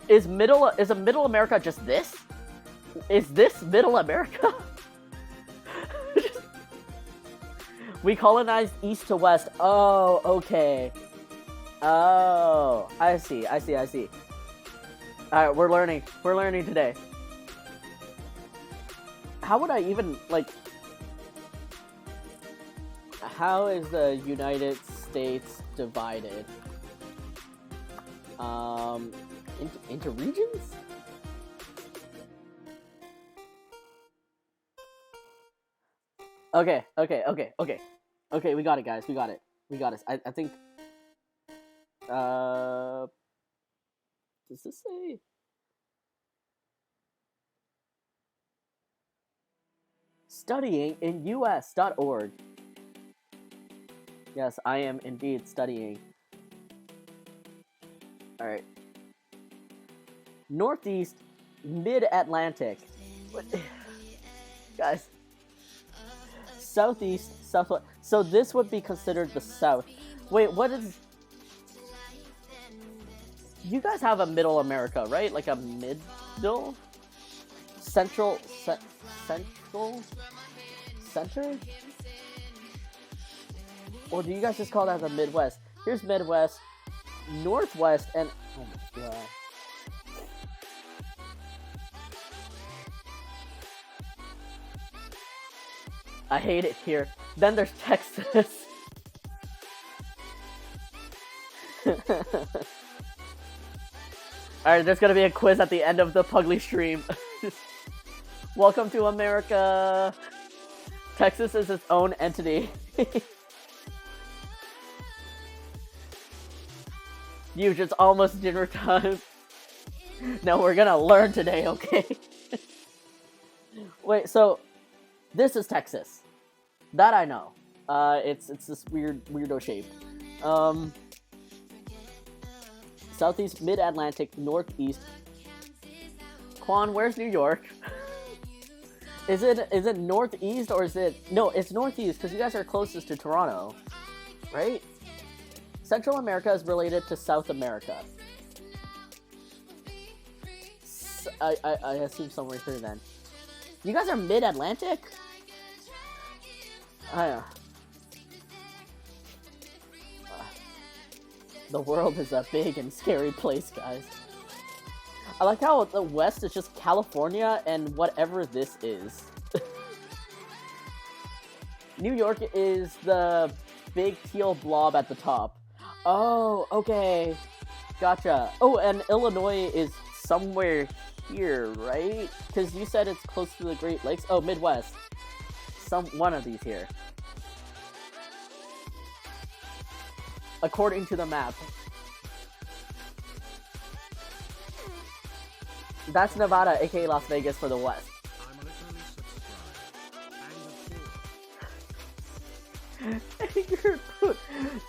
Is Middle America just this? Is this Middle America? We colonized east to west. Oh, okay. Oh, I see. Alright, we're learning today. How would I even, like... How is the United States divided? Into regions? Okay, we got it, guys. We got it. I think... Does this say... Studying in US.org. Yes, I am indeed studying. Alright. Northeast, Mid-Atlantic. Guys. Southeast, Southwest. So this would be considered the South. Wait, what is... You guys have a Middle America, right? Like a middle? Central? Central? Center? Or do you guys just call that the Midwest? Here's Midwest, Northwest, and... Oh my god. I hate it here. Then there's Texas. Alright, there's gonna be a quiz at the end of the Puglie stream. Welcome to America. Texas is its own entity. Huge, it's almost dinner time. No, we're gonna learn today, okay? Wait, so this is Texas. That I know. It's this weirdo shape. Southeast, Mid-Atlantic, Northeast. Quan, where's New York? Is it Northeast or is it... No, it's Northeast because you guys are closest to Toronto. Right? Central America is related to South America. I assume somewhere here then. You guys are Mid-Atlantic? The world is a big and scary place, guys. I like how the West is just California and whatever this is. New York is the big teal blob at the top. Oh, okay. Gotcha. Oh, and Illinois is somewhere here, right? Because you said it's close to the Great Lakes. Oh, Midwest. One of these here. According to the map. That's Nevada, aka Las Vegas for the West.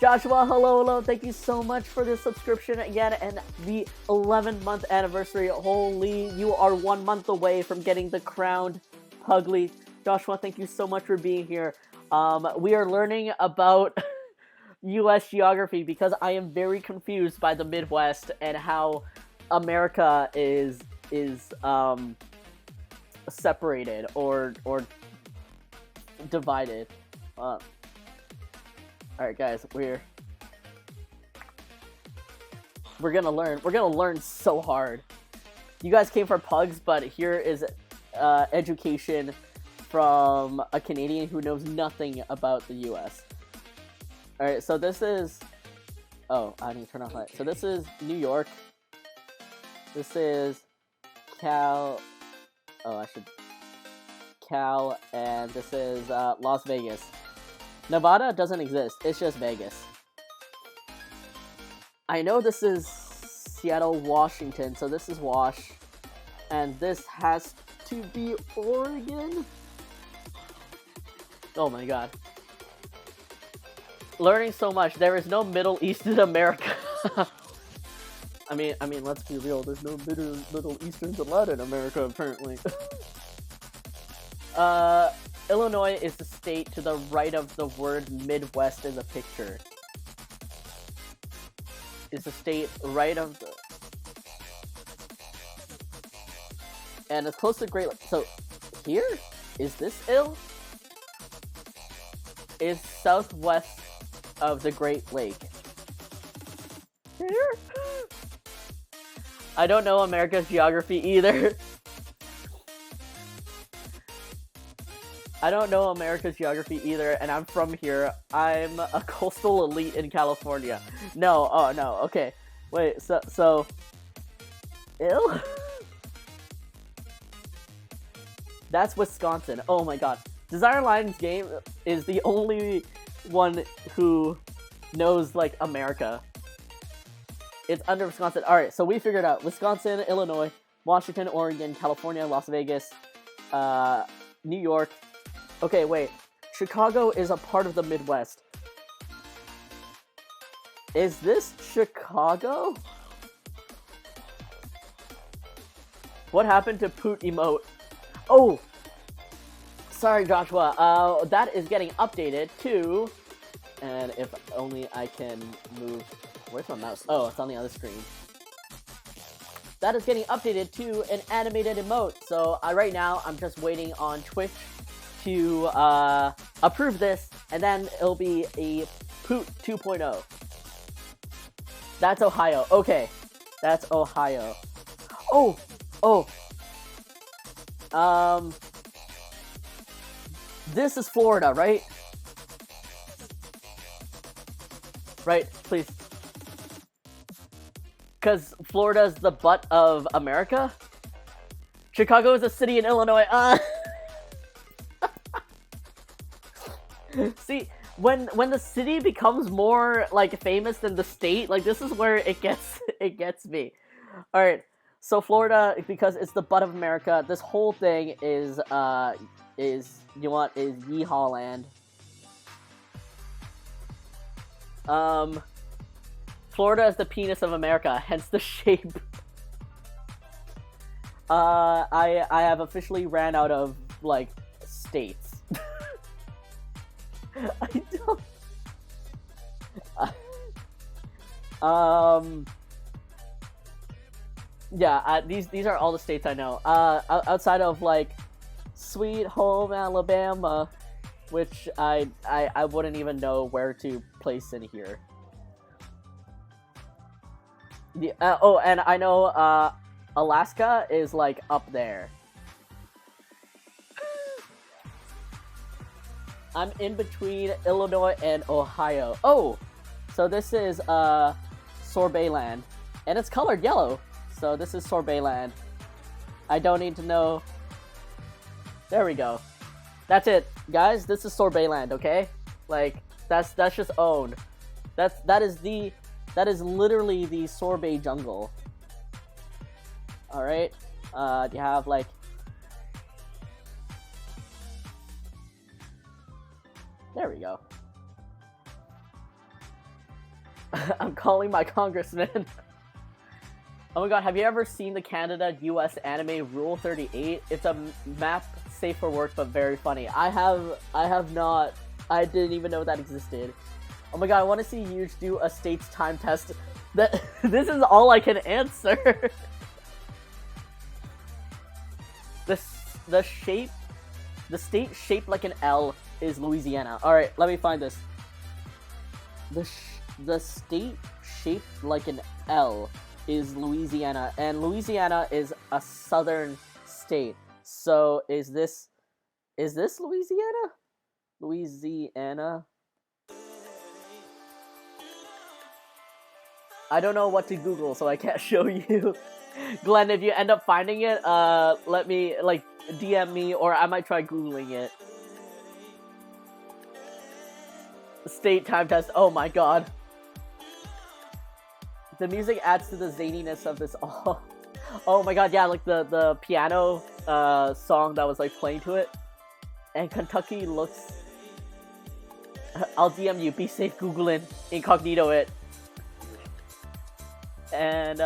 Joshua, hello, thank you so much for this subscription again, and the 11-month anniversary. Holy, you are 1 month away from getting the crowned Puglie. Joshua, thank you so much for being here. We are learning about U.S. geography because I am very confused by the Midwest and how America is separated or divided. Alright guys, we're gonna learn. We're gonna learn so hard. You guys came for pugs, but here is education from a Canadian who knows nothing about the US. Alright, so this is... Oh, I need to turn off light. So this is New York. This is Cal... Oh, I should... Cal, and this is Las Vegas. Nevada doesn't exist, it's just Vegas. I know this is Seattle, Washington, so this is Wash. And this has to be Oregon. Oh my god. Learning so much. There is no Middle East in America. I mean, let's be real. There's no Middle Easterns in Latin America, apparently. Illinois is the state to the right of the word Midwest in the picture. Is the state right of the... And it's close to Great Lakes. So, here? Is this ill? Is southwest of the Great Lake. Here? I don't know America's geography either. I don't know America's geography either, and I'm from here. I'm a coastal elite in California. No, oh no, okay. Wait, so... Ill? That's Wisconsin. Oh my god. Desire Lions game is the only one who knows, like, America. It's under Wisconsin. Alright, so we figured out Wisconsin, Illinois, Washington, Oregon, California, Las Vegas, New York. Okay, wait. Chicago is a part of the Midwest. Is this Chicago? What happened to Poot Emote? Oh! Sorry, Joshua. That is getting updated to... And if only I can move... Where's my mouse? Oh, it's on the other screen. That is getting updated to an animated emote. So right now, I'm just waiting on Twitch to approve this, and then it'll be a Poot 2.0. That's Ohio. Okay. That's Ohio. Oh! This is Florida, right? Right, please. Because Florida's the butt of America? Chicago is a city in Illinois. See, when the city becomes more, like, famous than the state, like, this is where it gets me. Alright, so Florida, because it's the butt of America, this whole thing is Yeehaw Land. Florida is the penis of America, hence the shape. I have officially ran out of, like, states. I don't... Yeah, these are all the states I know. Outside of, like, Sweet Home Alabama, which I wouldn't even know where to place in here. Oh, and I know Alaska is, like, up there. I'm in between Illinois and Ohio. Oh! So this is Sorbet Land. And it's colored yellow. So this is Sorbet Land. I don't need to know. There we go. That's it, guys. This is Sorbet Land, okay? Like, that's just owned. That is literally the sorbet jungle. Alright. You have, like... There we go. I'm calling my congressman. Oh my god, have you ever seen the Canada-US anime Rule 38? It's a map safe for work, but very funny. I have not. I didn't even know that existed. Oh my god, I want to see you do a state's time test. This is all I can answer. The state shaped like an L is Louisiana. All right, let me find this. The state shaped like an L is Louisiana, and Louisiana is a southern state. So is this Louisiana? Louisiana? I don't know what to Google, so I can't show you. Glenn, if you end up finding it, let me, like, DM me, or I might try Googling it. State time test, oh my god. The music adds to the zaniness of this all. Oh my god, yeah, like the piano song that was like playing to it. And Kentucky looks. I'll DM you. Be safe. Google it. Incognito it. And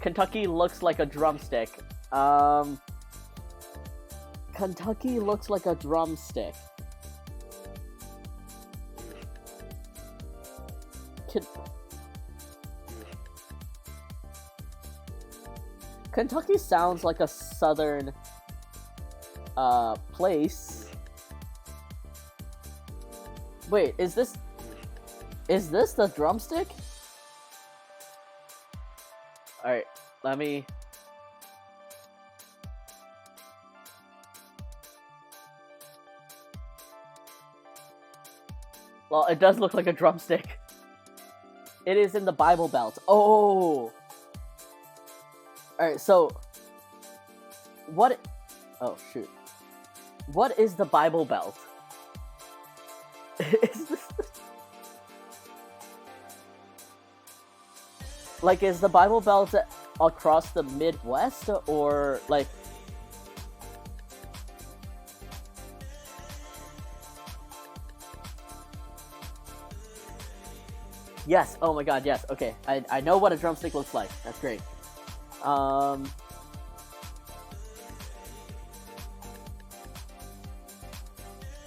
Kentucky looks like a drumstick. Kentucky looks like a drumstick. Kentucky sounds like a southern place. Wait, is this the drumstick? Alright, let me... Well, it does look like a drumstick. It is in the Bible Belt. Oh! Alright, so... What... Oh, shoot. What is the Bible Belt? Is this... Like, is the Bible Belt across the Midwest, or, like... Yes, oh my god, yes, okay. I know what a drumstick looks like. That's great.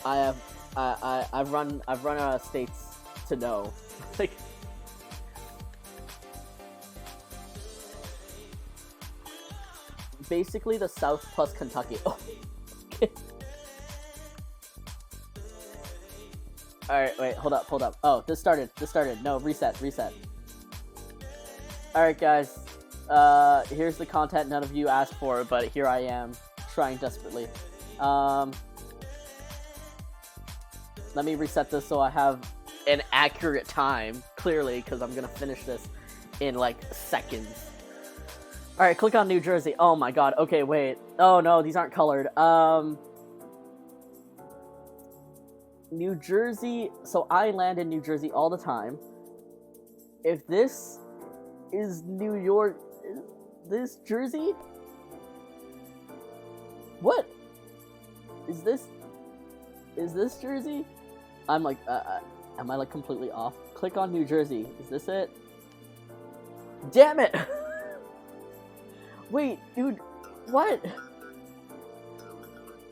I've run states to know. Like, basically the South plus Kentucky. Oh, okay. Alright, wait, hold up. Oh, this started. No, reset. Alright, guys. Here's the content none of you asked for, but here I am, trying desperately. Let me reset this so I have an accurate time, clearly, because I'm gonna finish this in, like, seconds. Alright, click on New Jersey. Oh my god, okay, wait. Oh no, these aren't colored. New Jersey, so I land in New Jersey all the time. If this is New York, is this Jersey? What? Is this Jersey? I'm like, am I like completely off? Click on New Jersey. Is this it? Damn it! Wait, dude, what?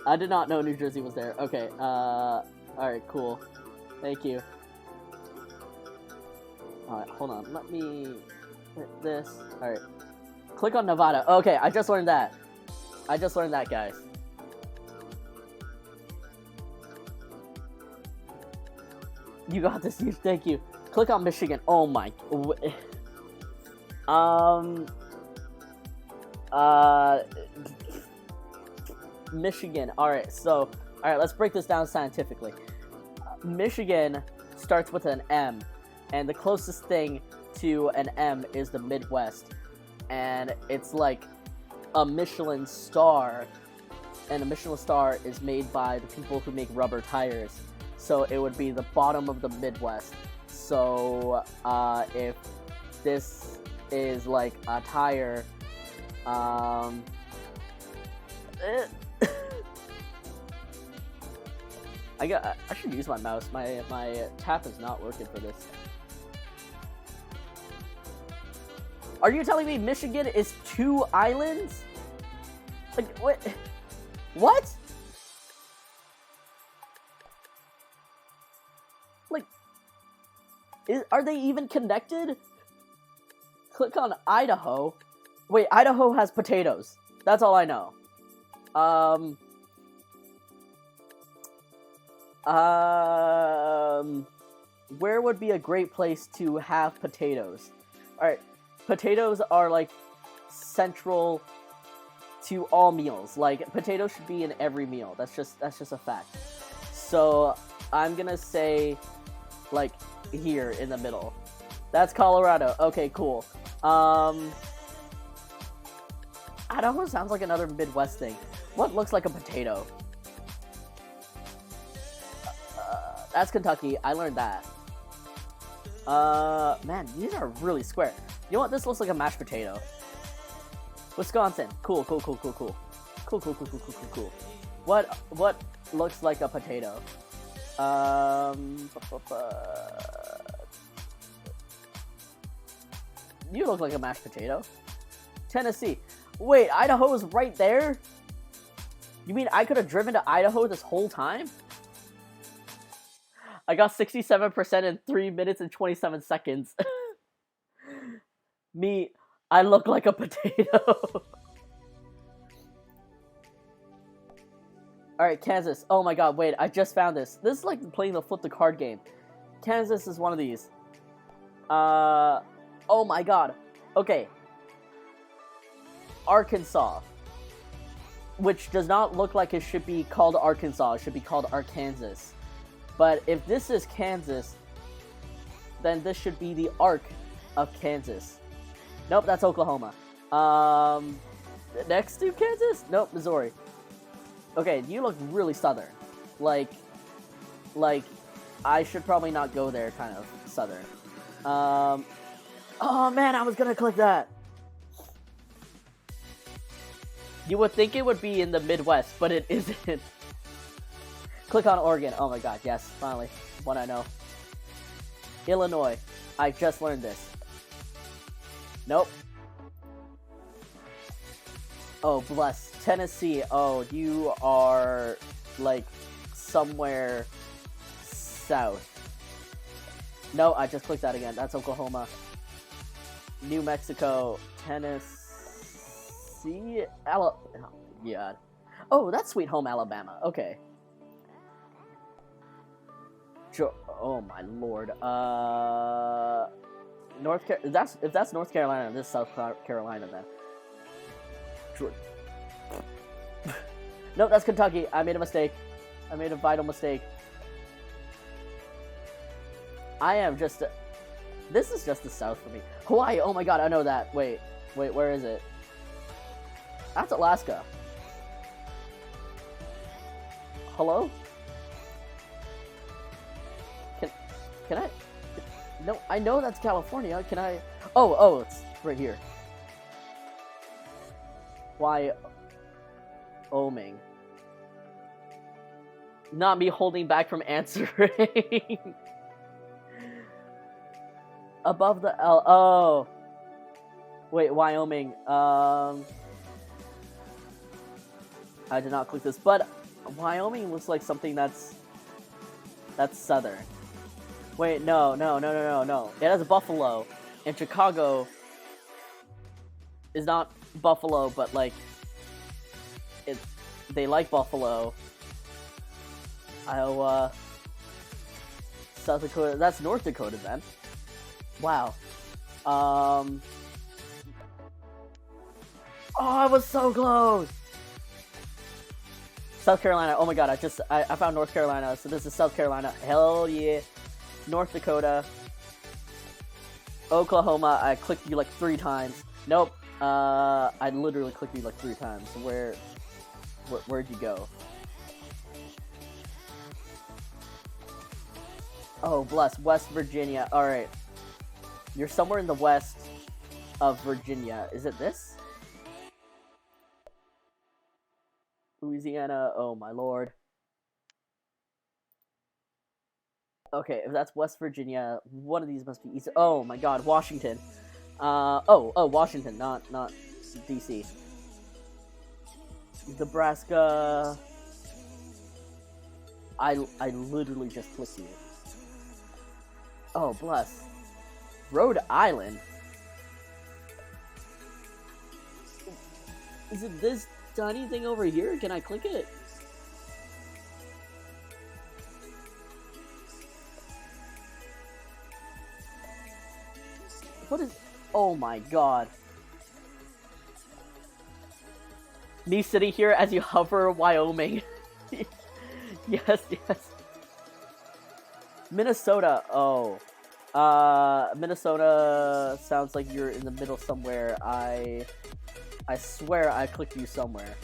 I did not know New Jersey was there. Okay, alright, cool. Thank you. Alright, hold on. Let me hit this. Alright. Click on Nevada. Okay, I just learned that. Guys. You got this, dude. Thank you. Click on Michigan. Oh my... Michigan. Alright, so... Alright, let's break this down scientifically. Michigan starts with an M, and the closest thing to an M is the Midwest. And it's like a Michelin star, and a Michelin star is made by the people who make rubber tires. So it would be the bottom of the Midwest. So if this is like a tire, I should use my mouse. My tap is not working for this. Are you telling me Michigan is 2 islands? Like, what? What? Like, are they even connected? Click on Idaho. Wait, Idaho has potatoes. That's all I know. Where would be a great place to have potatoes? Alright, potatoes are like central to all meals. Like, potatoes should be in every meal. That's just a fact. So I'm gonna say like here in the middle. That's Colorado. Okay, cool. Idaho sounds like another Midwest thing. What looks like a potato? That's Kentucky. I learned that. Man, these are really square. You know what? This looks like a mashed potato. Wisconsin. Cool. Cool. What looks like a potato? You look like a mashed potato. Tennessee. Wait, Idaho is right there? You mean I could have driven to Idaho this whole time? I got 67% in 3 minutes and 27 seconds. Me, I look like a potato. Alright, Kansas. Oh my god, wait, I just found this. This is like playing the flip the card game. Kansas is one of these. Oh my god. Okay. Arkansas. Which does not look like it should be called Arkansas. It should be called Arkansas. But if this is Kansas, then this should be the Ark of Kansas. Nope, that's Oklahoma. Next to Kansas? Nope, Missouri. Okay, you look really southern. Like, I should probably not go there, kind of southern. Oh man, I was gonna click that. You would think it would be in the Midwest, but it isn't. Click on Oregon. Oh my god, yes, finally. One I know. Illinois. I just learned this. Nope. Oh, bless. Tennessee. Oh, you are, like, somewhere south. No, I just clicked that again. That's Oklahoma. New Mexico. Tennessee. Oh, God. Oh, that's Sweet Home Alabama. Okay. Oh, my lord. If that's North Carolina, this is South Carolina, then. Nope, that's Kentucky. I made a mistake. I made a vital mistake. I am just... This is just the south for me. Hawaii, oh my god, I know that. Wait, where is it? That's Alaska. Hello? Can I... No, I know that's California. Can I... Oh, it's right here. Wyoming. Not me holding back from answering. Above the L. Oh. Wait, Wyoming. I did not click this, but Wyoming looks like something that's southern. Wait, no. It has a buffalo, and Chicago is not buffalo, but like they like buffalo. Iowa, South Dakota. That's North Dakota then. Wow. Oh, I was so close. South Carolina. Oh my god, I found North Carolina. So this is South Carolina. Hell yeah. North Dakota. Oklahoma. I clicked you like 3 times. Nope. I literally clicked you like 3 times. Where'd you go? Oh, bless. West Virginia. Alright. You're somewhere in the west of Virginia. Is it this? Louisiana. Oh, my lord. Okay, if that's West Virginia, one of these must be east. Oh, my god. Washington. Washington, not DC. Nebraska. I literally just clicked you. Oh, bless. Rhode Island? Is it this tiny thing over here? Can I click it? What is... Oh my god. Me sitting here as you hover Wyoming. Yes. Minnesota. Oh. Minnesota sounds like you're in the middle somewhere. I swear I clicked you somewhere.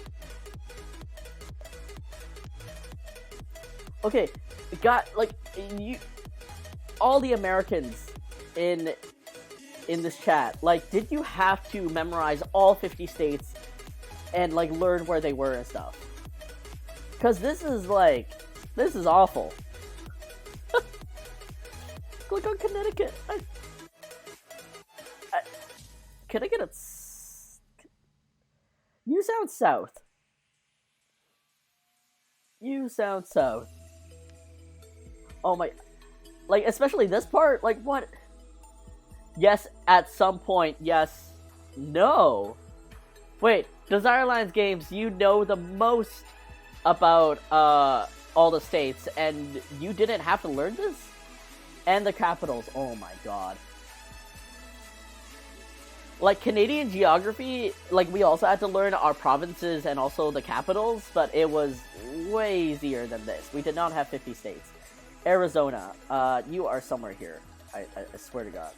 Okay, got, like, you... All the Americans in in this chat, like, did you have to memorize all 50 states and, like, learn where they were and stuff? Because this is, like, this is awful. Click on Connecticut. Can I get a... You sound south. You sound south. Oh my... Like, especially this part? Like, what? Yes, at some point. Yes. No. Wait, Desire Lines Games, you know the most about, all the states, and you didn't have to learn this? And the capitals. Oh my god. Like, Canadian geography, like, we also had to learn our provinces and also the capitals, but it was way easier than this. We did not have 50 states. Arizona, you are somewhere here. I swear to God.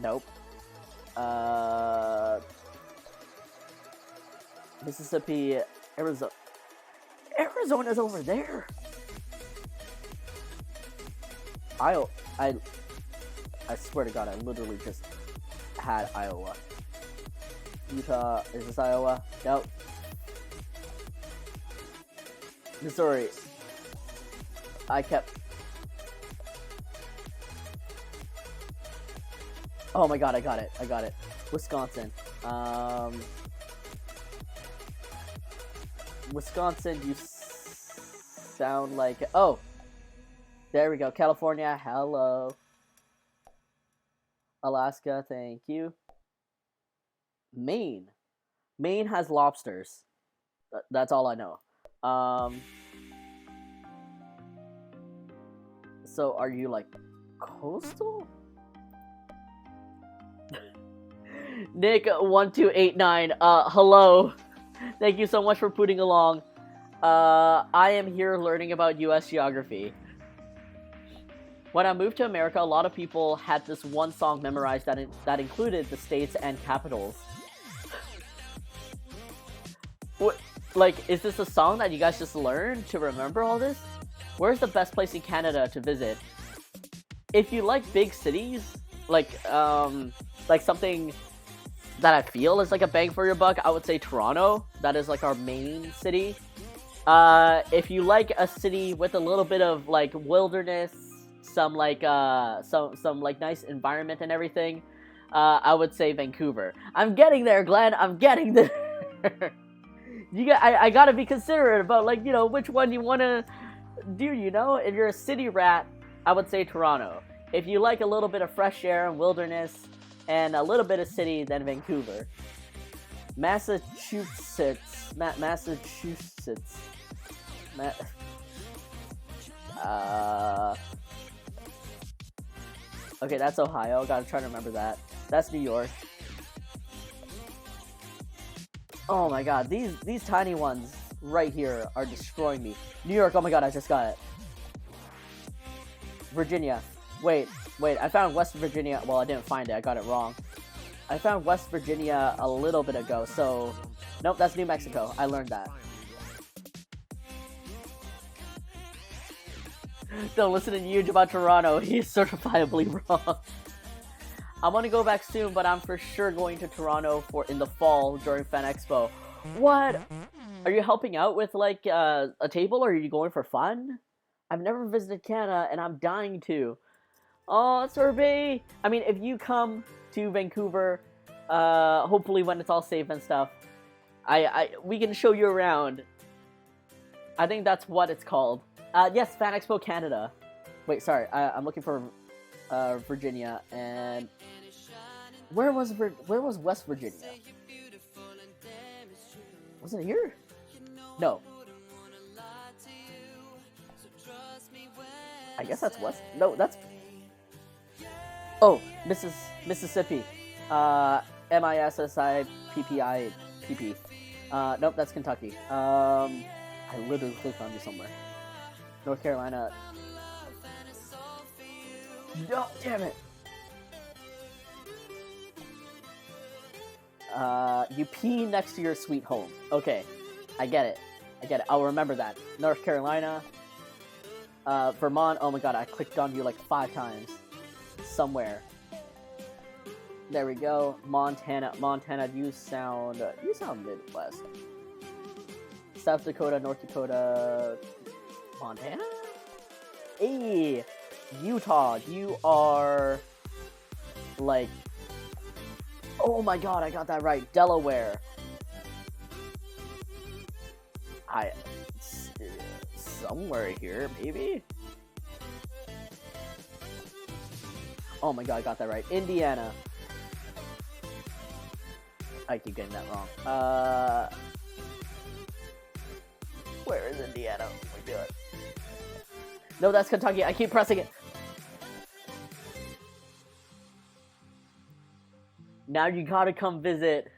Nope. Mississippi, Arizona. Arizona's over there. I swear to God, I literally just had Iowa. Utah, is this Iowa? Nope. Missouri. I kept... Oh my god, I got it. Wisconsin. Wisconsin, you sound like... Oh! There we go. California, hello. Alaska, thank you. Maine. Maine has lobsters. That's all I know. So are you like coastal? Nick1289, hello. Thank you so much for putting along. I am here learning about US geography. When I moved to America, a lot of people had this one song memorized that included the states and capitals. What, like, is this a song that you guys just learned to remember all this? Where's the best place in Canada to visit? If you like big cities, like something that I feel is like a bang for your buck, I would say Toronto. That is like our main city. If you like a city with a little bit of like wilderness, some like nice environment and everything, I would say Vancouver. I'm getting there, Glenn. I'm getting there. I gotta be considerate about, like, you know, which one you wanna do. You know, if you're a city rat, I would say Toronto. If you like a little bit of fresh air and wilderness and a little bit of city, then Vancouver. Massachusetts. Okay, that's Ohio. Gotta try to remember that. That's New York. Oh my god, these tiny ones right here are destroying me. New York, oh my god, I just got it. Virginia. Wait, I found West Virginia. Well, I didn't find it, I got it wrong. I found West Virginia a little bit ago, so... Nope, that's New Mexico. I learned that. Don't listen to Huge about Toronto. He's certifiably wrong. I'm gonna go back soon, but I'm for sure going to Toronto in the fall during Fan Expo. What? Are you helping out with, like, a table, or are you going for fun? I've never visited Canada, and I'm dying to. Oh, Sorbet! I mean, if you come to Vancouver, hopefully when it's all safe and stuff, we can show you around. I think that's what it's called. Yes, Fan Expo Canada. Wait, sorry, I'm looking for Virginia, and where was West Virginia? Wasn't it here? No. I guess that's West. No, that's. Oh, Mississippi. Mississippi. Nope, that's Kentucky. I literally clicked on you somewhere. North Carolina. No, damn it. You pee next to your sweet home. Okay, I get it. I'll remember that. North Carolina. Vermont. Oh my god, I clicked on you like 5 times. Somewhere. There we go. Montana. Montana, you sound Midwest. South Dakota, North Dakota, Montana? Hey, Utah, you are like, oh my god, I got that right. Delaware. Somewhere here, maybe? Oh my god, I got that right. Indiana. I keep getting that wrong. Where is Indiana? Oh my god. No, that's Kentucky. I keep pressing it. Now you gotta come visit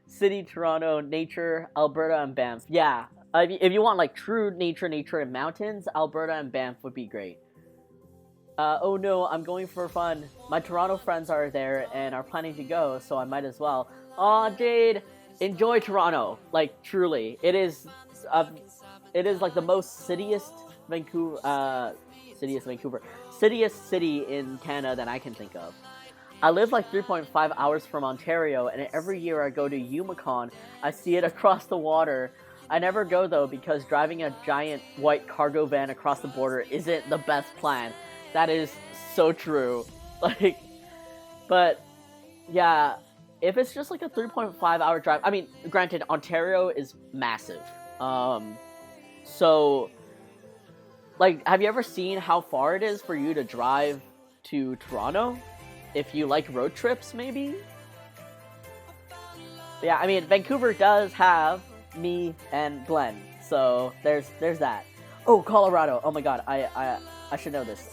City, Toronto, nature, Alberta, and Banff. Yeah, if you want like true nature and mountains, Alberta and Banff would be great. Oh no, I'm going for fun. My Toronto friends are there and are planning to go, so I might as well. Aw, Jade, enjoy Toronto. Like truly, it is like the most cityest city in Canada that I can think of. I live like 3.5 hours from Ontario, and every year I go to Yumacon, I see it across the water. I never go though because driving a giant white cargo van across the border isn't the best plan. That is so true. Like, but yeah, if it's just like a 3.5 hour drive, I mean, granted, Ontario is massive. So, like, have you ever seen how far it is for you to drive to Toronto? If you like road trips, maybe? But yeah, I mean, Vancouver does have me and Glenn, so there's that. Oh, Colorado. Oh my god, I should know this.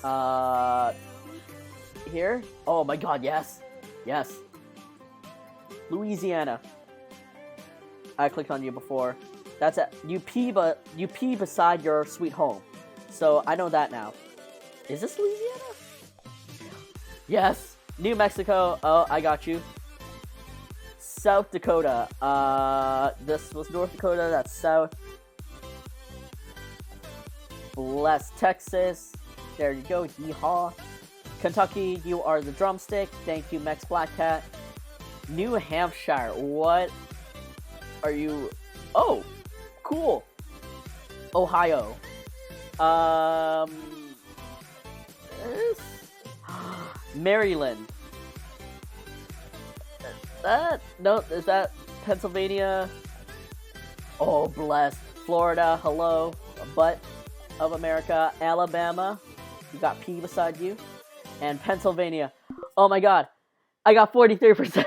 Here? Oh my god, yes. Yes. Louisiana. I clicked on you before. That's it. You pee beside your sweet home. So I know that now. Is this Louisiana? Yes. New Mexico. Oh, I got you. South Dakota. This was North Dakota. That's South. Bless Texas. There you go. Yeehaw. Kentucky, you are the drumstick. Thank you, Mex Black Cat. New Hampshire. What are you? Oh, cool. Ohio. Maryland. Is that Pennsylvania? Oh, bless. Florida, hello. Butt of America. Alabama, you got P beside you. And Pennsylvania. Oh my god, I got 43%.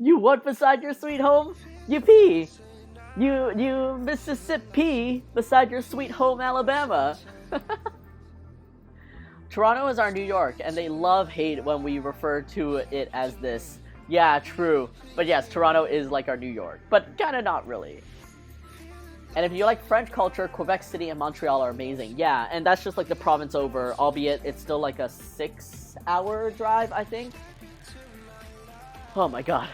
You what beside your sweet home? You pee. You Mississippi beside your sweet home, Alabama. Toronto is our New York, and they love-hate when we refer to it as this. Yeah, true. But yes, Toronto is like our New York, but kinda not really. And if you like French culture, Quebec City and Montreal are amazing. Yeah, and that's just like the province over, albeit it's still like a 6-hour drive, I think. Oh my god.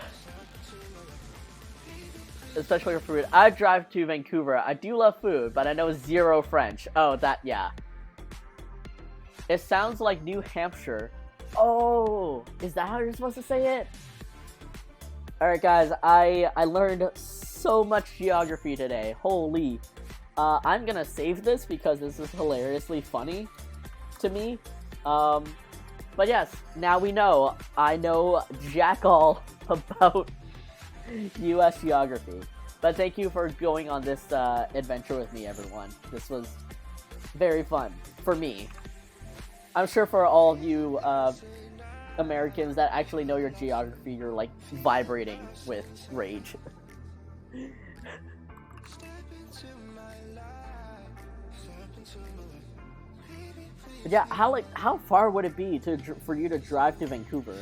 Especially for food. I drive to Vancouver. I do love food, but I know zero French. Oh, that, yeah. It sounds like New Hampshire. Oh, is that how you're supposed to say it? Alright guys, I learned so much geography today. Holy. I'm gonna save this because this is hilariously funny to me. But yes, now we know. I know jack all about US geography. But thank you for going on this adventure with me, everyone. This was very fun for me. I'm sure for all of you Americans that actually know your geography, you're like vibrating with rage. Yeah, how far would it be for you to drive to Vancouver?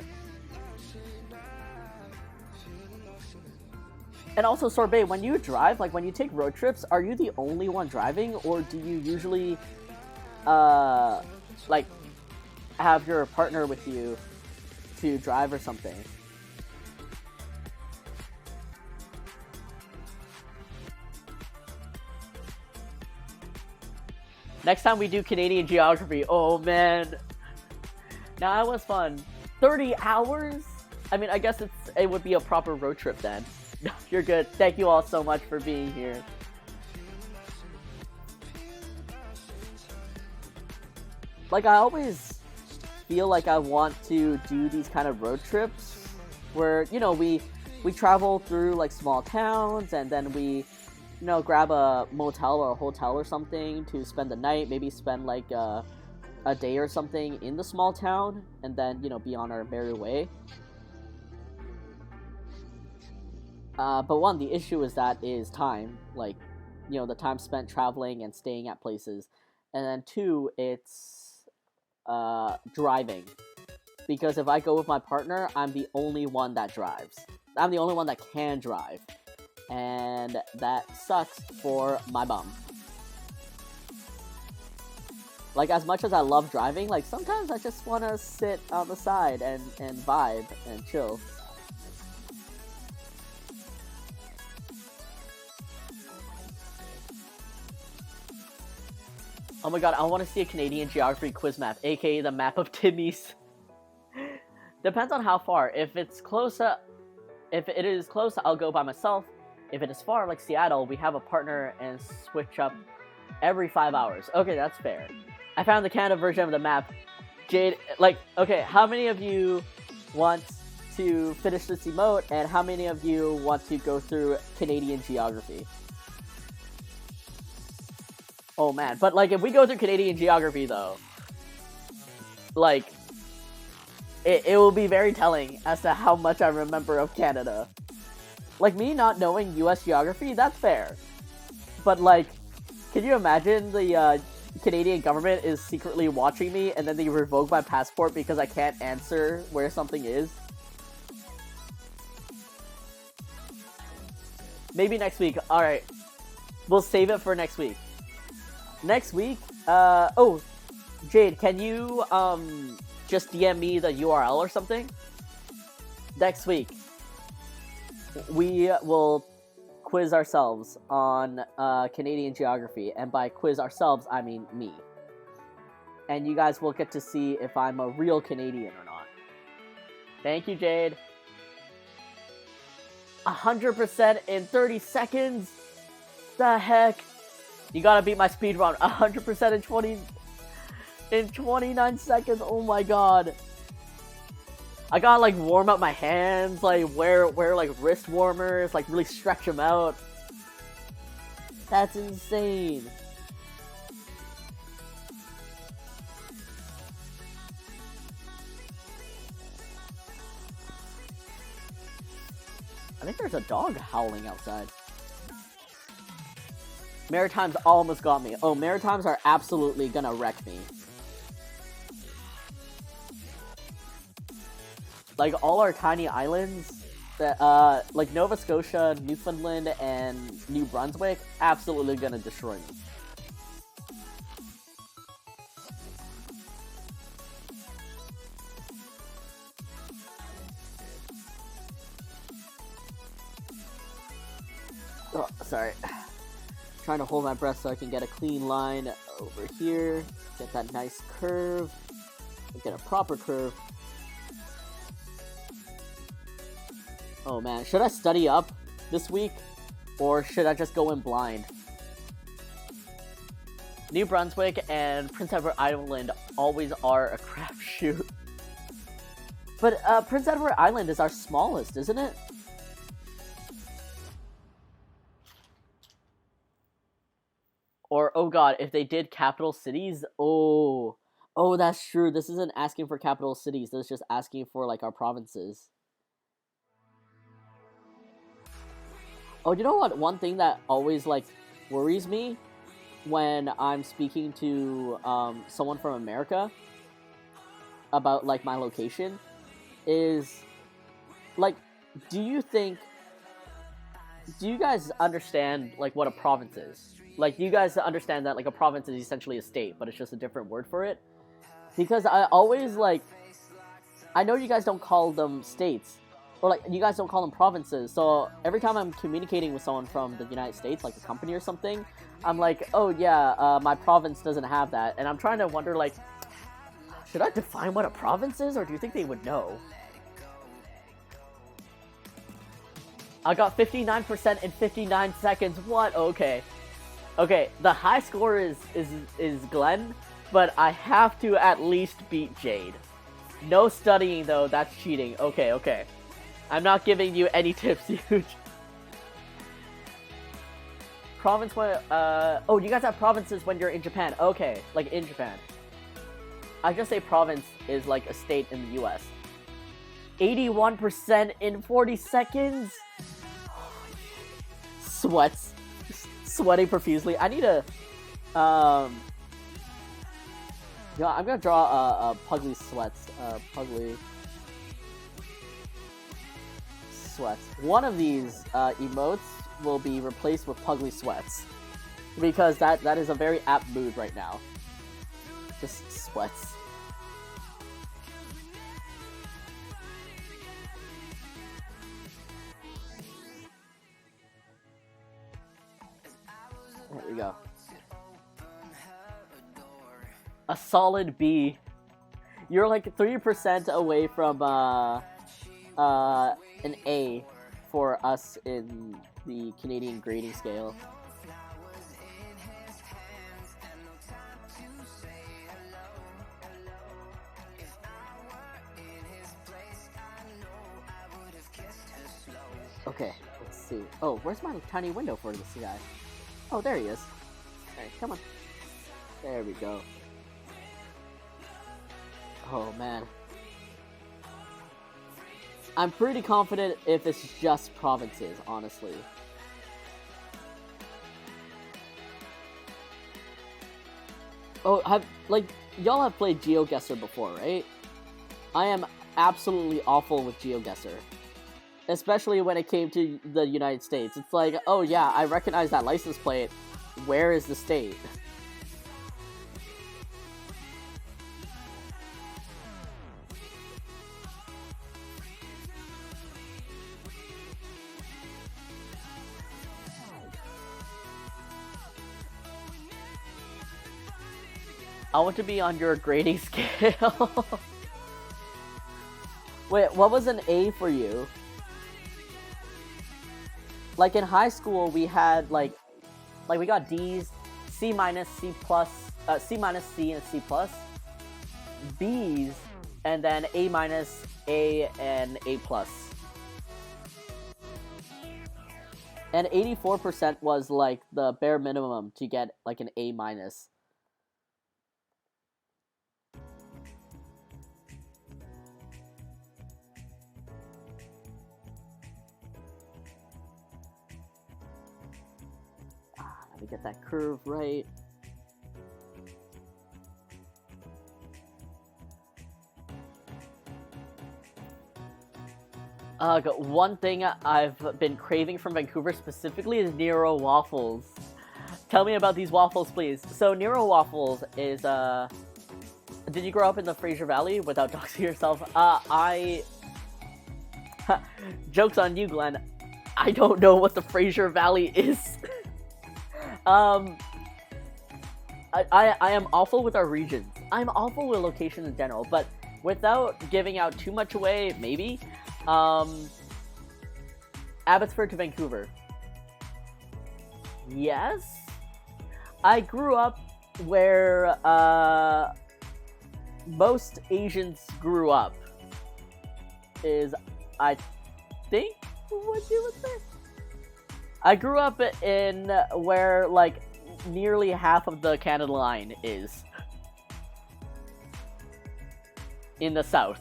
And also, Sorbet, when you drive, like when you take road trips, are you the only one driving, or do you usually like have your partner with you to drive or something? Next time we do Canadian geography. Oh man. Nah, that was fun. 30 hours? I mean, I guess it would be a proper road trip then. You're good. Thank you all so much for being here. Like, I always feel like I want to do these kind of road trips where, you know, we travel through like small towns and then we, you know, grab a motel or a hotel or something to spend the night, maybe spend like a day or something in the small town and then, you know, be on our merry way. But one, the issue is time, like, you know, the time spent traveling and staying at places. And then two, it's driving, because if I go with my partner, I'm the only one that drives. I'm the only one that can drive, and that sucks for my bum. Like, as much as I love driving, like, sometimes I just want to sit on the side and vibe and chill. Oh my god, I want to see a Canadian geography quiz map, aka the map of Timmy's. Depends on how far. If it is close, I'll go by myself. If it is far, like Seattle, we have a partner and switch up every 5 hours. Okay, that's fair. I found the Canada version of the map. Jade, like, okay, how many of you want to finish this emote, and how many of you want to go through Canadian geography? Oh man, but like if we go through Canadian geography though, like it will be very telling as to how much I remember of Canada. Like, me not knowing US geography, that's fair. But like, can you imagine the Canadian government is secretly watching me and then they revoke my passport because I can't answer where something is? Maybe next week. Alright, we'll save it for next week. Next week, oh, Jade, can you, just DM me the URL or something? Next week, we will quiz ourselves on, Canadian geography, and by quiz ourselves, I mean me. And you guys will get to see if I'm a real Canadian or not. Thank you, Jade. 100% in 30 seconds? The heck? You gotta beat my speedrun. 100% in 29 seconds. Oh my god. I gotta like warm up my hands, like wear like wrist warmers, like really stretch them out. That's insane. I think there's a dog howling outside. Maritimes almost got me. Oh, Maritimes are absolutely gonna wreck me. Like, all our tiny islands, that, like Nova Scotia, Newfoundland, and New Brunswick, absolutely gonna destroy me. Oh, sorry. Trying to hold my breath so I can get a clean line over here. Get that nice curve. Get a proper curve. Oh man, should I study up this week? Or should I just go in blind? New Brunswick and Prince Edward Island always are a crapshoot. But Prince Edward Island is our smallest, isn't it? Or, oh god, if they did capital cities, oh, that's true. This isn't asking for capital cities. This is just asking for, like, our provinces. Oh, you know what? One thing that always, like, worries me when I'm speaking to someone from America about, like, my location is, like, do you guys understand, like, what a province is? Like, do you guys understand that, like, a province is essentially a state, but it's just a different word for it? Because I always, like, I know you guys don't call them states, or like you guys don't call them provinces. So every time I'm communicating with someone from the United States, like a company or something, I'm like, oh yeah, my province doesn't have that, and I'm trying to wonder like, should I define what a province is, or do you think they would know? I got 59% in 59 seconds. What? Okay. Okay, the high score is Glenn, but I have to at least beat Jade. No studying though, that's cheating. Okay, okay. I'm not giving you any tips, huge. Province when oh, you guys have provinces when you're in Japan. Okay, like in Japan. I just say province is like a state in the US. 81% in 40 seconds. Sweats. Sweating profusely. I need to yeah, I'm gonna draw a Puglie sweats. Puglie sweats. One of these emotes will be replaced with Puglie sweats, because that is a very apt mood right now. Just sweats. There we go. A solid B. You're like 3% away from an A for us in the Canadian grading scale. Okay, let's see. Oh, where's my tiny window for this guy? Oh, there he is. Alright, come on. There we go. Oh, man. I'm pretty confident if it's just provinces, honestly. Oh, y'all have played GeoGuessr before, right? I am absolutely awful with GeoGuessr. Especially when it came to the United States. It's like, oh yeah, I recognize that license plate. Where is the state? I want to be on your grading scale. Wait, what was an A for you? Like in high school, we had like we got D's, C minus, C plus, C minus, C and C plus, B's, and then A minus, A and A plus. And 84% was like the bare minimum to get like an A minus. Let me get that curve right. One thing I've been craving from Vancouver specifically is Nero waffles. Tell me about these waffles, please. So Nero waffles is, did you grow up in the Fraser Valley without doxing yourself? Joke's on you, Glenn. I don't know what the Fraser Valley is. I am awful with our regions. I'm awful with locations in general, but without giving out too much away, maybe. Abbotsford to Vancouver. Yes? I grew up where, most Asians grew up. Is, I think, what you would say? I grew up in where, like, nearly half of the Canada line is. In the south.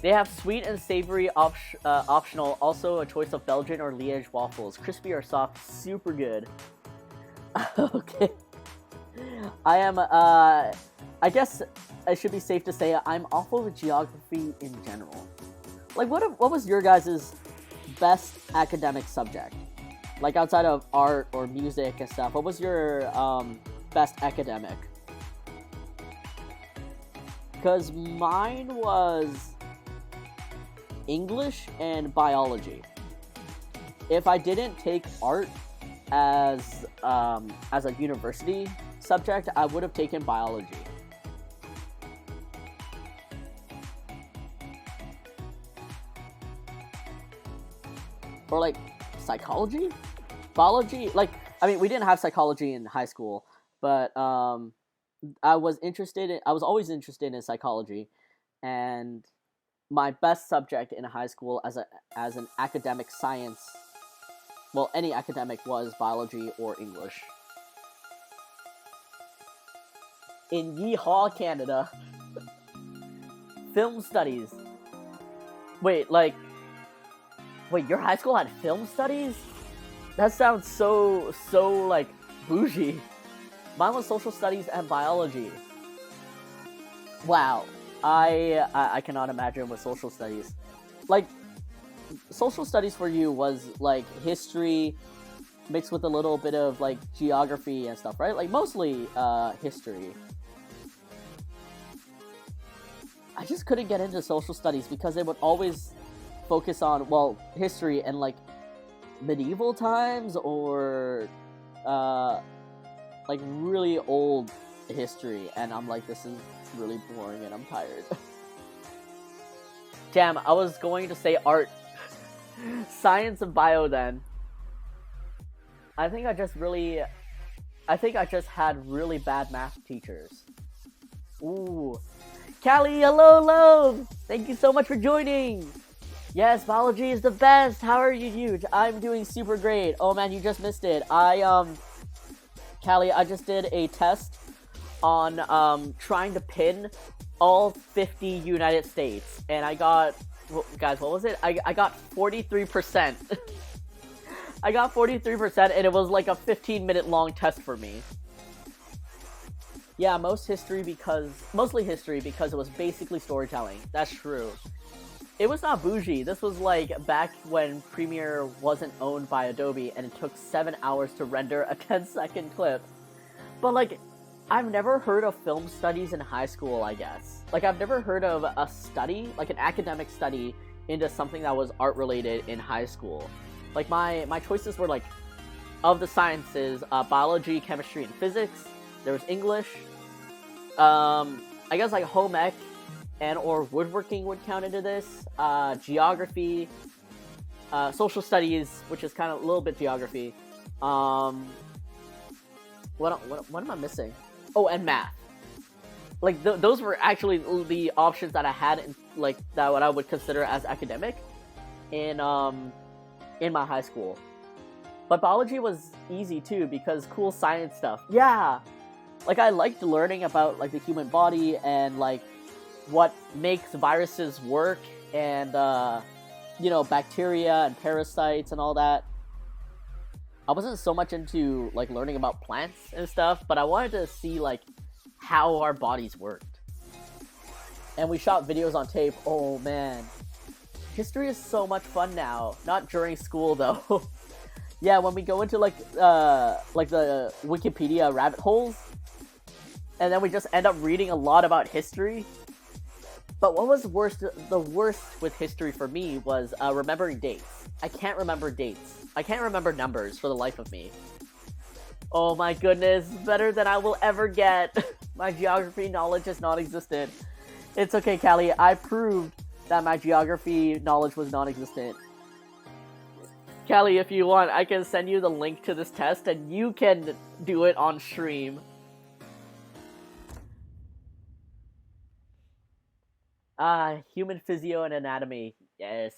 They have sweet and savory optional, also a choice of Belgian or Liège waffles. Crispy or soft, super good. Okay. I am, I guess it should be safe to say I'm awful with geography in general. Like, what was your guys' best academic subject? Like, outside of art or music and stuff, what was your best academic? Because mine was English and biology. If I didn't take art as a university subject, I would have taken biology. Or like psychology, biology. Like, I mean, we didn't have psychology in high school, but I was always interested in psychology, and my best subject in high school as an academic science, well, any academic, was biology or English. In Yeehaw, Canada. Film studies. Wait, your high school had film studies? That sounds so like bougie. Mine was social studies and biology. Wow. I cannot imagine with social studies. Like, social studies for you was like history mixed with a little bit of like geography and stuff, right? Like mostly history. I just couldn't get into social studies because it would always focus on, well, history and like medieval times or like really old history, and I'm like, this is really boring and I'm tired. Damn, I was going to say art. Science and bio then. I think I just had really bad math teachers. Ooh. Callie, hello! Thank you so much for joining! Yes, biology is the best! How are you, Huge? I'm doing super great. Oh man, you just missed it. Callie, I just did a test on trying to pin all 50 United States, and I got, guys, what was it? I got 43%. I got 43%, and it was like a 15-minute long test for me. Yeah, mostly history because it was basically storytelling. That's true. It was not bougie. This was like back when Premiere wasn't owned by Adobe, and it took 7 hours to render a 10-second clip. But like, I've never heard of film studies in high school, I guess. Like, I've never heard of a study, like an academic study, into something that was art-related in high school. Like, my choices were like, of the sciences, biology, chemistry, and physics. There was English. I guess like home ec and or woodworking would count into this. Geography, social studies, which is kind of a little bit geography. What am I missing? Oh, and math. Like those were actually the options that I had in, like, that what I would consider as academic in my high school. But biology was easy too because cool science stuff. Yeah. Like, I liked learning about, like, the human body and, like, what makes viruses work and, you know, bacteria and parasites and all that. I wasn't so much into, like, learning about plants and stuff, but I wanted to see, like, how our bodies worked. And we shot videos on tape. Oh, man. History is so much fun now. Not during school, though. Yeah, when we go into, like the Wikipedia rabbit holes, and then we just end up reading a lot about history. But what was the worst with history for me was remembering dates. I can't remember dates. I can't remember numbers for the life of me. Oh my goodness, better than I will ever get. My geography knowledge is non-existent. It's okay, Callie. I proved that my geography knowledge was non-existent. Callie, if you want, I can send you the link to this test and you can do it on stream. Human physio and anatomy. Yes.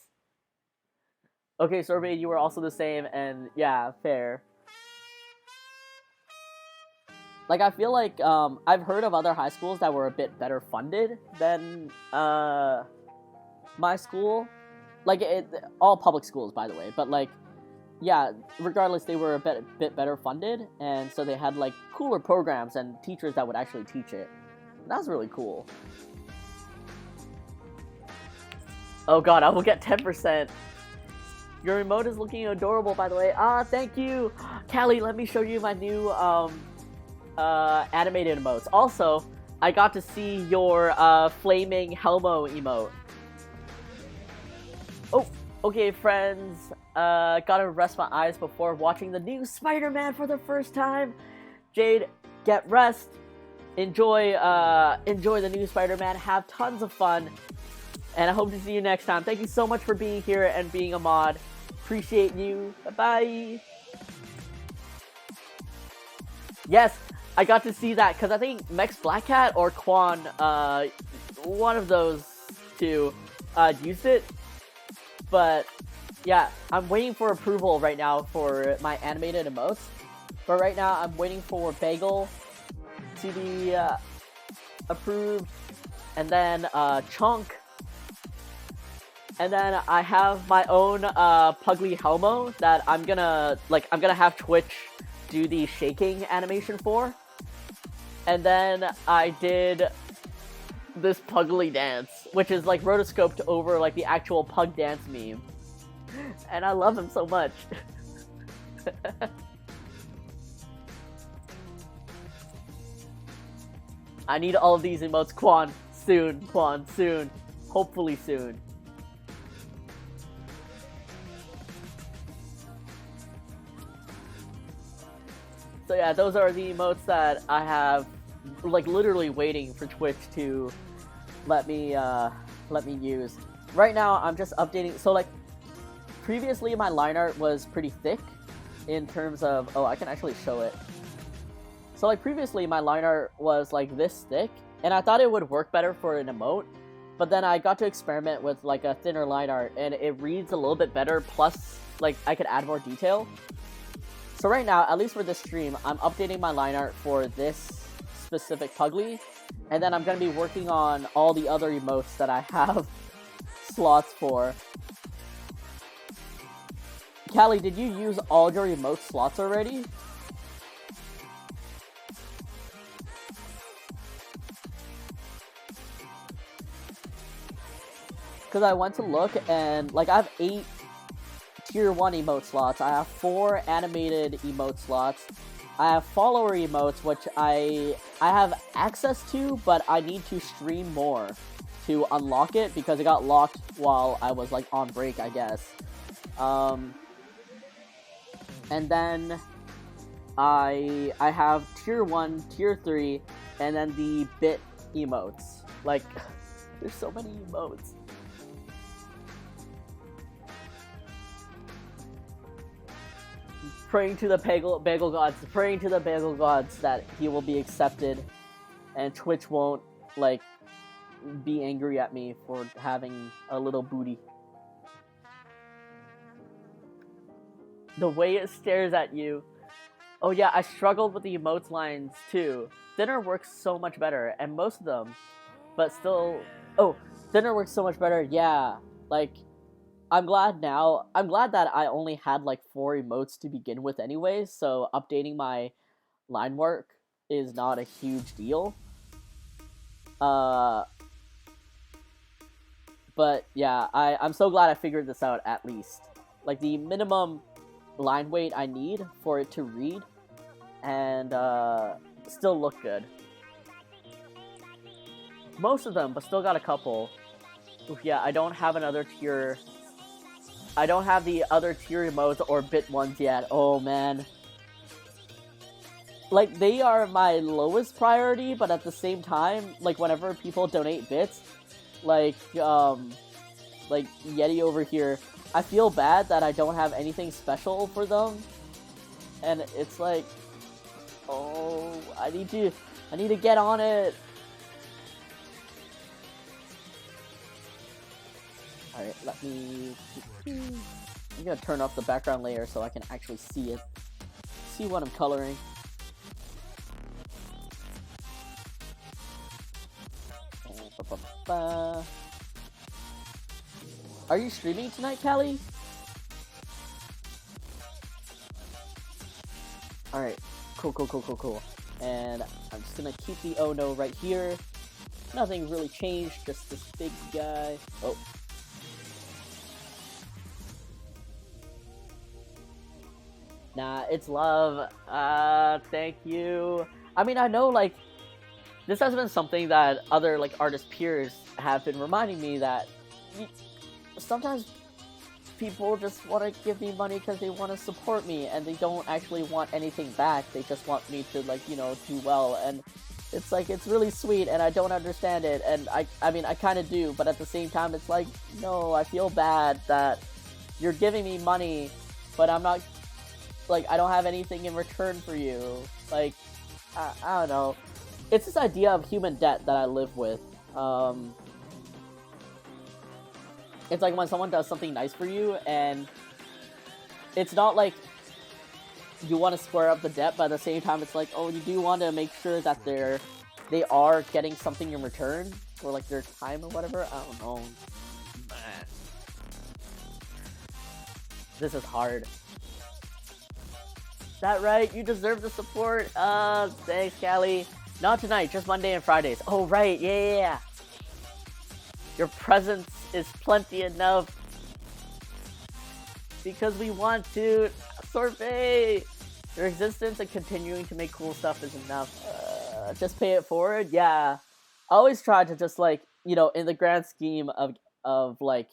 Okay, Sorbet, you were also the same, and yeah, fair. Like, I feel like, I've heard of other high schools that were a bit better funded than, my school. Like, all public schools, by the way, but, like, yeah, regardless, they were a bit better funded, and so they had, like, cooler programs and teachers that would actually teach it. And that was really cool. Oh god, I will get 10%. Your emote is looking adorable, by the way. Thank you! Callie, let me show you my new, animated emotes. Also, I got to see your flaming Helmo emote. Oh, okay, friends. Gotta rest my eyes before watching the new Spider-Man for the first time. Jade, get rest. Enjoy the new Spider-Man. Have tons of fun. And I hope to see you next time. Thank you so much for being here and being a mod. Appreciate you. Bye-bye. Yes, I got to see that because I think Mex Black Cat or Quan, one of those two, used it. But yeah, I'm waiting for approval right now for my animated emotes. But right now, I'm waiting for Bagel to be approved, and then Chunk, and then I have my own Puglie Helmo that I'm gonna have Twitch do the shaking animation for, and then I did this Puglie dance, which is like rotoscoped over like the actual Pug dance meme, and I love him so much. I need all of these emotes, Quan, soon. Hopefully soon. So yeah, those are the emotes that I have, like, literally waiting for Twitch to let me use. Right now, I'm just updating. So, like, previously my line art was pretty thick in terms of... Oh, I can actually show it. So, like, previously my line art was, like, this thick, and I thought it would work better for an emote, but then I got to experiment with, like, a thinner line art, and it reads a little bit better, plus, like, I could add more detail. So right now, at least for this stream, I'm updating my line art for this specific Puglie, and then I'm going to be working on all the other emotes that I have slots for. Callie, did you use all your emote slots already? Because I went to look, and, like, I have 8 Tier 1 emote slots. I have 4 animated emote slots. I have follower emotes, which I have access to, but I need to stream more to unlock it, because it got locked while I was, like, on break, I guess. And then I have Tier 1, Tier 3, and then the bit emotes. Like, there's so many emotes. Praying to the bagel gods that he will be accepted, and Twitch won't, like, be angry at me for having a little booty. The way it stares at you. Oh yeah, I struggled with the emotes lines too. Thinner works so much better, and most of them, but still... Oh, Thinner works so much better, yeah. Like, I'm glad that I only had like 4 emotes to begin with anyway, so updating my line work is not a huge deal. But yeah, I'm so glad I figured this out at least. Like, the minimum line weight I need for it to read and still look good. Most of them, but still got a couple. Oof, yeah, I don't have another tier... I don't have the other tier emotes or bit ones yet. Oh, man. Like, they are my lowest priority, but at the same time, like, whenever people donate bits, like Yeti over here, I feel bad that I don't have anything special for them. And it's like, oh, I need to get on it. Alright, let me... I'm gonna turn off the background layer so I can actually see it. See what I'm coloring. Are you streaming tonight, Callie? Alright, cool. And I'm just gonna keep the oh no right here. Nothing really changed, just this big guy. Oh. Nah, it's love. Thank you. I mean, I know, like, this has been something that other like artist peers have been reminding me that sometimes people just want to give me money because they want to support me and they don't actually want anything back. They just want me to like, you know, do well. And it's like, it's really sweet and I don't understand it. And I mean, I kind of do, but at the same time, it's like, no, I feel bad that you're giving me money, but I'm not, like, I don't have anything in return for you. Like, I don't know. It's this idea of human debt that I live with. It's like when someone does something nice for you, and it's not like you want to square up the debt, but at the same time, it's like, oh, you do want to make sure that they are getting something in return, or like their time or whatever. I don't know. This is hard. Is that right? You deserve the support. Thanks, Callie. Not tonight, just Monday and Fridays. Oh, right. Yeah. Your presence is plenty enough. Because we want to. Sorbet! Your existence and continuing to make cool stuff is enough. Just pay it forward? Yeah. I always try to just, like, you know, in the grand scheme of like,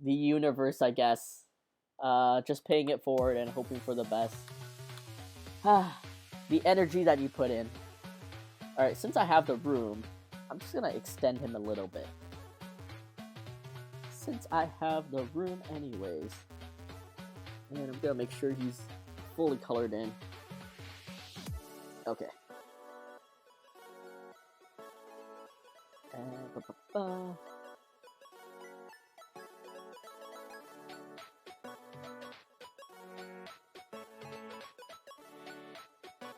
the universe, I guess. Just paying it forward and hoping for the best. The energy that you put in. Alright, since I have the room, I'm just gonna extend him a little bit. Since I have the room anyways. And I'm gonna make sure he's fully colored in. Okay. And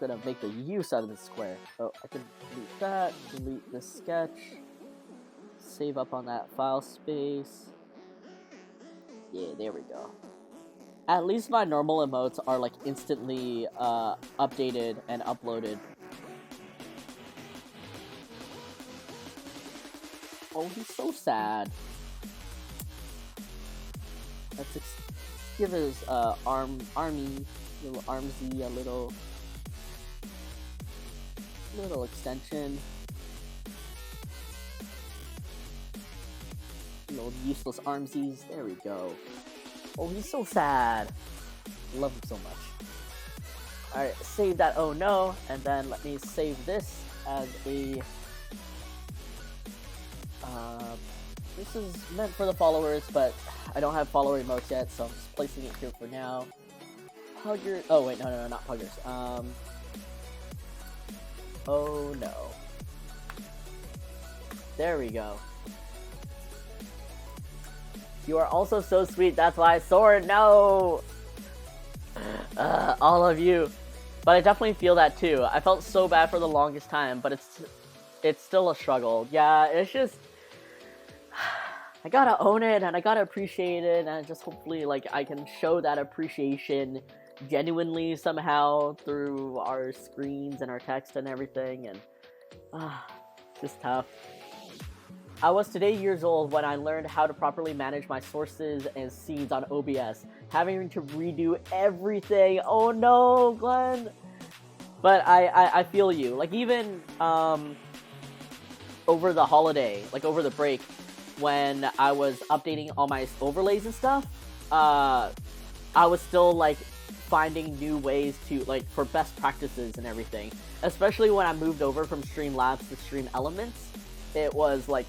gonna make the use out of this square. Oh, I can delete that, delete this sketch, save up on that file space. Yeah, there we go. At least my normal emotes are like instantly updated and uploaded. Oh, he's so sad. Let's give his army, little armsy a little extension. Little useless armsies. There we go. Oh, he's so sad. I love him so much. Alright, save that oh no, and then let me save this as a... this is meant for the followers, but I don't have follower emotes yet, so I'm just placing it here for now. Puggers... Oh, wait, no, not Puggers. Oh no. There we go. You are also so sweet, that's why Sword, no! All of you. But I definitely feel that too. I felt so bad for the longest time, but it's still a struggle. Yeah, it's just... I gotta own it, and I gotta appreciate it, and just hopefully, like, I can show that appreciation genuinely somehow through our screens and our text and everything, and... it's just tough. I was today years old when I learned how to properly manage my sources and seeds on OBS, having to redo everything. Oh no, Glenn! But I feel you. Like, even over the holiday, like over the break, when I was updating all my overlays and stuff, I was still, like, finding new ways to, like, for best practices and everything. Especially when I moved over from Streamlabs to Stream Elements. It was, like,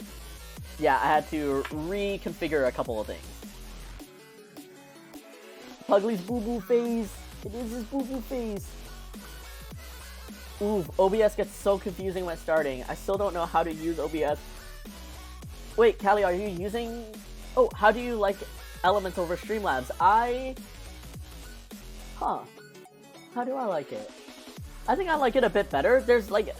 yeah, I had to reconfigure a couple of things. Puglie's boo-boo phase! It is his boo-boo phase! Ooh, OBS gets so confusing when starting. I still don't know how to use OBS. Wait, Callie, are you using... Oh, how do you like Elements over Streamlabs? Huh. How do I like it? I think I like it a bit better. There's, like,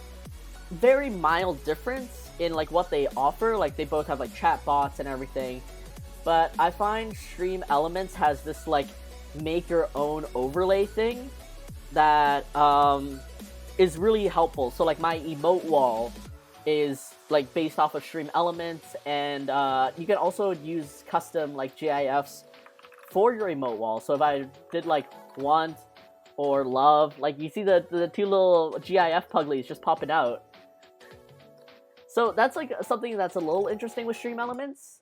very mild difference in, like, what they offer. Like, they both have, like, chat bots and everything. But I find Stream Elements has this, like, make your own overlay thing that is really helpful. So, like, my emote wall is, like, based off of Stream Elements, and you can also use custom, like, GIFs for your emote wall. So if I did, like, want or love, like, you see the two little GIF Puglies just popping out. So that's like something that's a little interesting with Stream Elements.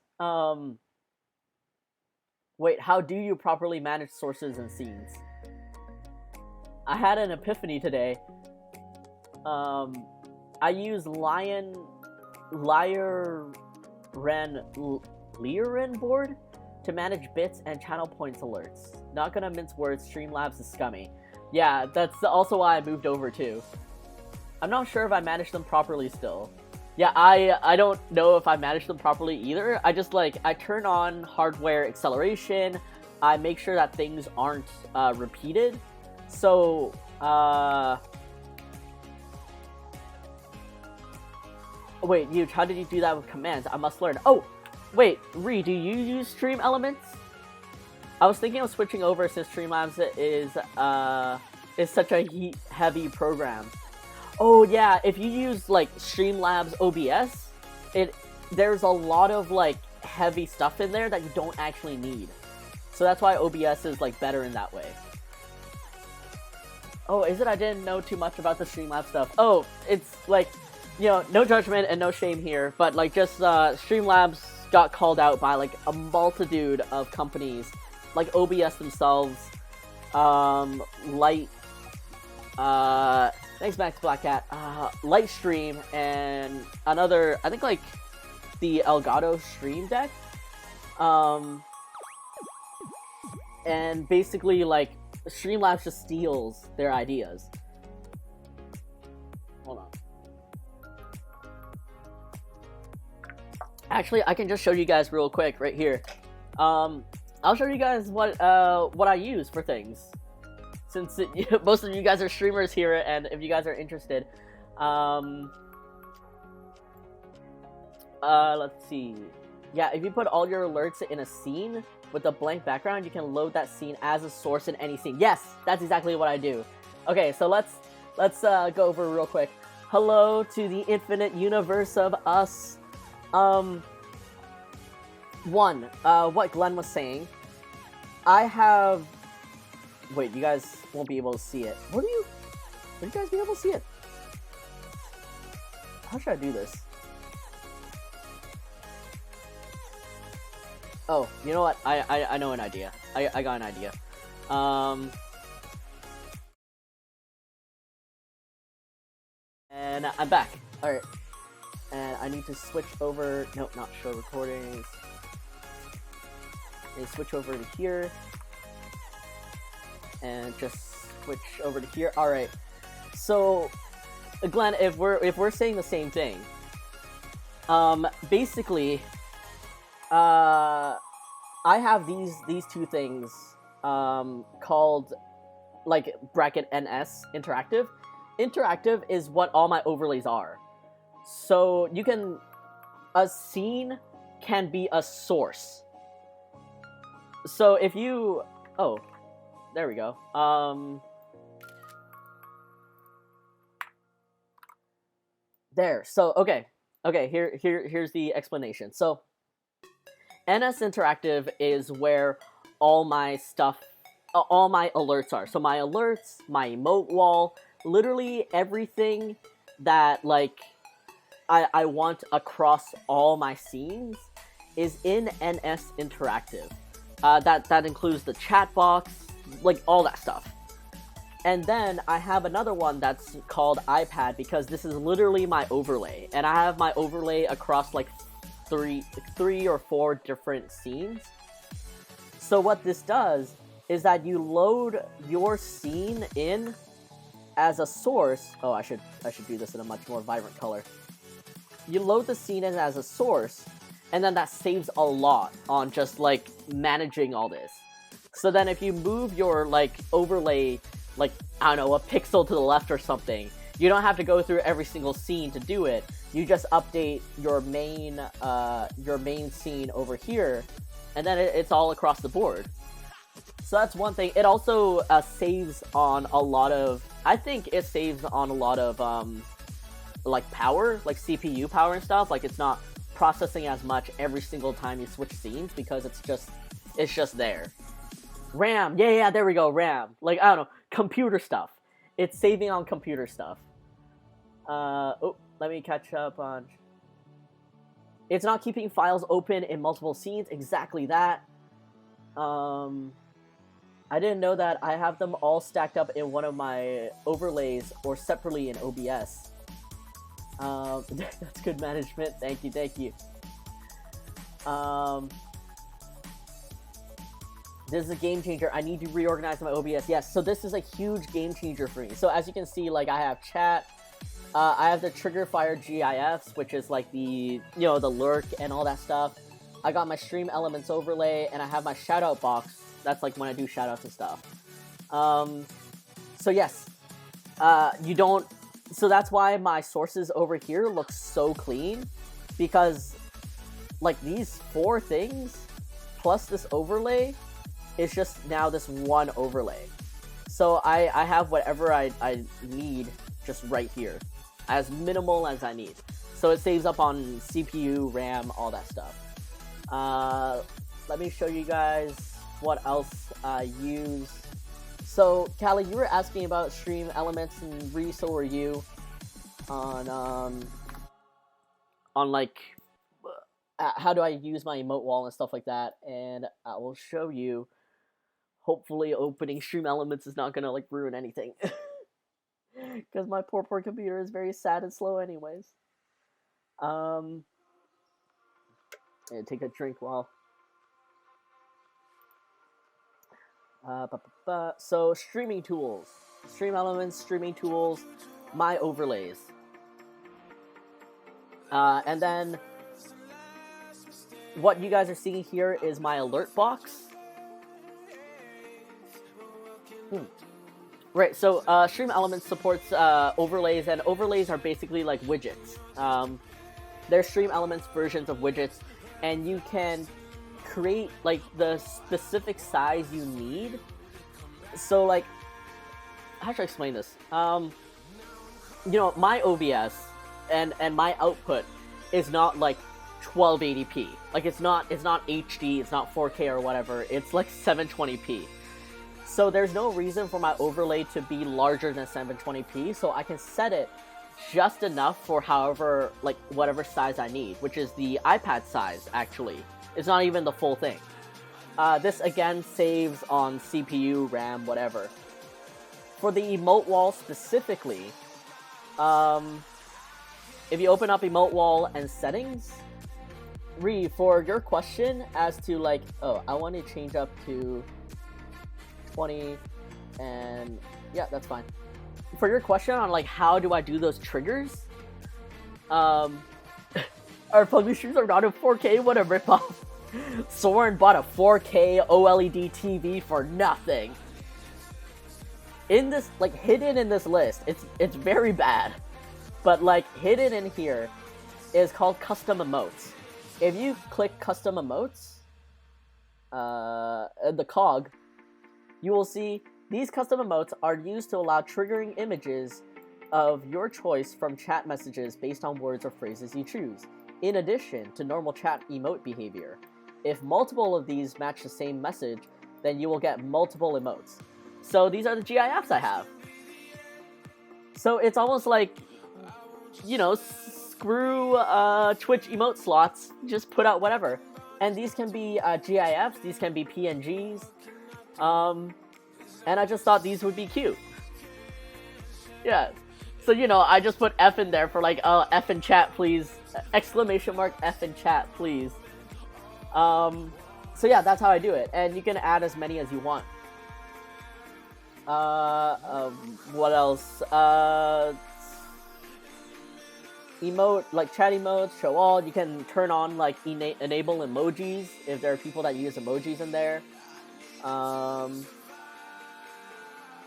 Wait, how do you properly manage sources and scenes? I had an epiphany today. I use Lyran board to manage bits and channel points alerts. Not gonna mince words, Streamlabs is scummy. Yeah, that's also why I moved over too. I'm not sure if I manage them properly still. Yeah, I don't know if I manage them properly either. I just I turn on hardware acceleration. I make sure that things aren't repeated. So, wait, Huge, how did you do that with commands? I must learn. Oh, wait, Ree, do you use Stream Elements? I was thinking of switching over since Streamlabs is such a heavy program. Oh yeah, if you use Streamlabs OBS, there's a lot of heavy stuff in there that you don't actually need. So that's why OBS is better in that way. Oh, is it? I didn't know too much about the Streamlabs stuff. Oh, it's no judgment and no shame here, but just Streamlabs got called out by a multitude of companies, like OBS themselves, thanks Max Black Cat, Lightstream, and another, I think the Elgato Stream Deck, and basically Streamlabs just steals their ideas. Hold on. Actually, I can just show you guys real quick right here. I'll show you guys what I use for things, since most of you guys are streamers here, and if you guys are interested. Let's see. Yeah, if you put all your alerts in a scene with a blank background, you can load that scene as a source in any scene. Yes, that's exactly what I do. Okay, so let's go over real quick. Hello to the infinite universe of us. What Glenn was saying. I have. Wait, you guys won't be able to see it. Would you guys be able to see it? How should I do this? Oh, you know what? I know an idea. I got an idea. And I'm back. Alright. And I need to switch over. Nope, not show recordings. I switch over to here. And just switch over to here. Alright. So, Glenn, if we're saying the same thing, basically, I have these two things called bracket NS interactive. Interactive is what all my overlays are. So a scene can be a source. So if you, oh, there we go. There. So okay. Here's the explanation. So NS Interactive is where all my stuff, all my alerts are. So my alerts, my emote wall, literally everything that I want across all my scenes is in NS Interactive. That includes the chat box, all that stuff. And then I have another one that's called iPad, because this is literally my overlay, and I have my overlay across three or four different scenes. So what this does is that you load your scene in as a source. Oh, I should do this in a much more vibrant color. You load the scene in as a source, and then that saves a lot on just managing all this. So then if you move your overlay I don't know, a pixel to the left or something, you don't have to go through every single scene to do it. You just update your main scene over here, and then it's all across the board. So that's one thing. It also saves on a lot of. I think it saves on a lot of power, CPU power and stuff. It's not processing as much every single time you switch scenes, because it's just there. RAM, yeah, there we go, RAM. I don't know, computer stuff. It's saving on computer stuff. Oh, let me catch up on. It's not keeping files open in multiple scenes. Exactly that. I didn't know that I have them all stacked up in one of my overlays or separately in OBS. That's good management. Thank you, thank you. This is a game changer. I need to reorganize my OBS. Yes, so this is a huge game changer for me. So as you can see, like I have chat, I have the trigger fire GIFs, which is like the, the lurk and all that stuff. I got my stream elements overlay, and I have my shoutout box. That's like when I do shoutouts and stuff. So yes, so that's why my sources over here look so clean, because like these 4 things plus this overlay is just now this one overlay. So I have whatever I need just right here, as minimal as I need. So it saves up on CPU, RAM, all that stuff. Let me show you guys what else I use. So Callie, you were asking about stream elements, and Ree, so were you, on like how do I use my emote wall and stuff like that, and I will show you. Hopefully opening stream elements is not gonna like ruin anything. Because my poor computer is very sad and slow anyways. Yeah, take a drink while. So streaming tools, stream elements, streaming tools, my overlays. And then what you guys are seeing here is my alert box. Right, so Stream Elements supports overlays, and overlays are basically like widgets. They're Stream Elements versions of widgets, and you can create like the specific size you need. So like, how should I explain this? My OBS and my output is not like 1280p. Like it's not HD, it's not 4K or whatever. It's like 720p. So there's no reason for my overlay to be larger than 720p, so I can set it just enough for whatever size I need, which is the iPad size, actually. It's not even the full thing. This, again, saves on CPU, RAM, whatever. For the emote wall specifically, if you open up emote wall and settings, Ree, for your question as to I want to change up to 20, and yeah, that's fine. For your question on how do I do those triggers, our Puglie streams are not in 4K. What a ripoff! Soren bought a 4K OLED TV for nothing. In this, hidden in this list, it's very bad, but hidden in here is called custom emotes. If you click custom emotes, the cog, you will see these custom emotes are used to allow triggering images of your choice from chat messages based on words or phrases you choose, in addition to normal chat emote behavior. If multiple of these match the same message, then you will get multiple emotes. So these are the GIFs I have. So it's almost like, screw Twitch emote slots, just put out whatever. And these can be GIFs, these can be PNGs. And I just thought these would be cute. Yeah. So, I just put F in there for F in chat, please. Exclamation mark F in chat, please. So yeah, that's how I do it. And you can add as many as you want. What else? Emote, chat emotes, show all. You can turn on, enable emojis if there are people that use emojis in there.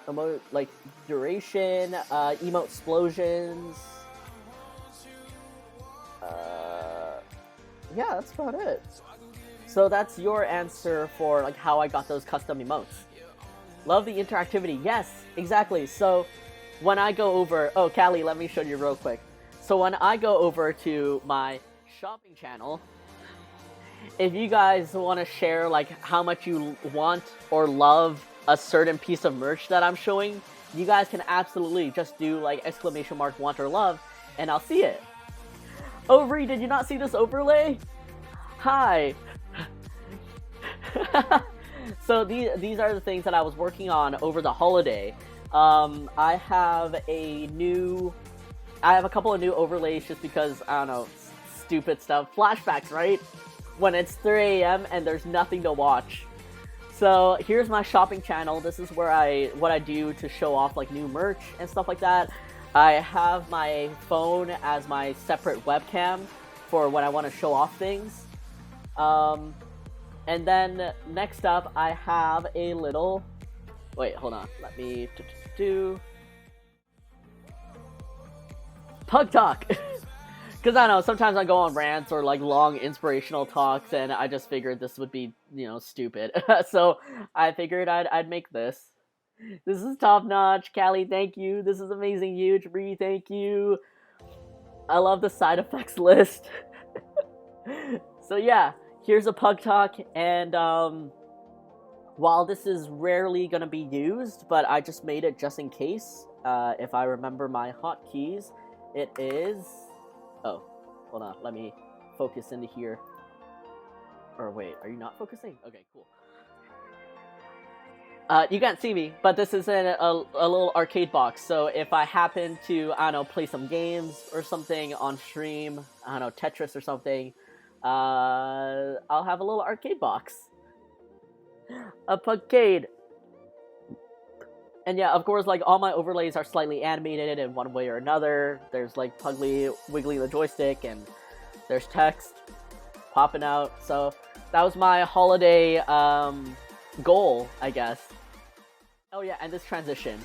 Emote, duration, emote explosions. Yeah, that's about it. So that's your answer for how I got those custom emotes. Love the interactivity. Yes, exactly. So when I go over, Callie, let me show you real quick. So when I go over to my shopping channel, if you guys want to share how much you want or love a certain piece of merch that I'm showing, you guys can absolutely just do exclamation mark want or love, and I'll see it. Oh, Ree, did you not see this overlay? Hi. So these are the things that I was working on over the holiday. I have a couple of new overlays just because, I don't know, stupid stuff. Flashbacks, right? When it's 3 a.m. and there's nothing to watch. So here's my shopping channel. This is where what I do to show off like new merch and stuff like that. I have my phone as my separate webcam for when I want to show off things. And then next up, I have a little. Wait, hold on. Let me do Pug Talk. Because I don't know, sometimes I go on rants or like long inspirational talks, and I just figured this would be, stupid. So I figured I'd make this. This is top notch. Callie, thank you. This is amazing. Huge. Bree, thank you. I love the side effects list. So yeah, here's a Pug Talk, and while this is rarely gonna be used, but I just made it just in case. If I remember my hotkeys, it is. Oh, hold on. Let me focus into here. Or wait, are you not focusing? Okay, cool. You can't see me, but this is in a little arcade box. So if I happen to, I don't know, play some games or something on stream, I don't know, Tetris or something, I'll have a little arcade box. A Pugcade. And yeah, of course, like, all my overlays are slightly animated in one way or another. There's, like, Puglie wiggling the joystick, and there's text popping out. So that was my holiday goal, I guess. Oh yeah, and this transition.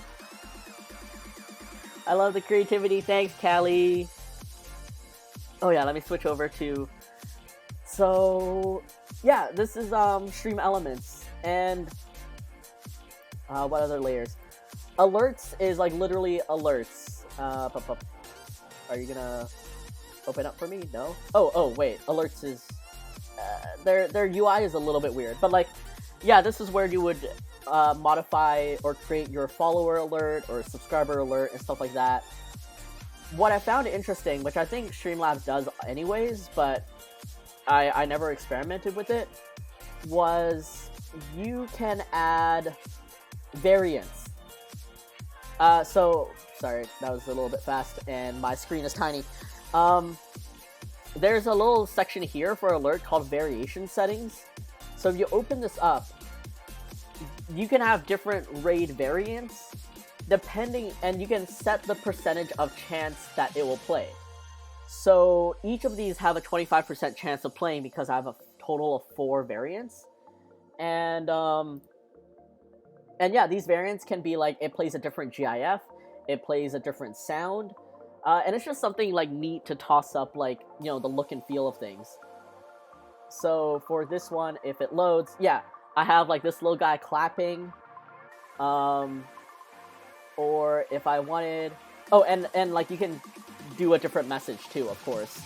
I love the creativity. Thanks, Callie. Oh yeah, let me switch over to... So, yeah, this is Stream Elements. And what other layers? Alerts is like literally alerts. Are you gonna open up for me? No? Oh, wait. Alerts is... their UI is a little bit weird. But like, yeah, this is where you would modify or create your follower alert or subscriber alert and stuff like that. What I found interesting, which I think Streamlabs does anyways, but I never experimented with it, was you can add variants. So, sorry, that was a little bit fast, and my screen is tiny. There's a little section here for alert called variation settings. So if you open this up, you can have different raid variants, depending, and you can set the percentage of chance that it will play. So each of these have a 25% chance of playing because I have a total of 4 variants. And yeah, these variants can be like, it plays a different GIF, it plays a different sound, and it's just something like neat to toss up, like, the look and feel of things. So for this one, if it loads, yeah, I have like this little guy clapping, or if I wanted, oh, and like you can do a different message too, of course.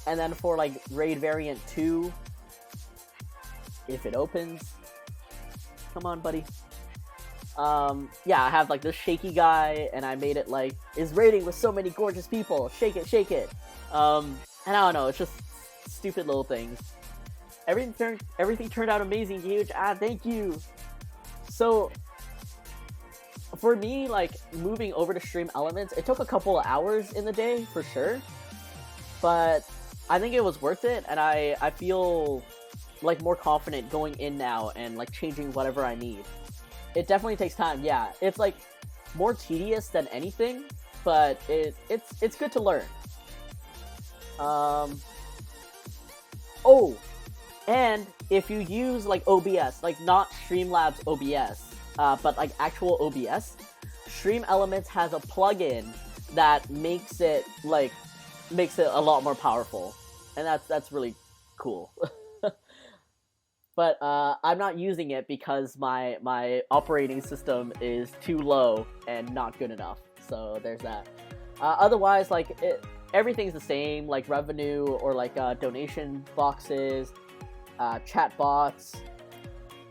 And then for like raid variant 2, if it opens, come on, buddy. Yeah, I have like this shaky guy, and I made it like, is raiding with so many gorgeous people, shake it, shake it. And I don't know, it's just stupid little things. Everything turned out amazing, huge. Thank you. So for me, like, moving over to Stream Elements, it took a couple of hours in the day for sure, but I think it was worth it, and I feel like more confident going in now and like changing whatever I need. It definitely takes time. Yeah, it's like more tedious than anything, but it's good to learn. Oh, and if you use like OBS, like not Streamlabs OBS, but like actual OBS, Stream Elements has a plugin that makes it a lot more powerful, and that's really cool. But I'm not using it because my operating system is too low and not good enough. So there's that. Otherwise, like, everything's the same, like revenue or like donation boxes, chat bots.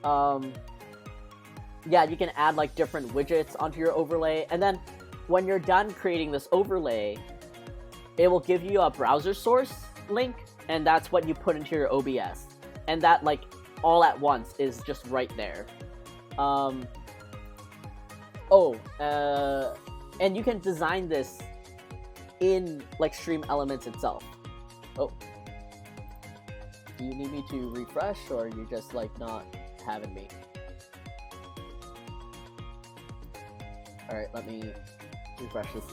Yeah, you can add like different widgets onto your overlay, and then when you're done creating this overlay, it will give you a browser source link, and that's what you put into your OBS. And that, like, all at once is just right there. And you can design this in, like, Stream Elements itself. Oh. Do you need me to refresh, or are you just, like, not having me? Alright, let me refresh this.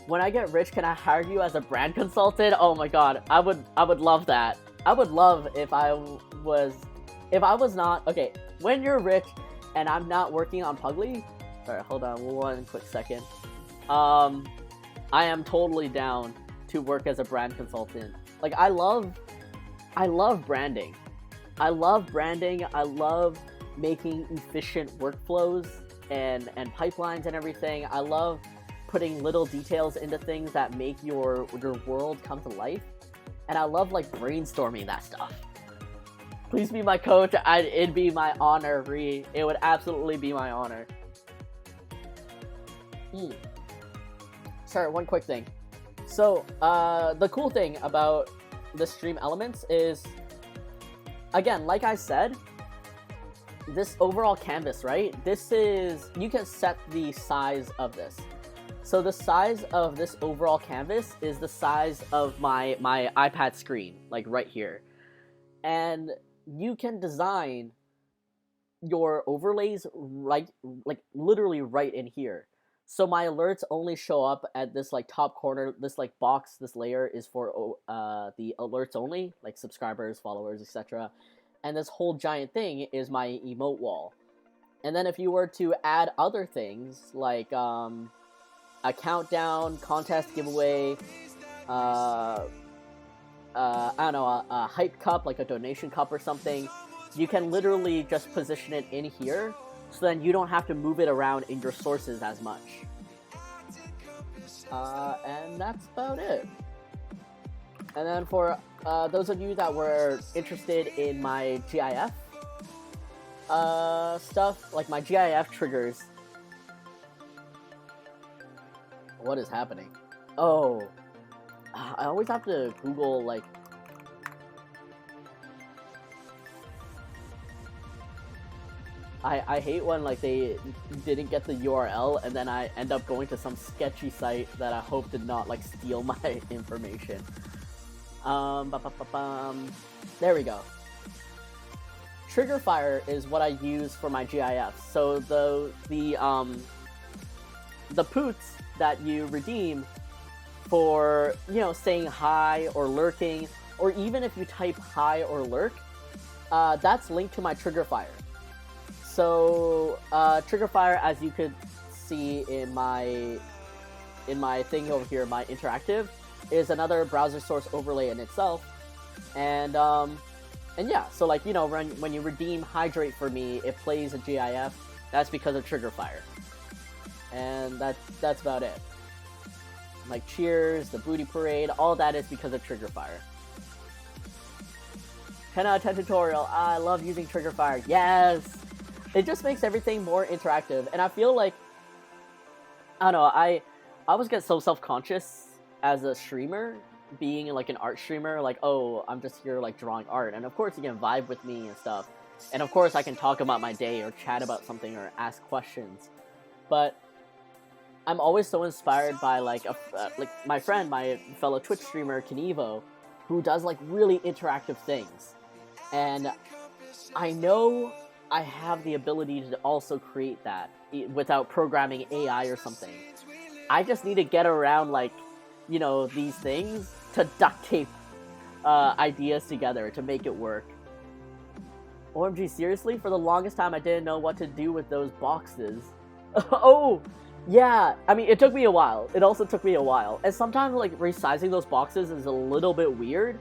When I get rich, can I hire you as a brand consultant? Oh my god, I would love that. I would love if I was not, okay, when you're rich and I'm not working on Puglie, alright, hold on one quick second. I am totally down to work as a brand consultant. Like, I love branding. I love branding. I love making efficient workflows and pipelines and everything. I love putting little details into things that make your world come to life. And I love, like, brainstorming that stuff. Please be my coach. It'd be my honor, Ree. It would absolutely be my honor. Sorry, one quick thing. So, the cool thing about the Stream Elements is, again, like I said, this overall canvas, right? This is, you can set the size of this. So the size of this overall canvas is the size of my iPad screen, like right here. And you can design your overlays right, like literally right in here. So my alerts only show up at this like top corner, this like box, this layer is for the alerts only, like subscribers, followers, etc. And this whole giant thing is my emote wall. And then if you were to add other things like a countdown, contest giveaway, I don't know, a hype cup, like a donation cup or something, you can literally just position it in here, so then you don't have to move it around in your sources as much. And that's about it. And then for those of you that were interested in my GIF stuff, like my GIF triggers. What is happening? Oh, I always have to Google, like, I hate when, like, they didn't get the URL and then I end up going to some sketchy site that I hope did not, like, steal my information. There we go. Trigger fire is what I use for my GIFs. So the poots that you redeem for, you know, saying hi or lurking, or even if you type hi or lurk, that's linked to my trigger fire. So trigger fire, as you could see in my thing over here, my interactive, is another browser source overlay in itself. And yeah, so, like, you know, when you redeem hydrate for me, it plays a GIF. That's because of trigger fire. And that's about it. Like cheers, the booty parade, all that is because of trigger fire. 10 out of 10 tutorial. I love using trigger fire. Yes! It just makes everything more interactive. And I feel like, I don't know, I always get so self-conscious as a streamer, being like an art streamer, like, oh, I'm just here like drawing art. And of course you can vibe with me and stuff. And of course I can talk about my day or chat about something or ask questions. But I'm always so inspired by like my friend, my fellow Twitch streamer, Knievo, who does like really interactive things. And I know I have the ability to also create that without programming AI or something. I just need to get around, like, you know, these things to duct tape ideas together to make it work. OMG, seriously? For the longest time I didn't know what to do with those boxes. Oh! Yeah, I mean, it took me a while. It also took me a while. And sometimes, like, resizing those boxes is a little bit weird.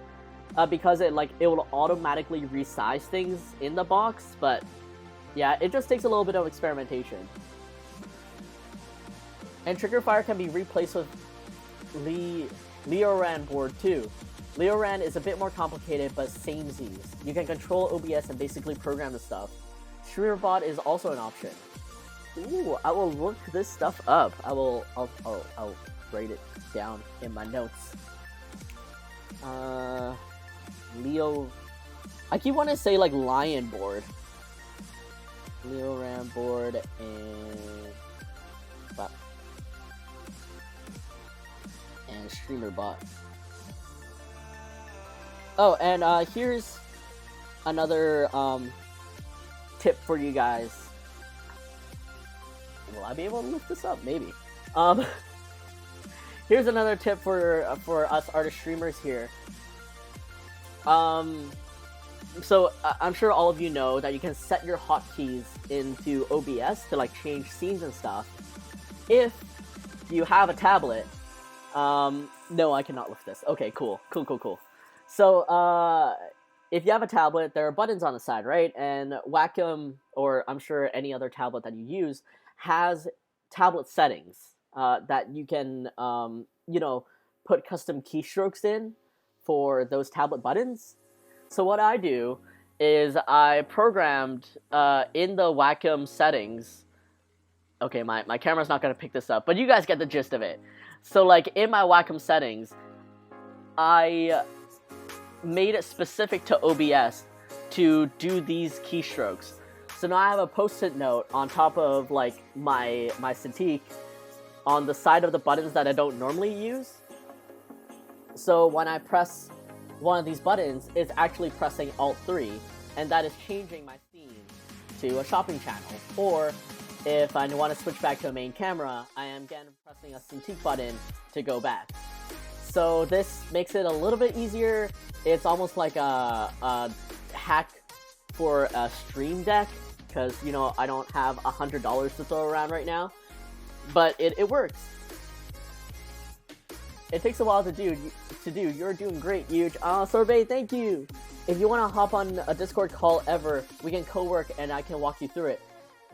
Because it will automatically resize things in the box. But, yeah, it just takes a little bit of experimentation. And trigger fire can be replaced with Leoran board too. Leoran is a bit more complicated, but samesies. You can control OBS and basically program the stuff. StreamerBot is also an option. Ooh, I will look this stuff up. I'll write it down in my notes. Leo. I keep wanting to say like Lion board. Leo Ram board and streamer bot. Oh, and here's another tip for you guys. Will I be able to lift this up? Maybe. Here's another tip for us artist streamers here. So I'm sure all of you know that you can set your hotkeys into OBS to like change scenes and stuff. If you have a tablet, no, I cannot lift this. Okay, cool. So if you have a tablet, there are buttons on the side, right? And Wacom, or I'm sure any other tablet that you use, has tablet settings that you can, put custom keystrokes in for those tablet buttons. So what I do is I programmed in the Wacom settings. Okay, my camera's not going to pick this up, but you guys get the gist of it. So like in my Wacom settings, I made it specific to OBS to do these keystrokes. So now I have a post-it note on top of like my Cintiq on the side of the buttons that I don't normally use. So when I press one of these buttons, it's actually pressing Alt-3, and that is changing my scene to a shopping channel. Or if I want to switch back to a main camera, I am again pressing a Cintiq button to go back. So this makes it a little bit easier. It's almost like a hack for a Stream Deck, because, you know, I don't have $100 to throw around right now. But it works. It takes a while to do. You're doing great, Huge. Sorbet, thank you. If you want to hop on a Discord call ever, we can co-work and I can walk you through it.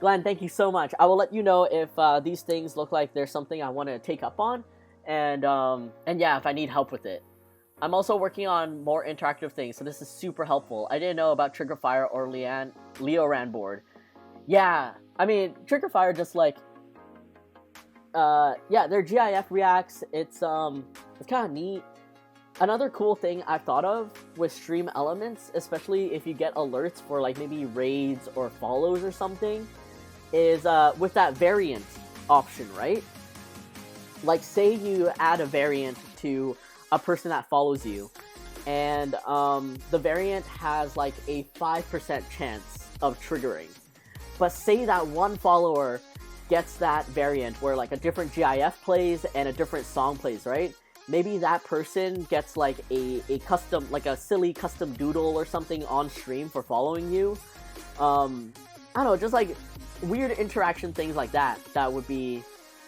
Glenn, thank you so much. I will let you know if these things look like there's something I want to take up on, and yeah, if I need help with it. I'm also working on more interactive things, so this is super helpful. I didn't know about Triggerfire or Leo Ran board. Yeah, I mean, Triggerfire just like, their GIF reacts. It's kind of neat. Another cool thing I've thought of with stream elements, especially if you get alerts for like maybe raids or follows or something, is with that variant option, right? Like say you add a variant to a person that follows you, and the variant has like a 5% chance of triggering. But say that one follower gets that variant where like a different GIF plays and a different song plays, right? Maybe that person gets like a custom, like a silly custom doodle or something on stream for following you. I don't know, just like weird interaction things like that. That would be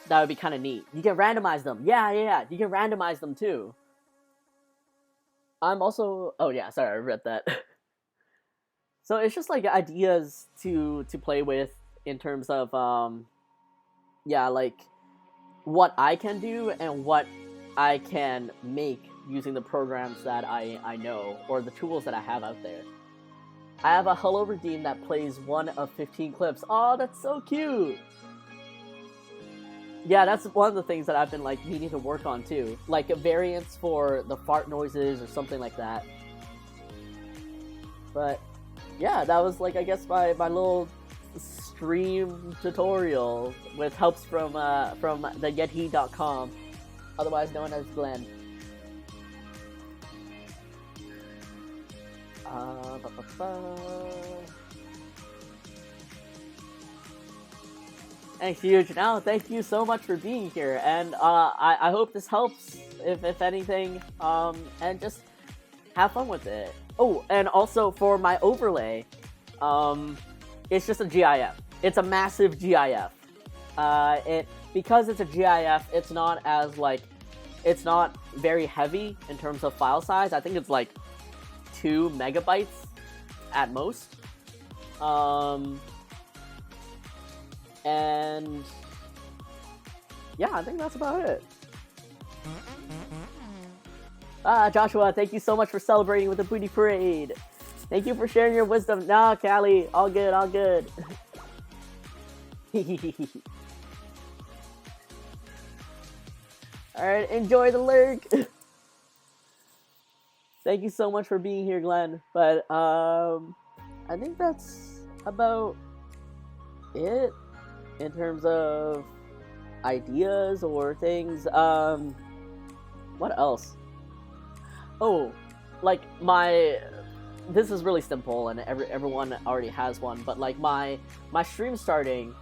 kind of neat. You can randomize them. Yeah. You can randomize them too. I'm also, oh yeah, sorry, I read that. So it's just like ideas to play with in terms of like what I can do and what I can make using the programs that I know, or the tools that I have out there. I have a Hello Redeem that plays 1 of 15 clips. Oh, that's so cute! Yeah, that's one of the things that I've been like needing to work on too. Like variants for the fart noises or something like that. But yeah, that was like, I guess my little stream tutorial with helps from the Yeti.com, otherwise known as Glenn. Thanks, Huge. Now, thank you so much for being here, and I hope this helps, if anything, and just have fun with it. Oh, and also for my overlay, it's just a GIF. It's a massive GIF. Because it's a GIF, it's not as like, it's not very heavy in terms of file size. I think it's like 2 megabytes at most. And yeah, I think that's about it. Joshua, thank you so much for celebrating with the Booty Parade. Thank you for sharing your wisdom. Nah, Callie, all good, all good. Alright, enjoy the lurk! Thank you so much for being here, Glenn. But, I think that's about it in terms of ideas or things. What else? Oh, like this is really simple, and everyone already has one. But like my stream starting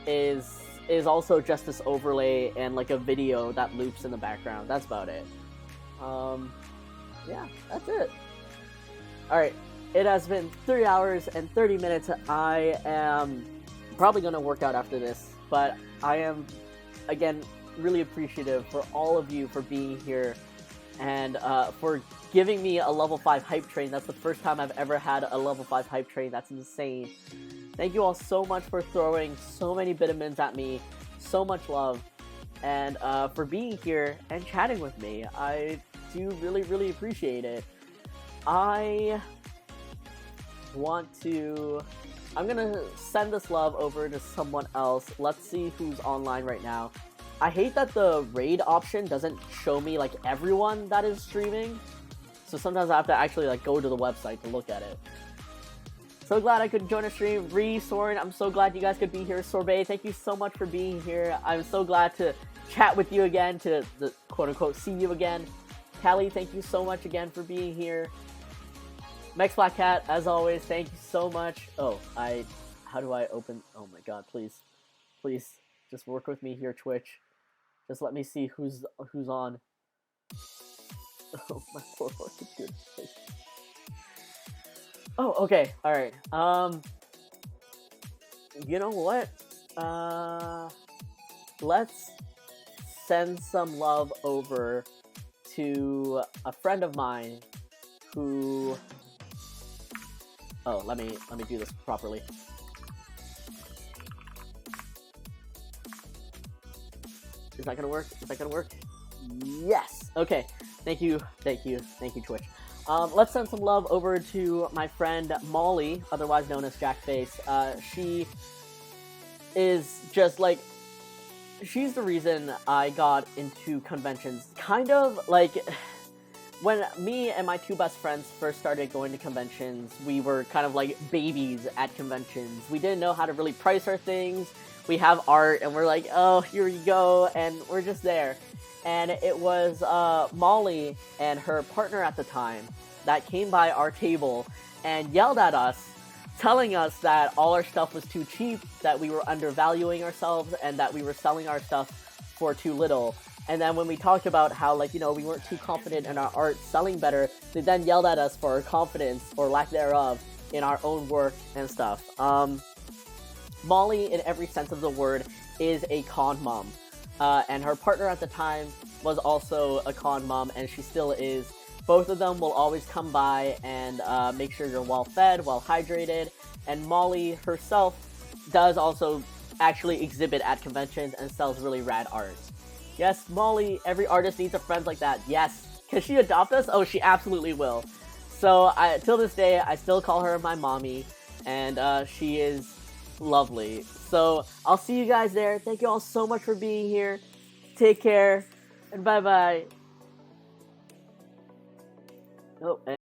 is also just this overlay and like a video that loops in the background. That's about it. Yeah, that's it. All right, it has been 3 hours and 30 minutes. I am probably gonna work out after this, but I am again really appreciative for all of you for being here and for giving me a level 5 hype train. That's the first time I've ever had a level 5 hype train. That's insane. Thank you all so much for throwing so many vitamins at me. So much love. And for being here and chatting with me. I do really, really appreciate it. I'm gonna send this love over to someone else. Let's see who's online right now. I hate that the raid option doesn't show me like everyone that is streaming. So sometimes I have to actually like go to the website to look at it. So glad I could join a stream. Soren, I'm so glad you guys could be here. Sorbet, thank you so much for being here. I'm so glad to chat with you again, to the quote-unquote see you again. Callie, thank you so much again for being here. Mex Black Cat, as always, thank you so much. Oh, how do I open? Oh my god, please, just work with me here, Twitch. Just let me see who's on. Oh my poor computer. Oh, okay, all right. You know what? Let's send some love over to a friend of mine who. Oh, let me do this properly. Is that gonna work? Yes. Okay. Thank you, Twitch. Let's send some love over to my friend Molly, otherwise known as Jackface. She is just like, she's the reason I got into conventions. Kind of like, when me and my two best friends first started going to conventions, we were kind of like babies at conventions. We didn't know how to really price our things. We have art, and we're like, oh, here you go, and we're just there. And it was Molly and her partner at the time that came by our table and yelled at us, telling us that all our stuff was too cheap, that we were undervaluing ourselves, and that we were selling our stuff for too little. And then when we talked about how, like, you know, we weren't too confident in our art selling better, they then yelled at us for our confidence, or lack thereof, in our own work and stuff. Molly, in every sense of the word, is a con mom. And her partner at the time was also a con mom, and she still is. Both of them will always come by and make sure you're well fed, well hydrated. And Molly herself does also actually exhibit at conventions and sells really rad art. Yes, Molly, every artist needs a friend like that. Yes. Can she adopt us? Oh, she absolutely will. So, till this day, I still call her my mommy, and she is lovely. So, I'll see you guys there. Thank you all so much for being here. Take care, and bye-bye. Oh, and